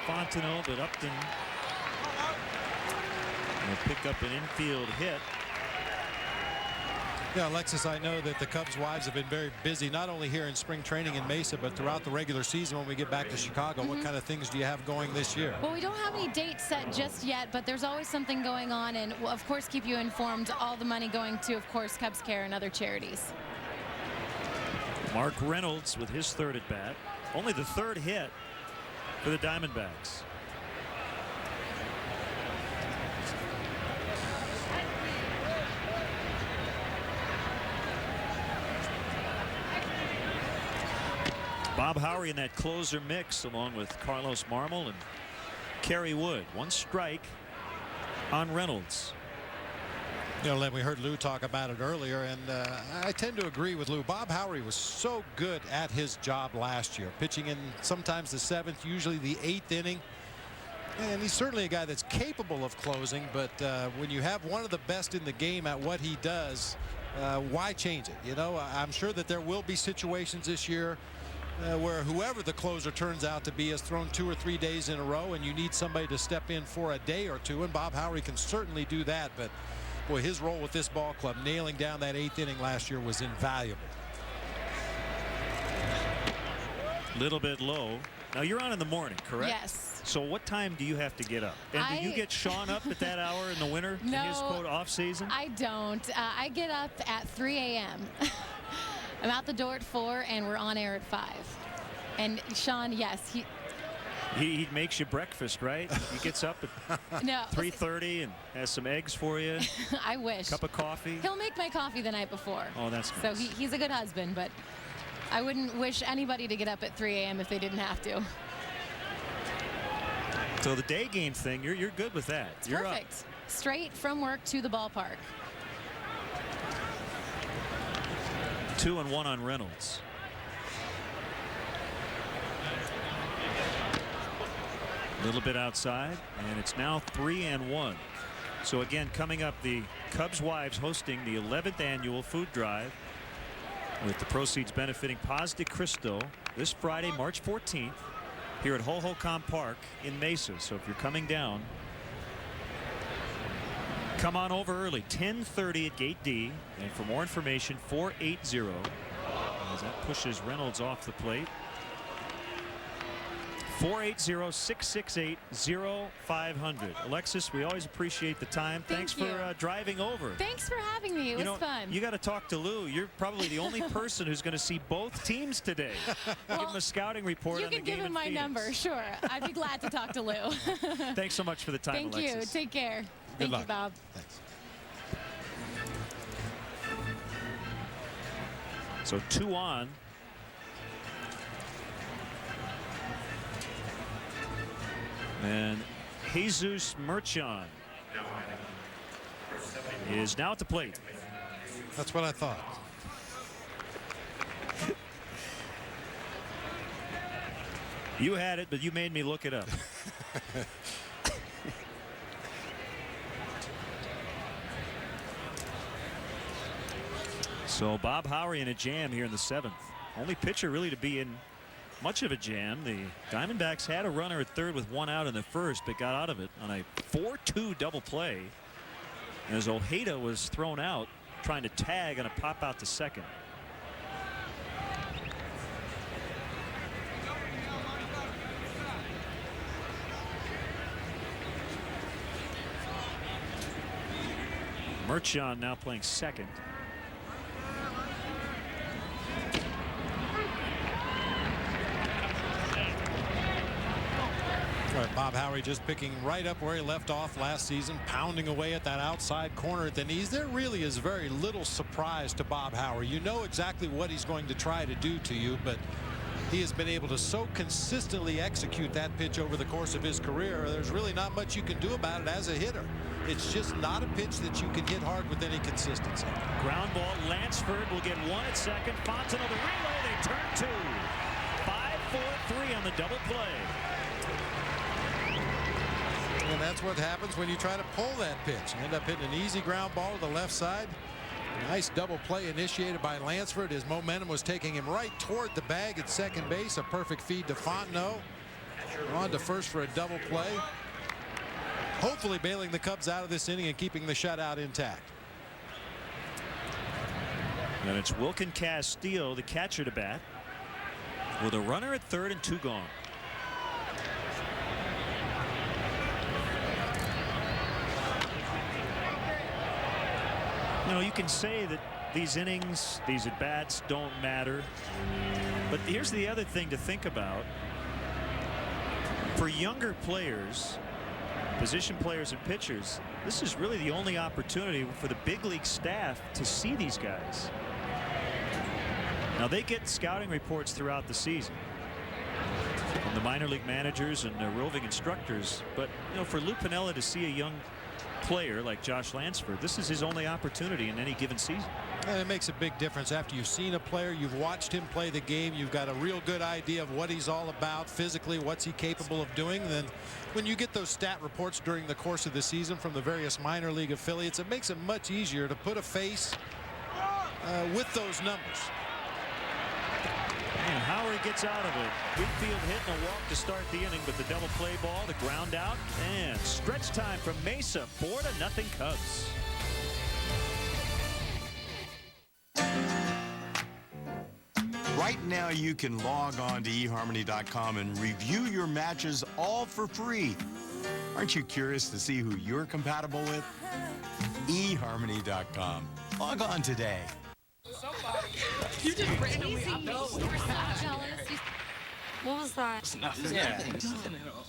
Fontenot, but Upton will pick up an infield hit. Yeah, Alexis, I know that the Cubs' wives have been very busy, not only here in spring training in Mesa, but throughout the regular season when we get back to Chicago. What kind of things do you have going this year? Well, we don't have any dates set just yet, but there's always something going on, and we'll, of course, keep you informed. All the money going to, of course, Cubs Care and other charities. Mark Reynolds with his 3rd at bat. Only the 3rd hit for the Diamondbacks. Bob Howery in that closer mix along with Carlos Marmol and Kerry Wood. 1 strike on Reynolds. Len, we heard Lou talk about it earlier, and I tend to agree with Lou. Bob Howery was so good at his job last year, pitching in sometimes the 7th, usually the 8th inning. And he's certainly a guy that's capable of closing, but when you have one of the best in the game at what he does, why change it? I'm sure that there will be situations this year where whoever the closer turns out to be has thrown 2 or 3 days in a row, and you need somebody to step in for a day or two, and Bob Howery can certainly do that. But boy, his role with this ball club, nailing down that 8th inning last year, was invaluable. Little bit low. Now you're on in the morning, correct? Yes. So what time do you have to get up? And do you get Sean up at that hour in the winter? No, in his quote off season? I don't. I get up at 3 a.m. I'm out the door at 4, and we're on air at 5. And Sean, yes, he makes you breakfast, right? He gets up at 3:30 and has some eggs for you. I wish. Cup of coffee. He'll make my coffee the night before. Oh, that's nice. So he's a good husband, but I wouldn't wish anybody to get up at 3 a.m. if they didn't have to. So the day game thing, you're good with that. It's you're perfect. Up. Straight from work to the ballpark. 2-1 on Reynolds. A little bit outside, and it's now 3-1. So again, coming up, the Cubs wives hosting the 11th annual food drive, with the proceeds benefiting Paz de Cristo this Friday, March 14th, here at Hohokam Park in Mesa. So if you're coming down, come on over early. 10:30 at Gate D. And for more information, 480. As that pushes Reynolds off the plate. 480-668-0500. Alexis, we always appreciate the time. Thanks for driving over. Thanks for having me. It was fun. You got to talk to Lou. You're probably the only person who's going to see both teams today. Give him a scouting report on the game. You can give him my number. Sure. I'd be glad to talk to Lou. Thanks so much for the time, Thank Alexis. you. Take care. Thank you, Bob. Thanks. So 2 on. And Jesus Merchon is now at the plate. That's what I thought. You had it, but you made me look it up. So Bob Howery in a jam here in the 7th. Only pitcher really to be in much of a jam. The Diamondbacks had a runner at third with 1 out in the first, but got out of it on a 4-2 double play as Ojeda was thrown out trying to tag on a pop out to second. Merchant now playing second. All right, Bob Howery just picking right up where he left off last season, pounding away at that outside corner at the knees. There really is very little surprise to Bob Howery. You know exactly what he's going to try to do to you, but he has been able to so consistently execute that pitch over the course of his career. There's really not much you can do about it as a hitter. It's just not a pitch that you can hit hard with any consistency. Ground ball. Lansford will get one at second. Fontenot the relay. They turn two. 5-4-3 on the double play. And that's what happens when you try to pull that pitch. You end up hitting an easy ground ball to the left side. Nice double play initiated by Lansford. His momentum was taking him right toward the bag at second base. A perfect feed to Fontenot. On to first for a double play. Hopefully bailing the Cubs out of this inning and keeping the shutout intact. And it's Wilkin Castillo, the catcher, to bat, with a runner at third and 2 gone. You know, you can say that these innings, these at-bats don't matter. But here's the other thing to think about. For younger players, position players and pitchers, this is really the only opportunity for the big league staff to see these guys. Now, they get scouting reports throughout the season from the minor league managers and roving instructors. But, you know, for Lou Piniella to see a young player like Josh Lansford, this is his only opportunity in any given season. And it makes a big difference after you've seen a player, you've watched him play the game, you've got a real good idea of what he's all about physically, what's he capable of doing. Then when you get those stat reports during the course of the season from the various minor league affiliates, it makes it much easier to put a face with those numbers. And Howery gets out of it. Whitfield hitting a walk to start the inning, but the double play ball, the ground out, and stretch time from Mesa. 4-0 Cubs. Right now, you can log on to eharmony.com and review your matches all for free. Aren't you curious to see who you're compatible with? eharmony.com. Log on today. You just ran me out. You were so jealous. What was that? It's nothing. Yeah. Nothing at all.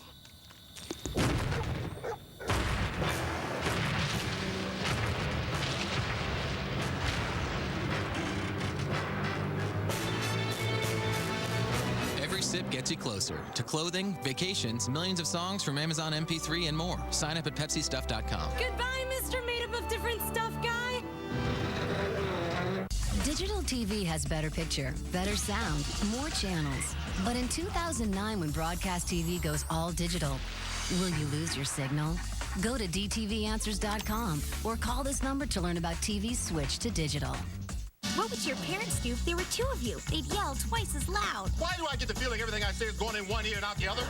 Every sip gets you closer to clothing, vacations, millions of songs from Amazon MP3 and more. Sign up at PepsiStuff.com. Goodbye, Mr. Made Up of Different Stuff guy. Digital TV has better picture, better sound, more channels. But in 2009, when broadcast TV goes all digital, will you lose your signal? Go to dtvanswers.com or call this number to learn about TV's switch to digital. What would your parents do if there were two of you? They'd yell twice as loud. Why do I get the feeling everything I say is going in one ear and out the other?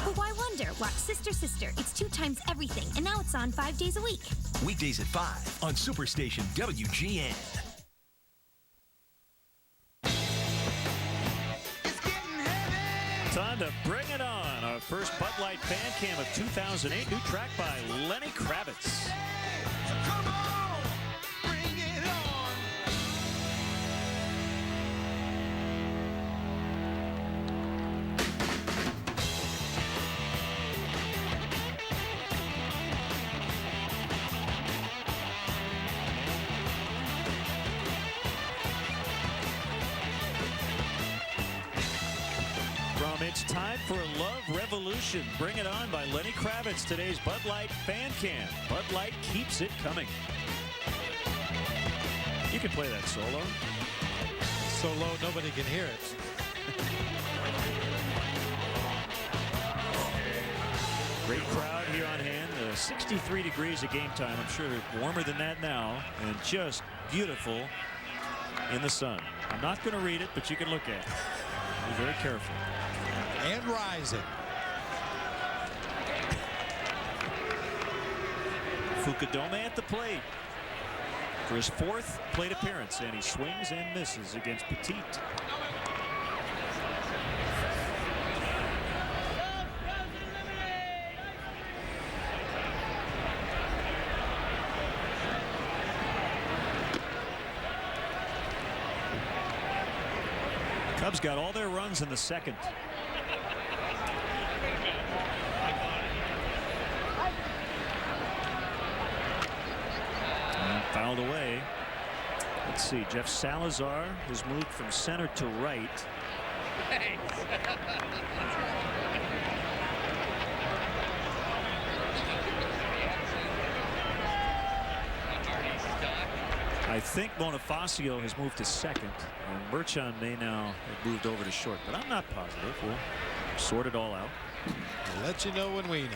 But why wonder? Watch Sister Sister. It's 2 times everything, and now it's on 5 days a week. Weekdays at 5 on Superstation WGN. Time to bring it on. Our first Bud Light Fan Cam of 2008. New track by Lenny Kravitz. Come on, bring it on. From It's Time for a Love Revolution. Bring it on by Lenny Kravitz. Today's Bud Light Fan Cam. Bud Light keeps it coming. You can play that solo. So low nobody can hear it. Great crowd here on hand. 63 degrees at game time. I'm sure warmer than that now. And just beautiful in the sun. I'm not going to read it, but you can look at it. Be very careful. And rising. Fukudome at the plate for his 4th plate appearance, and he swings and misses against Petit. Cubs got all their runs in the second. And fouled away. Let's see, Jeff Salazar has moved from center to right. I think Bonifacio has moved to second, and Merchant may now have moved over to short, but I'm not positive. We'll sort it all out. We'll let you know when we know.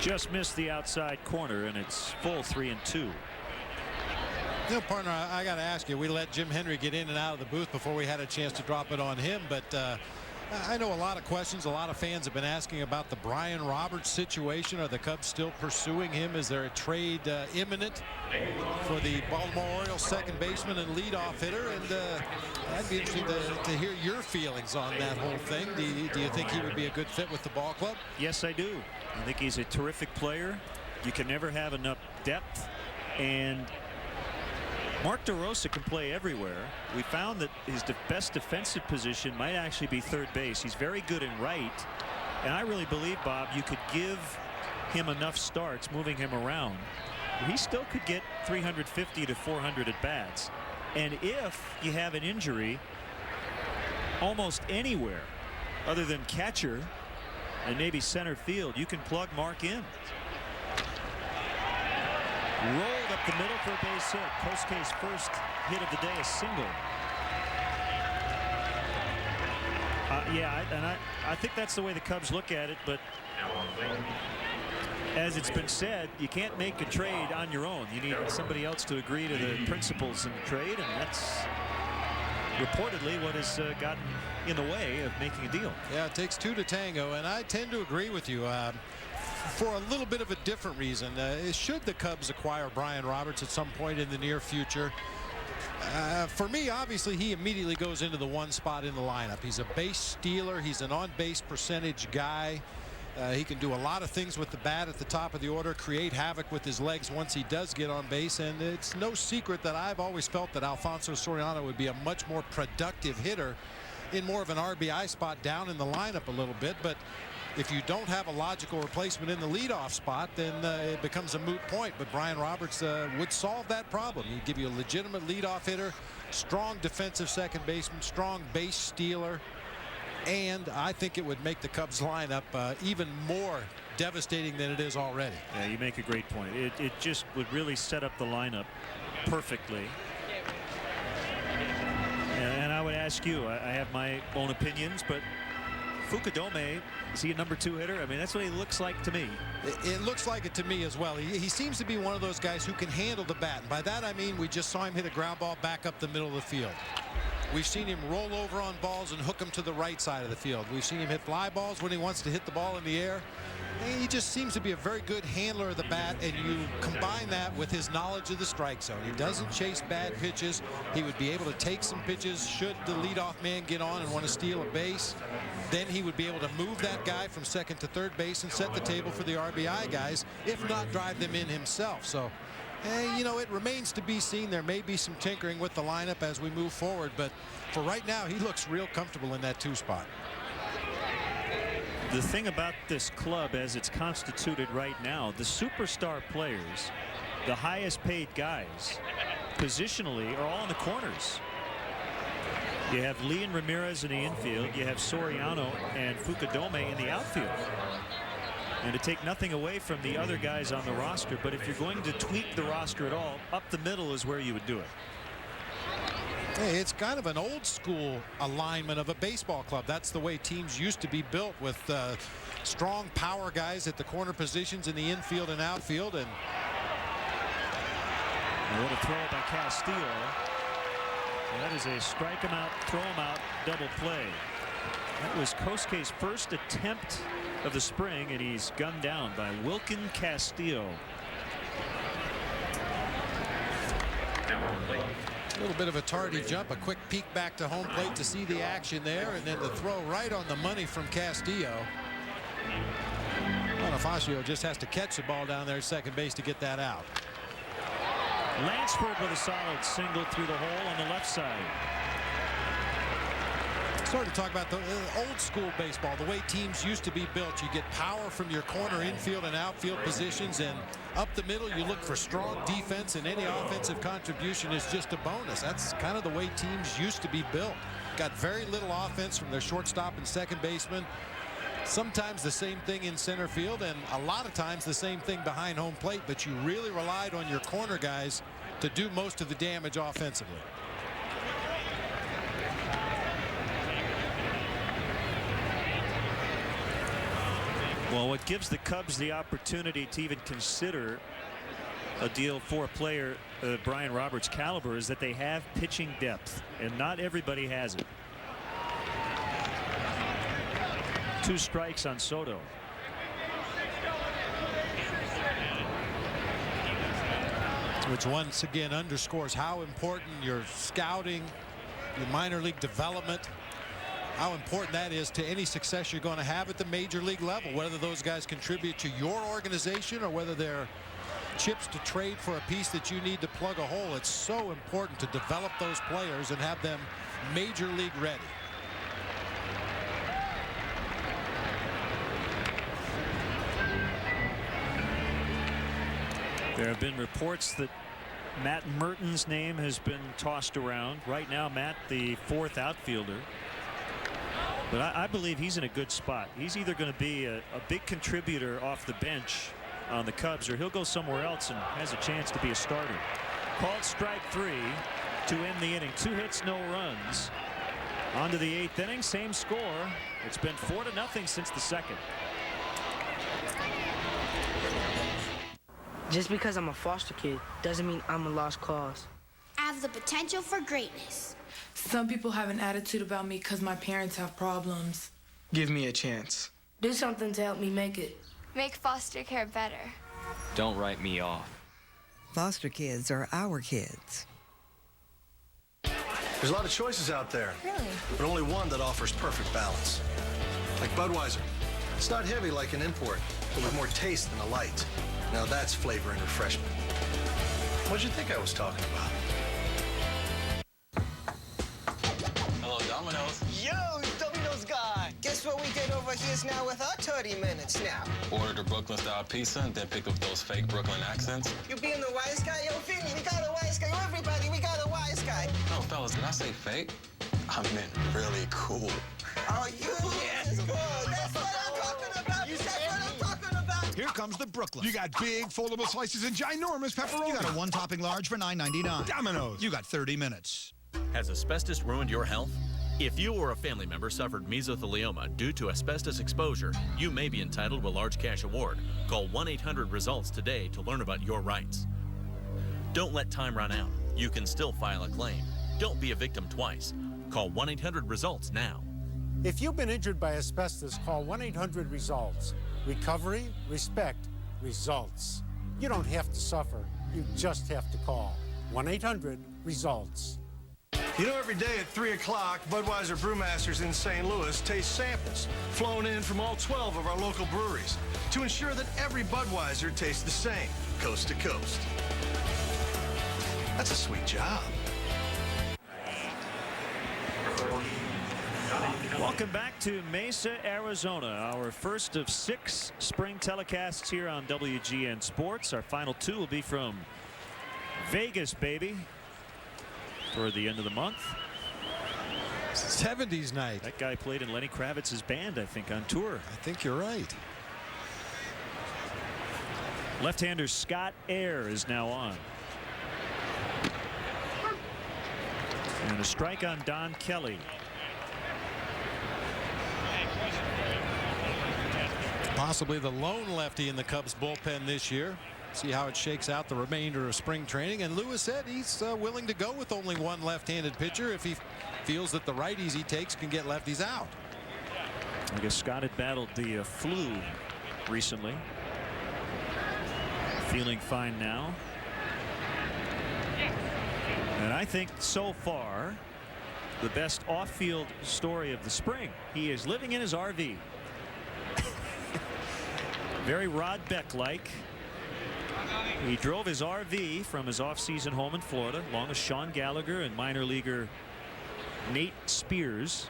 Just missed the outside corner, and it's full 3-2. You know, partner, I got to ask you, we let Jim Henry get in and out of the booth before we had a chance to drop it on him, but I know a lot of questions. A lot of fans have been asking about the Brian Roberts situation. Are the Cubs still pursuing him? Is there a trade imminent for the Baltimore Orioles second baseman and leadoff hitter? And I'd be interested to hear your feelings on that whole thing. Do you think he would be a good fit with the ball club? Yes, I do. I think he's a terrific player. You can never have enough depth, and Mark DeRosa can play everywhere. We found that his best defensive position might actually be third base. He's very good in right, and I really believe, Bob, you could give him enough starts moving him around. He still could get 350 to 400 at bats, and if you have an injury almost anywhere other than catcher and maybe center field, you can plug Mark in. Rolled up the middle for a base hit. Kosuke's first hit of the day, a single. I think that's the way the Cubs look at it, but as it's been said, you can't make a trade on your own. You need somebody else to agree to the principles in the trade, and that's reportedly what has gotten in the way of making a deal. Yeah, it takes two to tango, and I tend to agree with you. For a little bit of a different reason. Should the Cubs acquire Brian Roberts at some point in the near future? For me, obviously, he immediately goes into the one spot in the lineup. He's a base stealer. He's an on-base percentage guy. He can do a lot of things with the bat at the top of the order, create havoc with his legs once he does get on base. And it's no secret that I've always felt that Alfonso Soriano would be a much more productive hitter in more of an RBI spot down in the lineup a little bit. But if you don't have a logical replacement in the leadoff spot, then it becomes a moot point. But Brian Roberts would solve that problem. He'd give you a legitimate leadoff hitter, strong defensive second baseman, strong base stealer, and I think it would make the Cubs lineup even more devastating than it is already. Yeah, you make a great point. It just would really set up the lineup perfectly. And I would ask you, I have my own opinions, but Fukudome, is he a number 2 hitter? I mean, that's what he looks like to me. It looks like it to me as well. He seems to be one of those guys who can handle the bat. And by that I mean we just saw him hit a ground ball back up the middle of the field. We've seen him roll over on balls and hook them to the right side of the field. We've seen him hit fly balls when he wants to hit the ball in the air. He just seems to be a very good handler of the bat, and you combine that with his knowledge of the strike zone. He doesn't chase bad pitches. He would be able to take some pitches should the leadoff man get on and want to steal a base. Then he would be able to move that guy from second to third base and set the table for the RBI guys, if not drive them in himself. So, you know, it remains to be seen. There may be some tinkering with the lineup as we move forward, but for right now, he looks real comfortable in that 2 spot. The thing about this club as it's constituted right now, the superstar players, the highest paid guys, positionally are all in the corners. You have Lee and Ramirez in the infield. You have Soriano and Fukudome in the outfield. And to take nothing away from the other guys on the roster, but if you're going to tweak the roster at all, up the middle is where you would do it. Hey, it's kind of an old school alignment of a baseball club. That's the way teams used to be built, with strong power guys at the corner positions in the infield and outfield. And what a throw by Castillo. That is a strike him out, throw him out, double play. That was Kosuke's first attempt of the spring, and he's gunned down by Wilkin Castillo. A little bit of a tardy jump, a quick peek back to home plate to see the action there, and then the throw right on the money from Castillo. Bonifacio just has to catch the ball down there at second base to get that out. Lansford with a solid single through the hole on the left side. Started to talk about the old school baseball, the way teams used to be built. You get power from your corner infield and outfield positions, and up the middle you look for strong defense, and any offensive contribution is just a bonus. That's kind of the way teams used to be built. Got very little offense from their shortstop and second baseman. Sometimes the same thing in center field, and a lot of times the same thing behind home plate, but you really relied on your corner guys to do most of the damage offensively. Well, what gives the Cubs the opportunity to even consider a deal for a player Brian Roberts' caliber is that they have pitching depth, and not everybody has it. 2 strikes on Soto. Which once again underscores how important your scouting, your minor league development, how important that is to any success you're going to have at the major league level, whether those guys contribute to your organization or whether they're chips to trade for a piece that you need to plug a hole. It's so important to develop those players and have them major league ready. There have been reports that Matt Merton's name has been tossed around. Right now, Matt, the 4th outfielder. But I believe he's in a good spot. He's either going to be a big contributor off the bench on the Cubs, or he'll go somewhere else and has a chance to be a starter. Called strike 3 to end the inning. 2 hits, no runs. On to the 8th inning, same score. It's been 4-0 since the 2nd. Just because I'm a foster kid doesn't mean I'm a lost cause. I have the potential for greatness. Some people have an attitude about me because my parents have problems. Give me a chance. Do something to help me make it. Make foster care better. Don't write me off. Foster kids are our kids. There's a lot of choices out there. Really? But only one that offers perfect balance. Like Budweiser. It's not heavy like an import, but with more taste than a light. Now that's flavor and refreshment. What'd you think I was talking about? Hello, Domino's. Yo, Domino's guy. Guess what we did over here's now with our 30 minutes now? Ordered a Brooklyn-style pizza and then picked up those fake Brooklyn accents. You being the wise guy? Yo, Vinny, we got a wise guy. Yo, everybody, we got a wise guy. No, fellas, did I say fake? I meant really cool. Oh, you? Yes, good. That's what I'm talking about. You said what I'm talking about. Here comes the Brooklyn. You got big foldable slices and ginormous pepperoni. You got a 1-topping large for $9.99. Domino's. You got 30 minutes. Has asbestos ruined your health? If you or a family member suffered mesothelioma due to asbestos exposure, you may be entitled to a large cash award. Call 1-800-RESULTS today to learn about your rights. Don't let time run out. You can still file a claim. Don't be a victim twice. Call 1-800-RESULTS now. If you've been injured by asbestos, call 1-800-RESULTS. Recovery, respect, results. You don't have to suffer. You just have to call. 1-800-RESULTS. You know, every day at 3 o'clock, Budweiser Brewmasters in St. Louis taste samples flown in from all 12 of our local breweries to ensure that every Budweiser tastes the same, coast to coast. That's a sweet job. Welcome back to Mesa, Arizona. Our first of 6 spring telecasts here on WGN Sports. Our final 2 will be from Vegas, baby, toward the end of the month. 70s night. That guy played in Lenny Kravitz's band, I think, on tour. I think you're right. Left-hander Scott Air is now on. And a strike on Don Kelly. Possibly the lone lefty in the Cubs bullpen this year. See how it shakes out the remainder of spring training. And Lewis said he's willing to go with only one left-handed pitcher if he feels that the righties he takes can get lefties out. I guess Scott had battled the flu recently. Feeling fine now. And I think so far the best off-field story of the spring. He is living in his RV. Very Rod Beck-like. He drove his RV from his off-season home in Florida, along with Sean Gallagher and minor leaguer Nate Spears.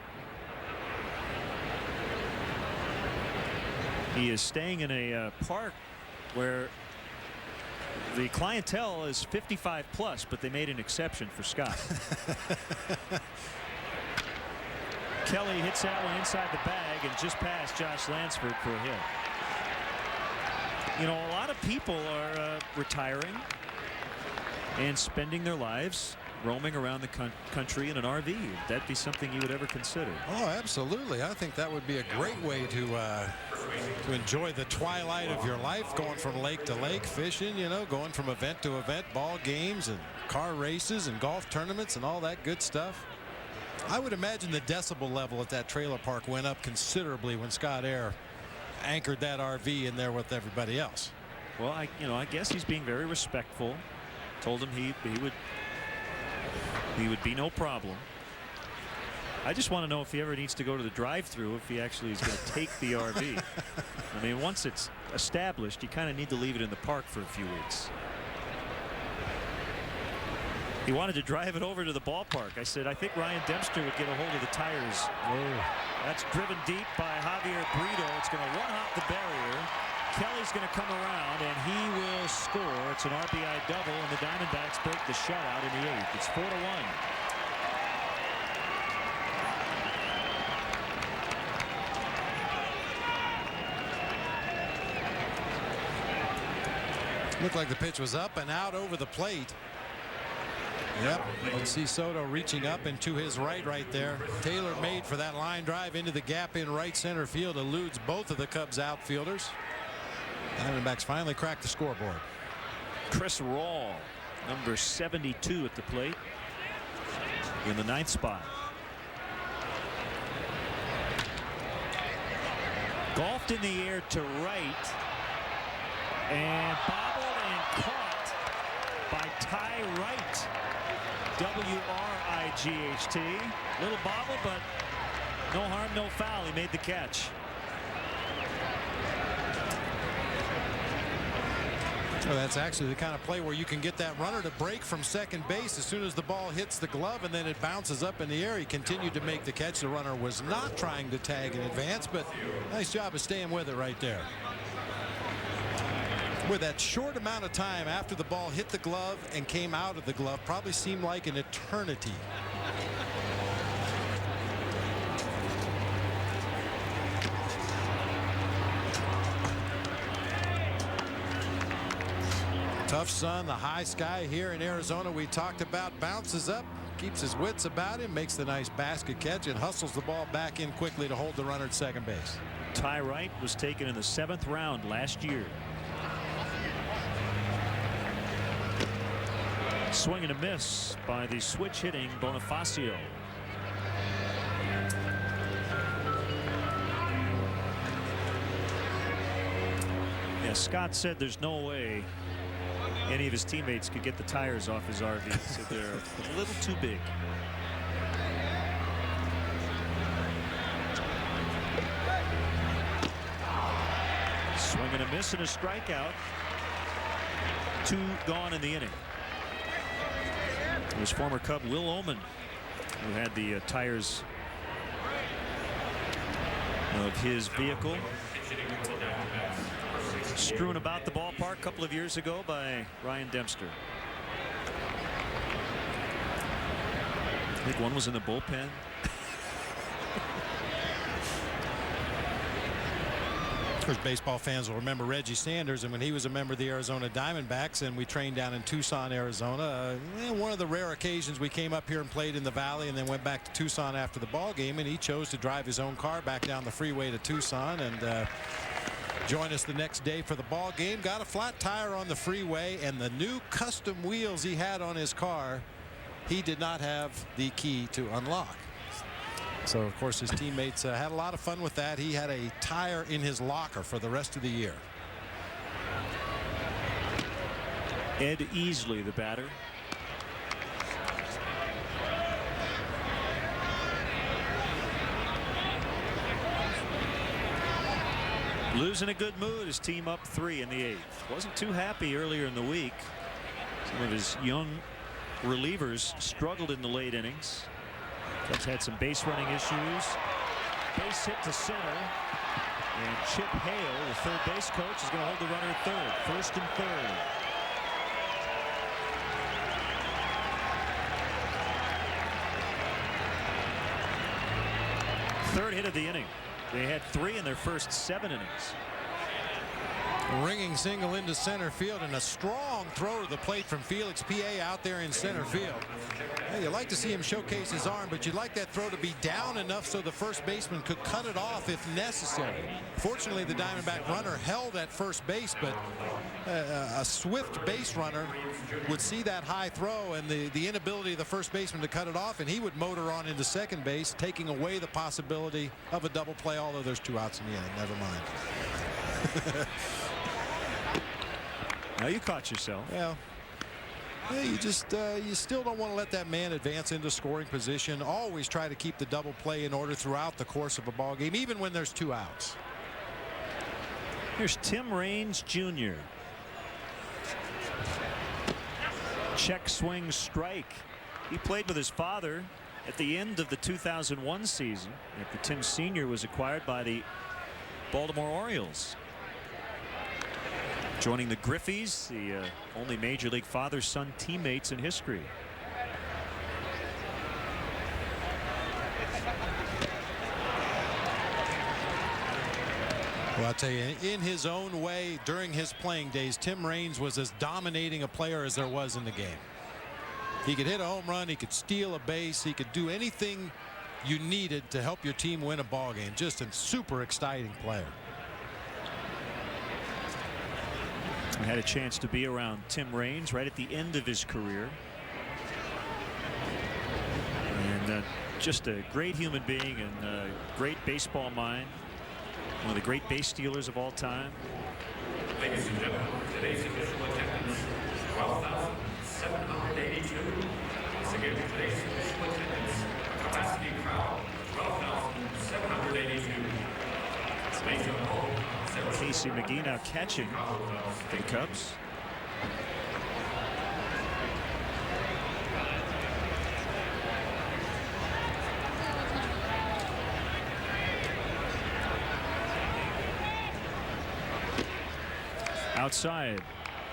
He is staying in a park where the clientele is 55 plus, but they made an exception for Scott. Kelly hits that one inside the bag and just past Josh Lansford for a hit. You know, a lot of people are retiring and spending their lives roaming around the country in an RV. Would that be something you would ever consider? Oh, absolutely. I think that would be a great way to enjoy the twilight of your life, going from lake to lake, fishing, you know, going from event to event, ball games and car races and golf tournaments and all that good stuff. I would imagine the decibel level at that trailer park went up considerably when Scott Air anchored that RV in there with everybody else. Well, I guess he's being very respectful. Told him he would be no problem. I just want to know if he ever needs to go to the drive-thru, if he actually is going to take the RV. I mean, once it's established, you kind of need to leave it in the park for a few weeks. He wanted to drive it over to the ballpark. I said, I think Ryan Dempster would get a hold of the tires. Oh. That's driven deep by Javier Brito. It's going to one-hop the barrier. Kelly's going to come around, and he will score. It's an RBI double, and the Diamondbacks break the shutout in the 8th. It's 4-1. Looked like the pitch was up and out over the plate. Yep, let's see Soto reaching up and to his right there. Taylor made for that line drive into the gap in right center field, eludes both of the Cubs outfielders. Diamondbacks finally cracked the scoreboard. Chris Rawl, number 72 at the plate, in the 9th spot. Golfed in the air to right and bobbled and caught by Ty Wright. W-R-I-G-H-T. Little bobble, but no harm, no foul. He made the catch. Well, that's actually the kind of play where you can get that runner to break from second base as soon as the ball hits the glove, and then it bounces up in the air. He continued to make the catch. The runner was not trying to tag in advance, but nice job of staying with it right there. With that short amount of time after the ball hit the glove and came out of the glove, probably seemed like an eternity. Tough sun, the high sky here in Arizona we talked about. Bounces up, keeps his wits about him, makes the nice basket catch, and hustles the ball back in quickly to hold the runner at second base. Ty Wright was taken in the 7th round last year. Swing and a miss by the switch hitting Bonifacio. Yeah, Scott said there's no way any of his teammates could get the tires off his RV, so they're a little too big. Swing and a miss and a strikeout. 2 gone in the inning. It was former Cub Will Oman who had the tires of his vehicle strewn about the ballpark a couple of years ago by Ryan Dempster. I think one was in the bullpen. Of course, baseball fans will remember Reggie Sanders, and when he was a member of the Arizona Diamondbacks and we trained down in Tucson, Arizona, one of the rare occasions we came up here and played in the Valley and then went back to Tucson after the ball game, and he chose to drive his own car back down the freeway to Tucson and join us the next day for the ball game. Got a flat tire on the freeway, and the new custom wheels he had on his car, he did not have the key to unlock. So, of course, his teammates had a lot of fun with that. He had a tire in his locker for the rest of the year. Ed Easley, the batter. Losing a good mood. His team up 3 in the 8th. Wasn't too happy earlier in the week. Some of his young relievers struggled in the late innings. Cubs had some base running issues. Base hit to center. And Chip Hale, the third base coach, is going to hold the runner at third. First and third. Third hit of the inning. They had 3 in their first 7 innings. A ringing single into center field and a strong throw to the plate from Felix P.A. out there in center field. Hey, you like to see him showcase his arm, but you'd like that throw to be down enough so the first baseman could cut it off if necessary. Fortunately, the Diamondback runner held at first base, but a swift base runner would see that high throw and the inability of the first baseman to cut it off, and he would motor on into second base, taking away the possibility of a double play, although there's 2 outs in the inning. Never mind. Now you caught yourself. Well, yeah, you just you still don't want to let that man advance into scoring position. Always try to keep the double play in order throughout the course of a ball game, even when there's 2 outs. Here's Tim Raines Jr. Check swing strike. He played with his father at the end of the 2001 season after Tim Sr. was acquired by the Baltimore Orioles. Joining the Griffies, the only Major League father-son teammates in history. Well, I'll tell you, in his own way, during his playing days, Tim Raines was as dominating a player as there was in the game. He could hit a home run, he could steal a base, he could do anything you needed to help your team win a ball game. Just a super exciting player. I had a chance to be around Tim Raines right at the end of his career. And just a great human being and a great baseball mind. One of the great base stealers of all time. Ladies and gentlemen, today's official attendance, 12,782. Once again, today's official attendance, capacity crowd, 12,782. Space on hold. Casey McGee now catching for the Cubs. Outside,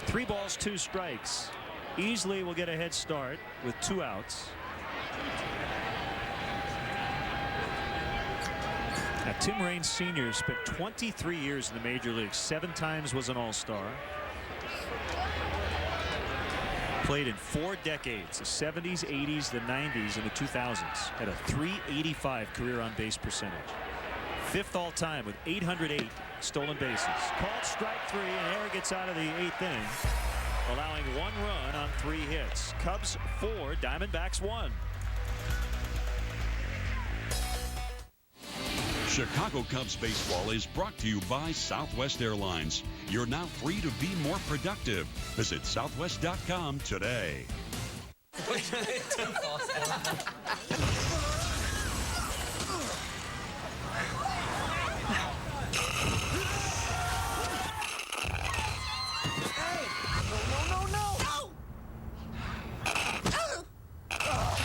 3 balls, 2 strikes. Easily will get a head start with 2 outs. Now, Tim Raines Sr. spent 23 years in the major leagues. 7 times was an all-star. Played in 4 decades, the 70s, 80s, the 90s, and the 2000s. Had a .385 career on base percentage. 5th all-time with 808 stolen bases. Called strike 3, and Air gets out of the 8th inning, allowing 1 run on 3 hits. Cubs 4, Diamondbacks 1. Chicago Cubs baseball is brought to you by Southwest Airlines. You're now free to be more productive. Visit southwest.com today.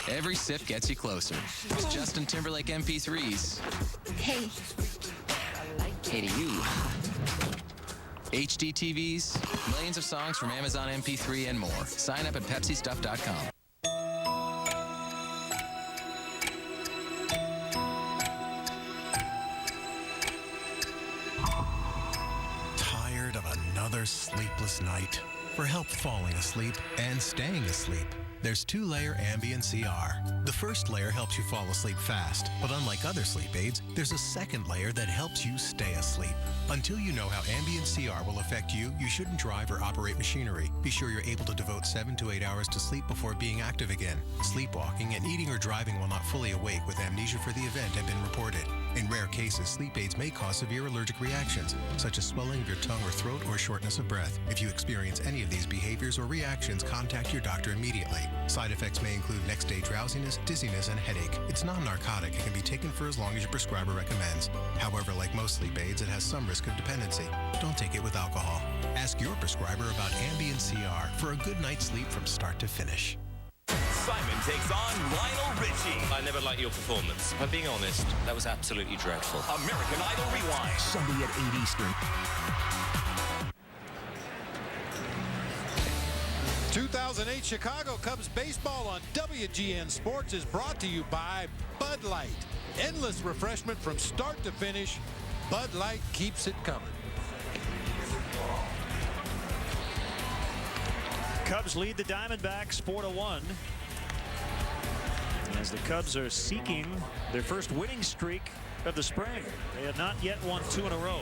Every sip gets you closer. It's Justin Timberlake MP3s. Hey. Hey to you. HD TVs, millions of songs from Amazon MP3 and more. Sign up at PepsiStuff.com. Tired of another sleepless night? For help falling asleep and staying asleep, there's 2-layer Ambien CR. The first layer helps you fall asleep fast, but unlike other sleep aids, there's a second layer that helps you stay asleep. Until you know how Ambien CR will affect you, you shouldn't drive or operate machinery. Be sure you're able to devote 7 to 8 hours to sleep before being active again. Sleepwalking and eating or driving while not fully awake with amnesia for the event have been reported. In rare cases, sleep aids may cause severe allergic reactions, such as swelling of your tongue or throat or shortness of breath. If you experience any of these behaviors or reactions, contact your doctor immediately. Side effects may include next-day drowsiness, dizziness, and headache. It's non-narcotic and can be taken for as long as your prescriber recommends. However, like most sleep aids, it has some risk of dependency. Don't take it with alcohol. Ask your prescriber about Ambien CR for a good night's sleep from start to finish. Simon takes on Lionel Richie. I never liked your performance. If I'm being honest, that was absolutely dreadful. American Idol Rewind. Sunday at 8 Eastern. 2008 Chicago Cubs baseball on WGN Sports is brought to you by Bud Light. Endless refreshment from start to finish. Bud Light keeps it coming. Cubs lead the Diamondbacks 4-1. As the Cubs are seeking their first winning streak of the spring. They have not yet won 2 in a row.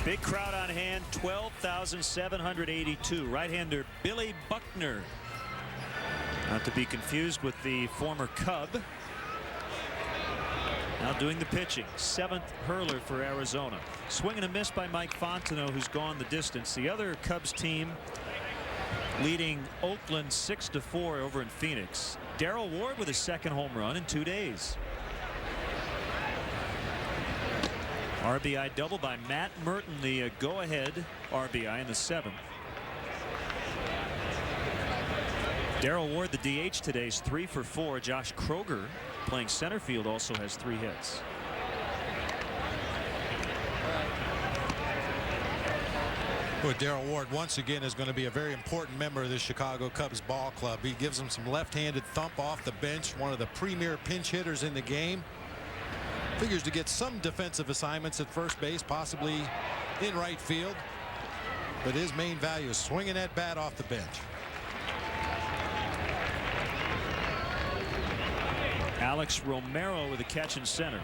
Big crowd on hand, 12,782. Right-hander Billy Buckner. Not to be confused with the former Cub. Now doing the pitching. 7th hurler for Arizona. Swing and a miss by Mike Fontenot, who's gone the distance. The other Cubs team leading Oakland 6-4 over in Phoenix. Darrell Ward with his second home run in 2 days. RBI double by Matt Merton, the go-ahead RBI in the 7th. Darrell Ward, the DH today, is 3 for 4. Josh Kroger, playing center field, also has 3 hits. Well, Darrell Ward once again is going to be a very important member of the Chicago Cubs ball club. He gives them some left-handed thump off the bench, one of the premier pinch hitters in the game. Figures to get some defensive assignments at first base, possibly in right field. But his main value is swinging that bat off the bench. Alex Romero with a catch in center.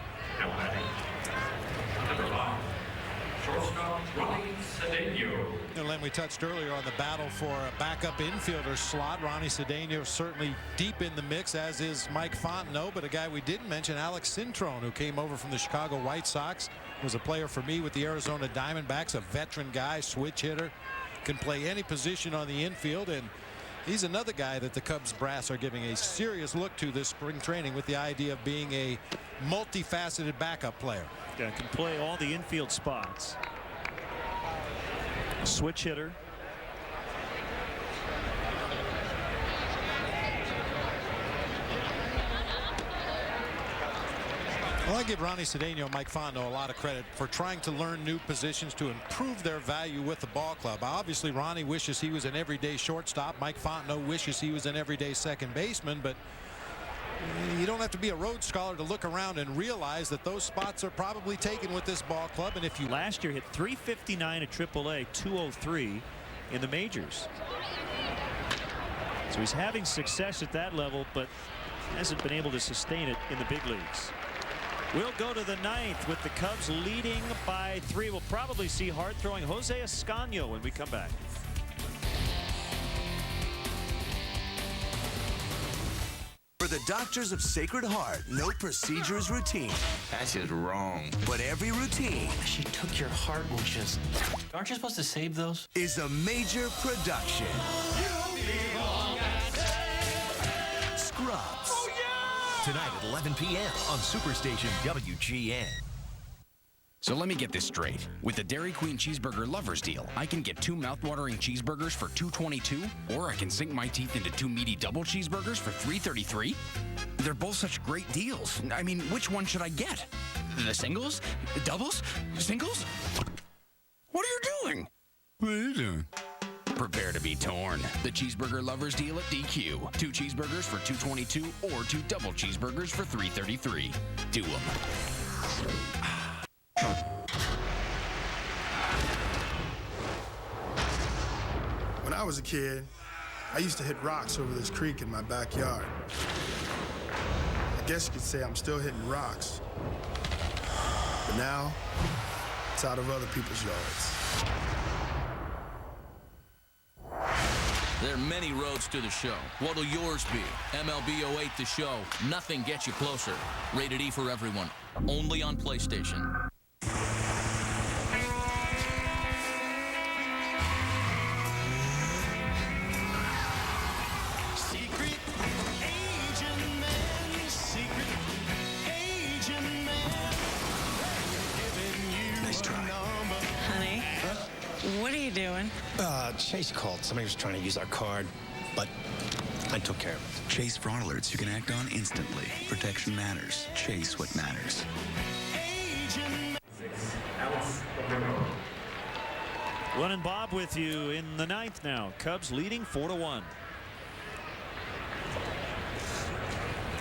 Shortstop Ronnie Cedeno. And Len, we touched earlier on the battle for a backup infielder slot. Ronnie Cedeno certainly deep in the mix, as is Mike Fontenot. But a guy we didn't mention, Alex Cintrone, who came over from the Chicago White Sox, was a player for me with the Arizona Diamondbacks, a veteran guy, switch hitter, can play any position on the infield. And he's another guy that the Cubs brass are giving a serious look to this spring training, with the idea of being a multifaceted backup player. Yeah, can play all the infield spots. Switch hitter. Well, I give Ronnie Cedeno and Mike Fontenot a lot of credit for trying to learn new positions to improve their value with the ball club. Obviously, Ronnie wishes he was an everyday shortstop. Mike Fontenot wishes he was an everyday second baseman, but you don't have to be a Rhodes Scholar to look around and realize that those spots are probably taken with this ball club. And if you last year hit .359 at AAA, .203 in the majors. So he's having success at that level, but hasn't been able to sustain it in the big leagues. We'll go to the 9th with the Cubs leading by 3. We'll probably see hard-throwing Jose Escanio when we come back. For the doctors of Sacred Heart, no procedure is routine. That's just wrong. But every routine... She took your heart and just... Aren't you supposed to save those? ...is a major production. Scrubs. Oh, yeah! Tonight at 11 p.m. on Superstation WGN. So let me get this straight. With the Dairy Queen Cheeseburger Lovers Deal, I can get 2 mouthwatering cheeseburgers for $2.22, or I can sink my teeth into 2 meaty double cheeseburgers for $3.33? They're both such great deals. I mean, which one should I get? The singles? Doubles? Singles? What are you doing? What are you doing? Prepare to be torn. The Cheeseburger Lovers Deal at DQ. 2 cheeseburgers for $2.22, or 2 double cheeseburgers for $3.33. Do them. When I was a kid, I used to hit rocks over this creek in my backyard. I guess you could say I'm still hitting rocks. But now, it's out of other people's yards. There are many roads to the show. What'll yours be? MLB 08 The Show. Nothing gets you closer. Rated E for everyone. Only on PlayStation. you doing? Chase called. Somebody was trying to use our card, but I took care of it. Chase fraud alerts you can act on instantly. Protection matters. Chase what matters. Len and Bob with you in the 9th now. Cubs leading 4-1.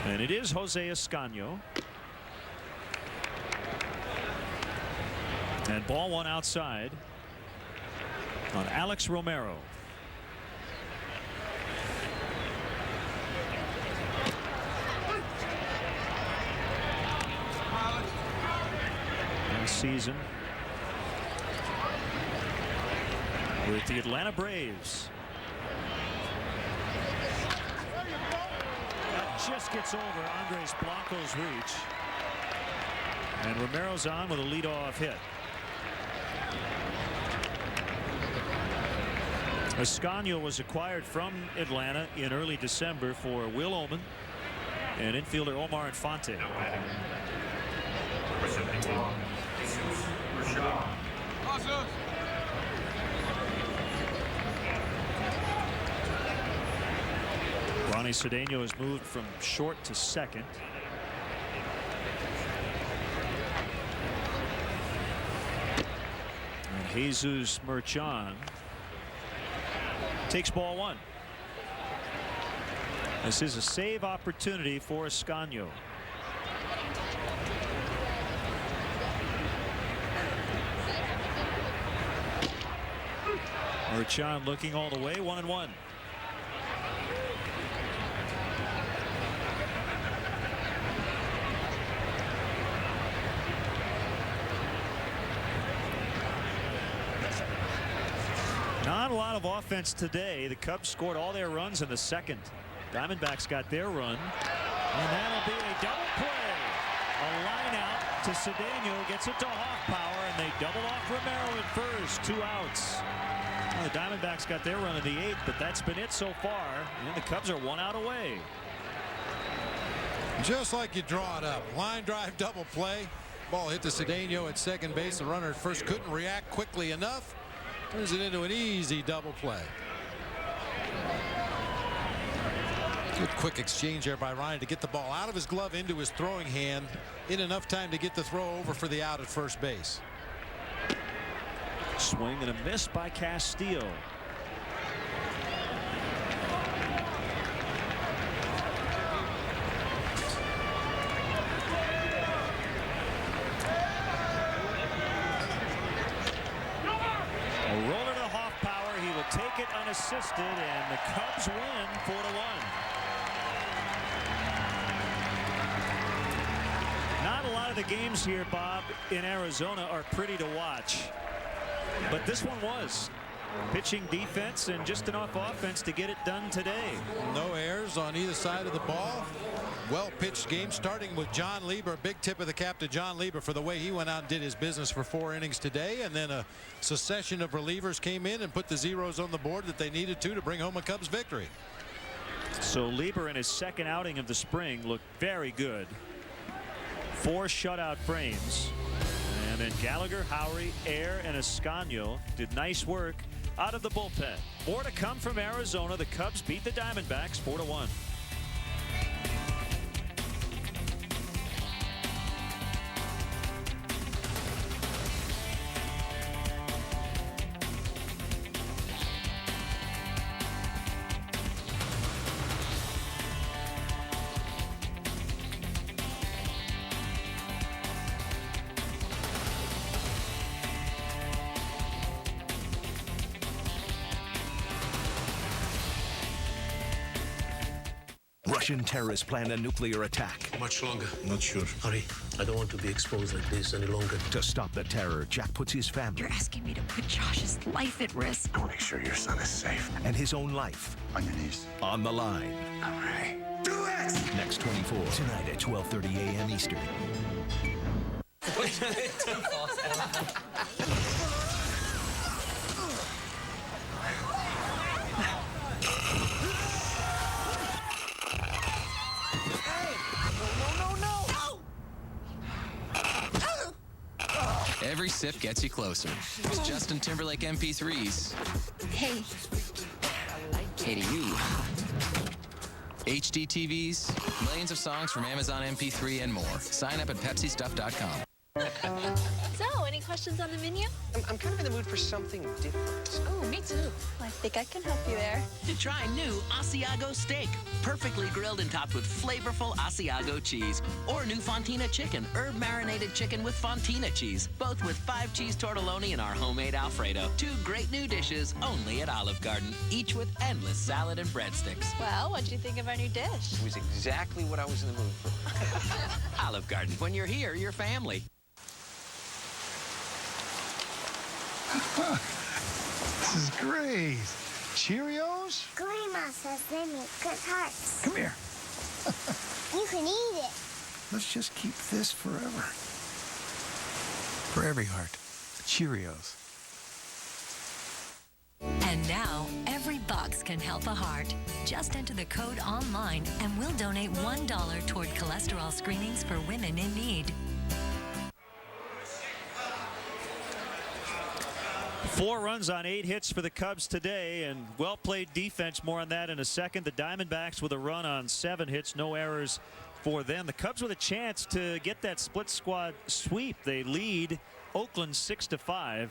And it is Jose Escaño. And ball one outside on Alex Romero. Last season with the Atlanta Braves. That just gets over Andres Blanco's reach. And Romero's on with a leadoff hit. Escaño was acquired from Atlanta in early December for Will Oman and infielder Omar Infante. Ronnie Cedeno has moved from short to second. And Jesus Merchan takes ball one. This is a save opportunity for Escaño. Merchan looking all the way, 1-1. Not a lot of offense today. The Cubs scored all their runs in the 2nd. Diamondbacks got their run, and that'll be a double play. A line out to Cedeno, gets it to Hoffpower, and they double off Romero at first. 2 outs. Well, the Diamondbacks got their run in the 8th, but that's been it so far. And the Cubs are 1 out away. Just like you draw it up. Line drive double play. Ball hit to Cedeno at second base. The runner at first couldn't react quickly enough. Turns it into an easy double play. Good quick exchange there by Ryan to get the ball out of his glove into his throwing hand in enough time to get the throw over for the out at first base. Swing and a miss by Castillo. A roller to Hoffpower. He will take it unassisted, and the Cubs win 4-1. Not a lot of the games here, Bob, in Arizona are pretty to watch. But this one was. Pitching defense and just enough offense to get it done today. No errors on either side of the ball. Well pitched game, starting with John Lieber. Big tip of the cap to John Lieber for the way he went out and did his business for 4 innings today. And then a succession of relievers came in and put the zeros on the board that they needed to bring home a Cubs victory. So Lieber in his 2nd outing of the spring looked very good. 4 shutout frames. And then Gallagher, Howry, Air, and Escaño did nice work out of the bullpen. More to come from Arizona. The Cubs beat the Diamondbacks 4-1. Russian terrorists plan a nuclear attack. How much longer? Not sure. Hurry. I don't want to be exposed like this any longer. To stop the terror, Jack puts his family. You're asking me to put Josh's life at risk. I want to make sure your son is safe. And his own life. On your knees. On the line. I'm ready. Do it! Next 24, tonight at 12:30 a.m. Eastern. Every sip gets you closer. It's Justin Timberlake MP3s. Hey. Hey to you. HD TVs, millions of songs from Amazon MP3 and more. Sign up at PepsiStuff.com. So, any questions on the menu? I'm kind of in the mood for something different. Oh, me too. I think I can help you there. Try new Asiago steak, perfectly grilled and topped with flavorful Asiago cheese. Or new Fontina chicken, herb marinated chicken with Fontina cheese, both with 5 cheese tortelloni and our homemade Alfredo. 2 great new dishes only at Olive Garden, each with endless salad and breadsticks. Well, what'd you think of our new dish? It was exactly what I was in the mood for. Olive Garden, when you're here, you're family. This is great. Cheerios? Grandma says they make good hearts. Come here. You can eat it. Let's just keep this forever. For every heart, Cheerios. And now, every box can help a heart. Just enter the code online and we'll donate $1 toward cholesterol screenings for women in need. 4 runs on 8 hits for the Cubs today, and well-played defense. More on that in a second. The Diamondbacks with a run on 7 hits, no errors for them. The Cubs with a chance to get that split squad sweep. They lead Oakland 6-5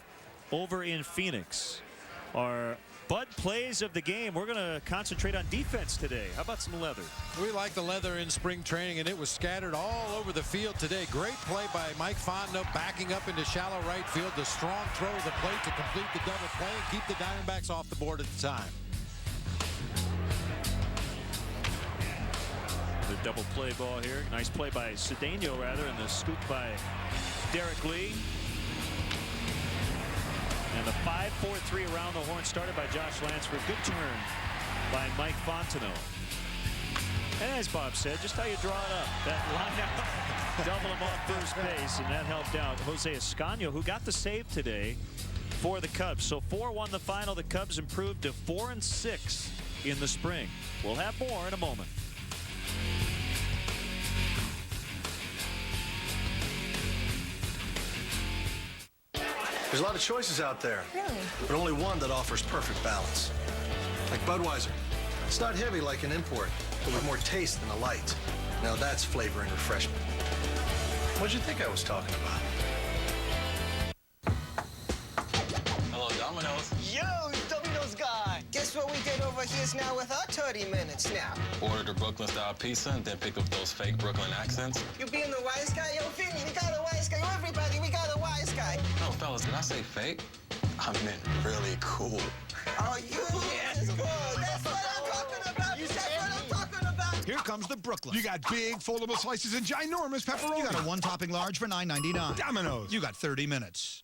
over in Phoenix. Our Bud plays of the game. We're going to concentrate on defense today. How about some leather? We like the leather in spring training, and it was scattered all over the field today. Great play by Mike Fontenot, backing up into shallow right field. The strong throw to the plate to complete the double play and keep the Diamondbacks off the board at the time. The double play ball here. Nice play by Cedeno, rather, and the scoop by Derek Lee. And the 5-4-3 around the horn started by Josh Lansford. Good turn by Mike Fontenot. And as Bob said, just how you draw it up. That line out, double him off first base, and that helped out Jose Escanio, who got the save today for the Cubs. So 4-1 the final. The Cubs improved to 4-6 in the spring. We'll have more in a moment. There's a lot of choices out there. Really? But only one that offers perfect balance. Like Budweiser. It's not heavy like an import, but with more taste than a light. Now that's flavor and refreshment. What'd you think I was talking about? Hello, Domino's. Yo, Domino's guy. Guess what we did over here's now with our 30 minutes now. Ordered a Brooklyn-style pizza and then picked up those fake Brooklyn accents. You being the wise guy? Yo, Vinny, we got a wise guy. Yo, everybody, we got a wise guy. No, fellas, did I say fake? I meant really cool. Oh, you yes, good. That's what I'm talking about. That's what I'm talking about. Here comes the Brooklyn. You got big, foldable slices and ginormous pepperoni. You got a one-topping large for $9.99. Domino's. You got 30 minutes.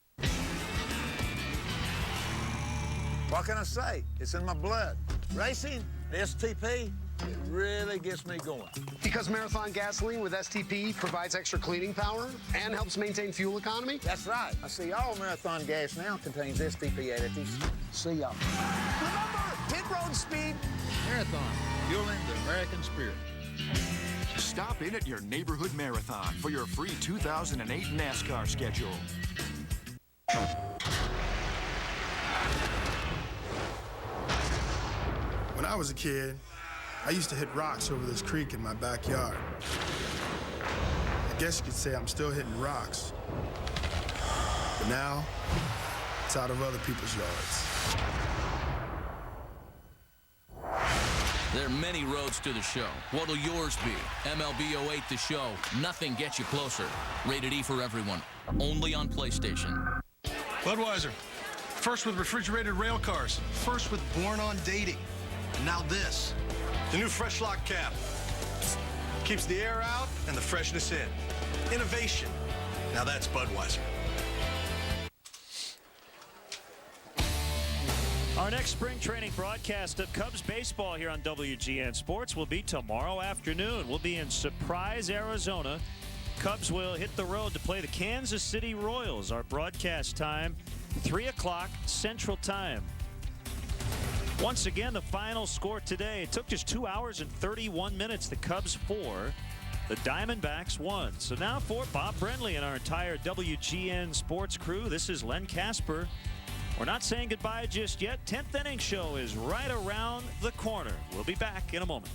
What can I say? It's in my blood. Racing, the STP, it really gets me going. Because marathon gasoline with STP provides extra cleaning power and helps maintain fuel economy? That's right. I see all marathon gas now contains STP additives. See y'all. Remember, pit road speed. Marathon, fueling the American spirit. Stop in at your neighborhood marathon for your free 2008 NASCAR schedule. When I was a kid, I used to hit rocks over this creek in my backyard. I guess you could say I'm still hitting rocks. But now, it's out of other people's yards. There are many roads to the show. What'll yours be? MLB 08 The Show. Nothing gets you closer. Rated E for everyone. Only on PlayStation. Budweiser. First with refrigerated rail cars. First with Born on Dating. And now this. The new Fresh Lock cap. Keeps the air out and the freshness in. Innovation. Now that's Budweiser. Our next spring training broadcast of Cubs baseball here on WGN Sports will be tomorrow afternoon. We'll be in Surprise, Arizona. Cubs will hit the road to play the Kansas City Royals. Our broadcast time, 3 o'clock Central Time. Once again, the final score today. It took just 2 hours and 31 minutes. The Cubs 4 The Diamondbacks won. So now for Bob Brenly and our entire WGN sports crew, this is Len Casper. We're not saying goodbye just yet. 10th inning show is right around the corner. We'll be back in a moment.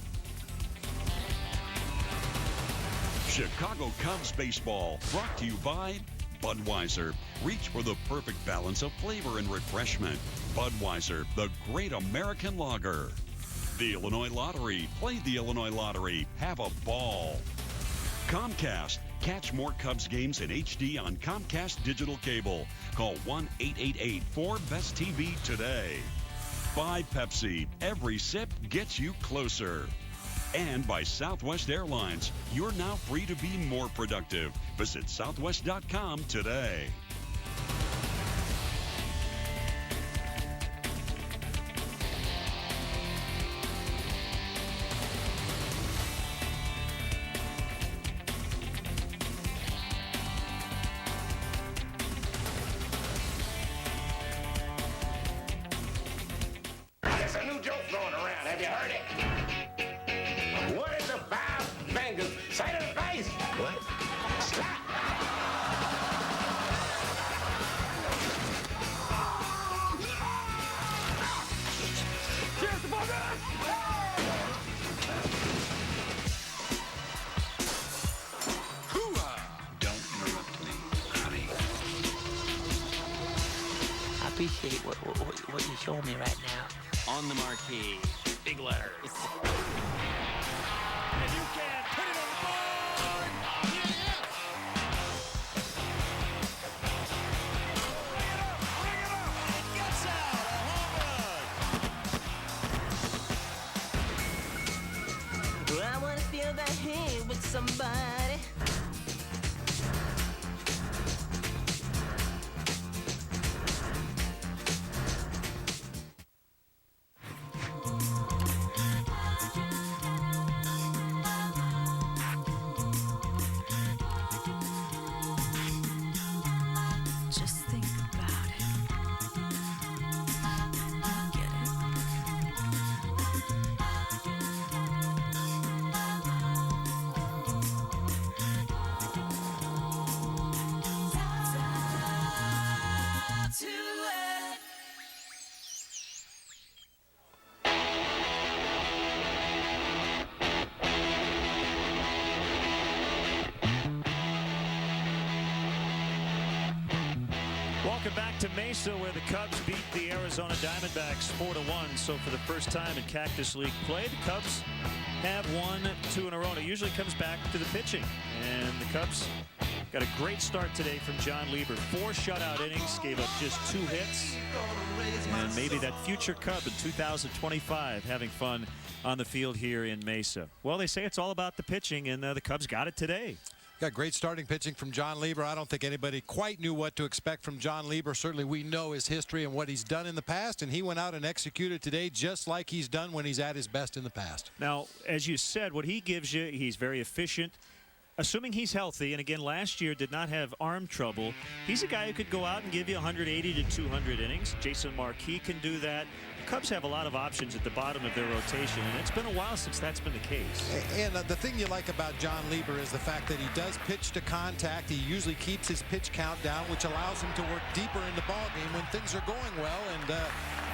Chicago Cubs baseball, brought to you by Budweiser. Reach for the perfect balance of flavor and refreshment. Budweiser, the great American lager. The Illinois Lottery. Play the Illinois Lottery. Have a ball. Comcast. Catch more Cubs games in HD on Comcast Digital Cable. Call 1-888-4BEST-TV today. By Pepsi. Every sip gets you closer. And by Southwest Airlines. You're now free to be more productive. Visit southwest.com today. There's a new joke going around. Have you heard it? What is the 5 fingers say to the face? What? Slap. Cheers to Bogart! Don't interrupt me, honey. I appreciate what you're showing me right now. On the marquee, big letters. And you can put it on the board. Bring it up. It gets out. A home run. Well, I want to feel that hand with somebody. Just think about it. Get it? Welcome back to Mesa, where the Cubs beat the Arizona Diamondbacks 4-1. So for the first time in Cactus League play, the Cubs have won 2 in a row. And it usually comes back to the pitching. And the Cubs got a great start today from John Lieber. 4 shutout innings, gave up just 2 hits. And maybe that future Cub in 2025 having fun on the field here in Mesa. Well, they say it's all about the pitching, and the Cubs got it today. Got great starting pitching from John Lieber. I don't think anybody quite knew what to expect from John Lieber. Certainly we know his history and what he's done in the past, and he went out and executed today just like he's done when he's at his best in the past. Now, as you said, what he gives you, he's very efficient. Assuming he's healthy, and again, last year did not have arm trouble, he's a guy who could go out and give you 180 to 200 innings. Jason Marquis can do that. The Cubs have a lot of options at the bottom of their rotation, and it's been a while since that's been the case. And the thing you like about John Lieber is the fact that he does pitch to contact. He usually keeps his pitch count down, which allows him to work deeper in the ball game when things are going well. And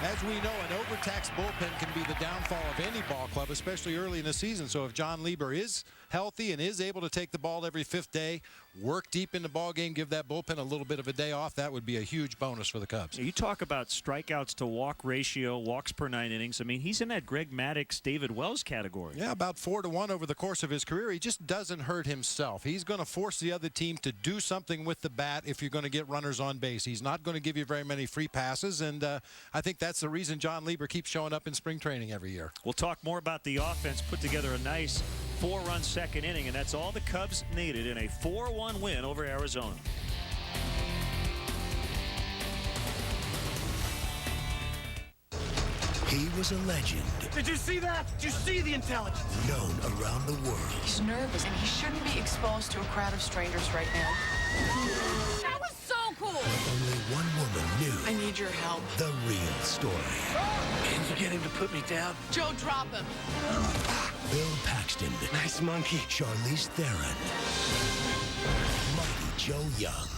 as we know, an overtaxed bullpen can be the downfall of any ball club, especially early in the season. So if John Lieber is healthy and is able to take the ball every 5th day, work deep in the ball game, give that bullpen a little bit of a day off, that would be a huge bonus for the Cubs. You talk about strikeouts to walk ratio, walks per 9 innings. I mean, he's in that Greg Maddux, David Wells category. Yeah, about 4-1 over the course of his career. He just doesn't hurt himself. He's going to force the other team to do something with the bat if you're going to get runners on base. He's not going to give you very many free passes, and I think that's the reason John Lieber keeps showing up in spring training every year. We'll talk more about the offense. Put together a nice 4-run second inning, and that's all the Cubs needed in a 4-1 win over Arizona. He was a legend. Did you see that? Did you see the intelligence? Known around the world. He's nervous, and he shouldn't be exposed to a crowd of strangers right now. That was so pool. Only one woman knew I need your help. the real story. Can you get him to put me down? Joe, drop him. Bill Paxton. Nice monkey. Charlize Theron. Mighty Joe Young.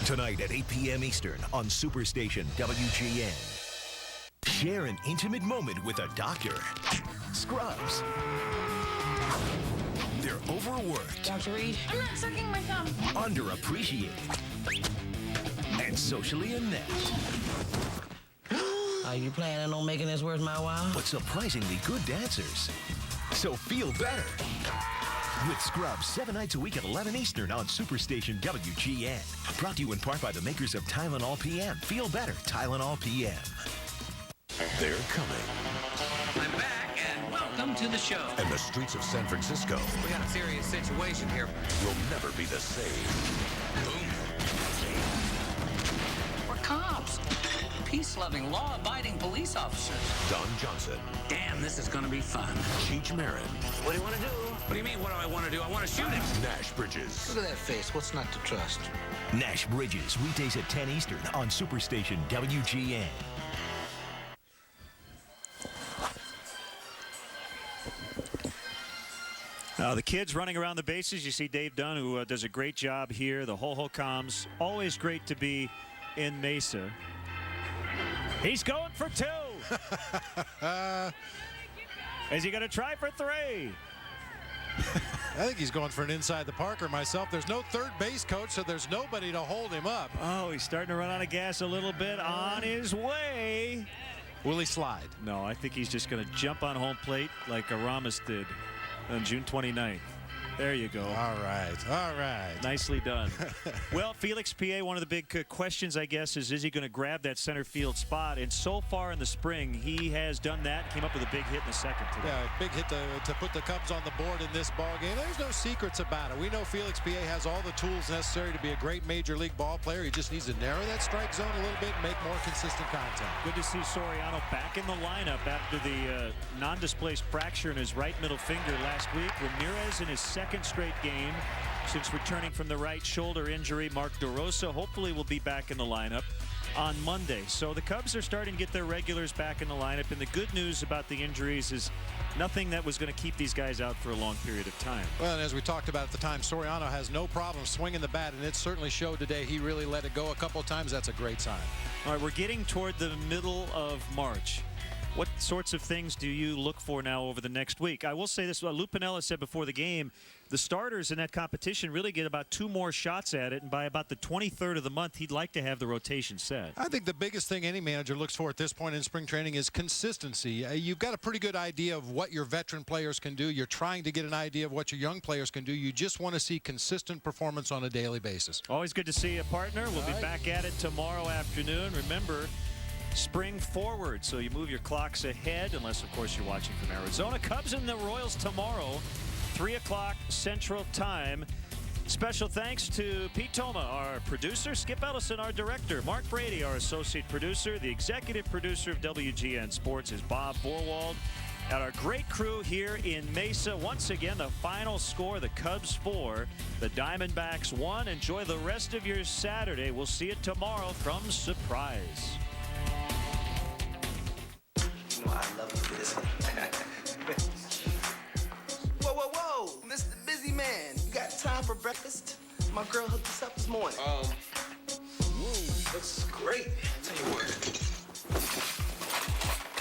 Tonight at 8 p.m. Eastern on Superstation WGN. Share an intimate moment with a doctor. Scrubs. They're overworked. Dr. Reed? I'm not sucking my thumb. Underappreciated. And socially inept. Are you planning on making this worth my while? But surprisingly good dancers. So feel better. With Scrubs 7 nights a week at 11 Eastern on Superstation WGN. Brought to you in part by the makers of Tylenol PM. Feel better, Tylenol PM. They're coming. I'm back, and welcome to the show. And the streets of San Francisco We got a serious situation here. will never be the same. We're cops. Peace-loving, law-abiding police officers. Don Johnson. Damn, this is going to be fun. Cheech Marin. What do you want to do? What do you mean, what do I want to do? I want to shoot him. Nash Bridges. Look at that face. What's not to trust? Nash Bridges, weekdays at 10 Eastern on Superstation WGN. The kids running around the bases. You see Dave Dunn, who does a great job here. The Ho-Ho Coms, always great to be in Mesa. He's going for 2. Is he going to try for 3? I think he's going for an inside the Parker myself. There's no third base coach, so there's nobody to hold him up. Oh, he's starting to run out of gas a little bit. On his way. Will he slide? No, I think he's just going to jump on home plate like Aramis did on June 29th. There you go. All right. All right. Nicely done. Well, Felix PA, one of the big questions, I guess, is he going to grab that center field spot? And so far in the spring, he has done that. Came up with a big hit in the second today. Yeah, big hit to put the Cubs on the board in this ball game. There's no secrets about it. We know Felix PA has all the tools necessary to be a great major league ball player. He just needs to narrow that strike zone a little bit and make more consistent contact. Good to see Soriano back in the lineup after the non-displaced fracture in his right middle finger last week. Ramirez in his second straight game since returning from the right shoulder injury. Mark DeRosa hopefully will be back in the lineup on Monday. So the Cubs are starting to get their regulars back in the lineup, and the good news about the injuries is nothing that was going to keep these guys out for a long period of time. Well, and as we talked about at the time, Soriano has no problem swinging the bat, and it certainly showed today. He really let it go a couple of times. That's a great sign. All right, we're getting toward the middle of March. What sorts of things do you look for now over the next week? I will say this, Lou Piniella said before the game, the starters in that competition really get about 2 more shots at it, and by about the 23rd of the month, he'd like to have the rotation set. I think the biggest thing any manager looks for at this point in spring training is consistency. You've got a pretty good idea of what your veteran players can do. You're trying to get an idea of what your young players can do. You just want to see consistent performance on a daily basis. Always good to see you, partner. We'll be back at it tomorrow afternoon. Remember, spring forward, so you move your clocks ahead, unless, of course, you're watching from Arizona. Cubs and the Royals tomorrow, 3 o'clock Central Time. Special thanks to Pete Toma, our producer, Skip Ellison, our director, Mark Brady, our associate producer. The executive producer of WGN Sports is Bob Borwald. And our great crew here in Mesa. Once again, the final score, the Cubs 4, the Diamondbacks 1. Enjoy the rest of your Saturday. We'll see you tomorrow from Surprise. I love this. Whoa, whoa, whoa, Mr. Busy Man. You got time for breakfast? My girl hooked us up this morning. Looks great. Tell you what.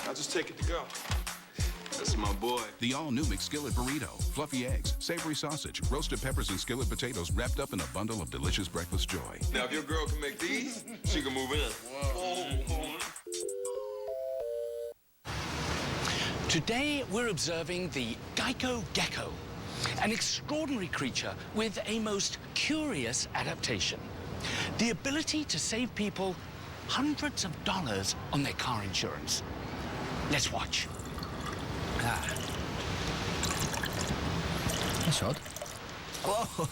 I'll just take it to go. That's my boy. The all-new McSkillet Burrito. Fluffy eggs, savory sausage, roasted peppers, and skillet potatoes wrapped up in a bundle of delicious breakfast joy. Now, if your girl can make these, she can move in. Whoa. Today, we're observing the Geico Gecko, an extraordinary creature with a most curious adaptation. The ability to save people hundreds of dollars on their car insurance. Let's watch. That's odd. Whoa.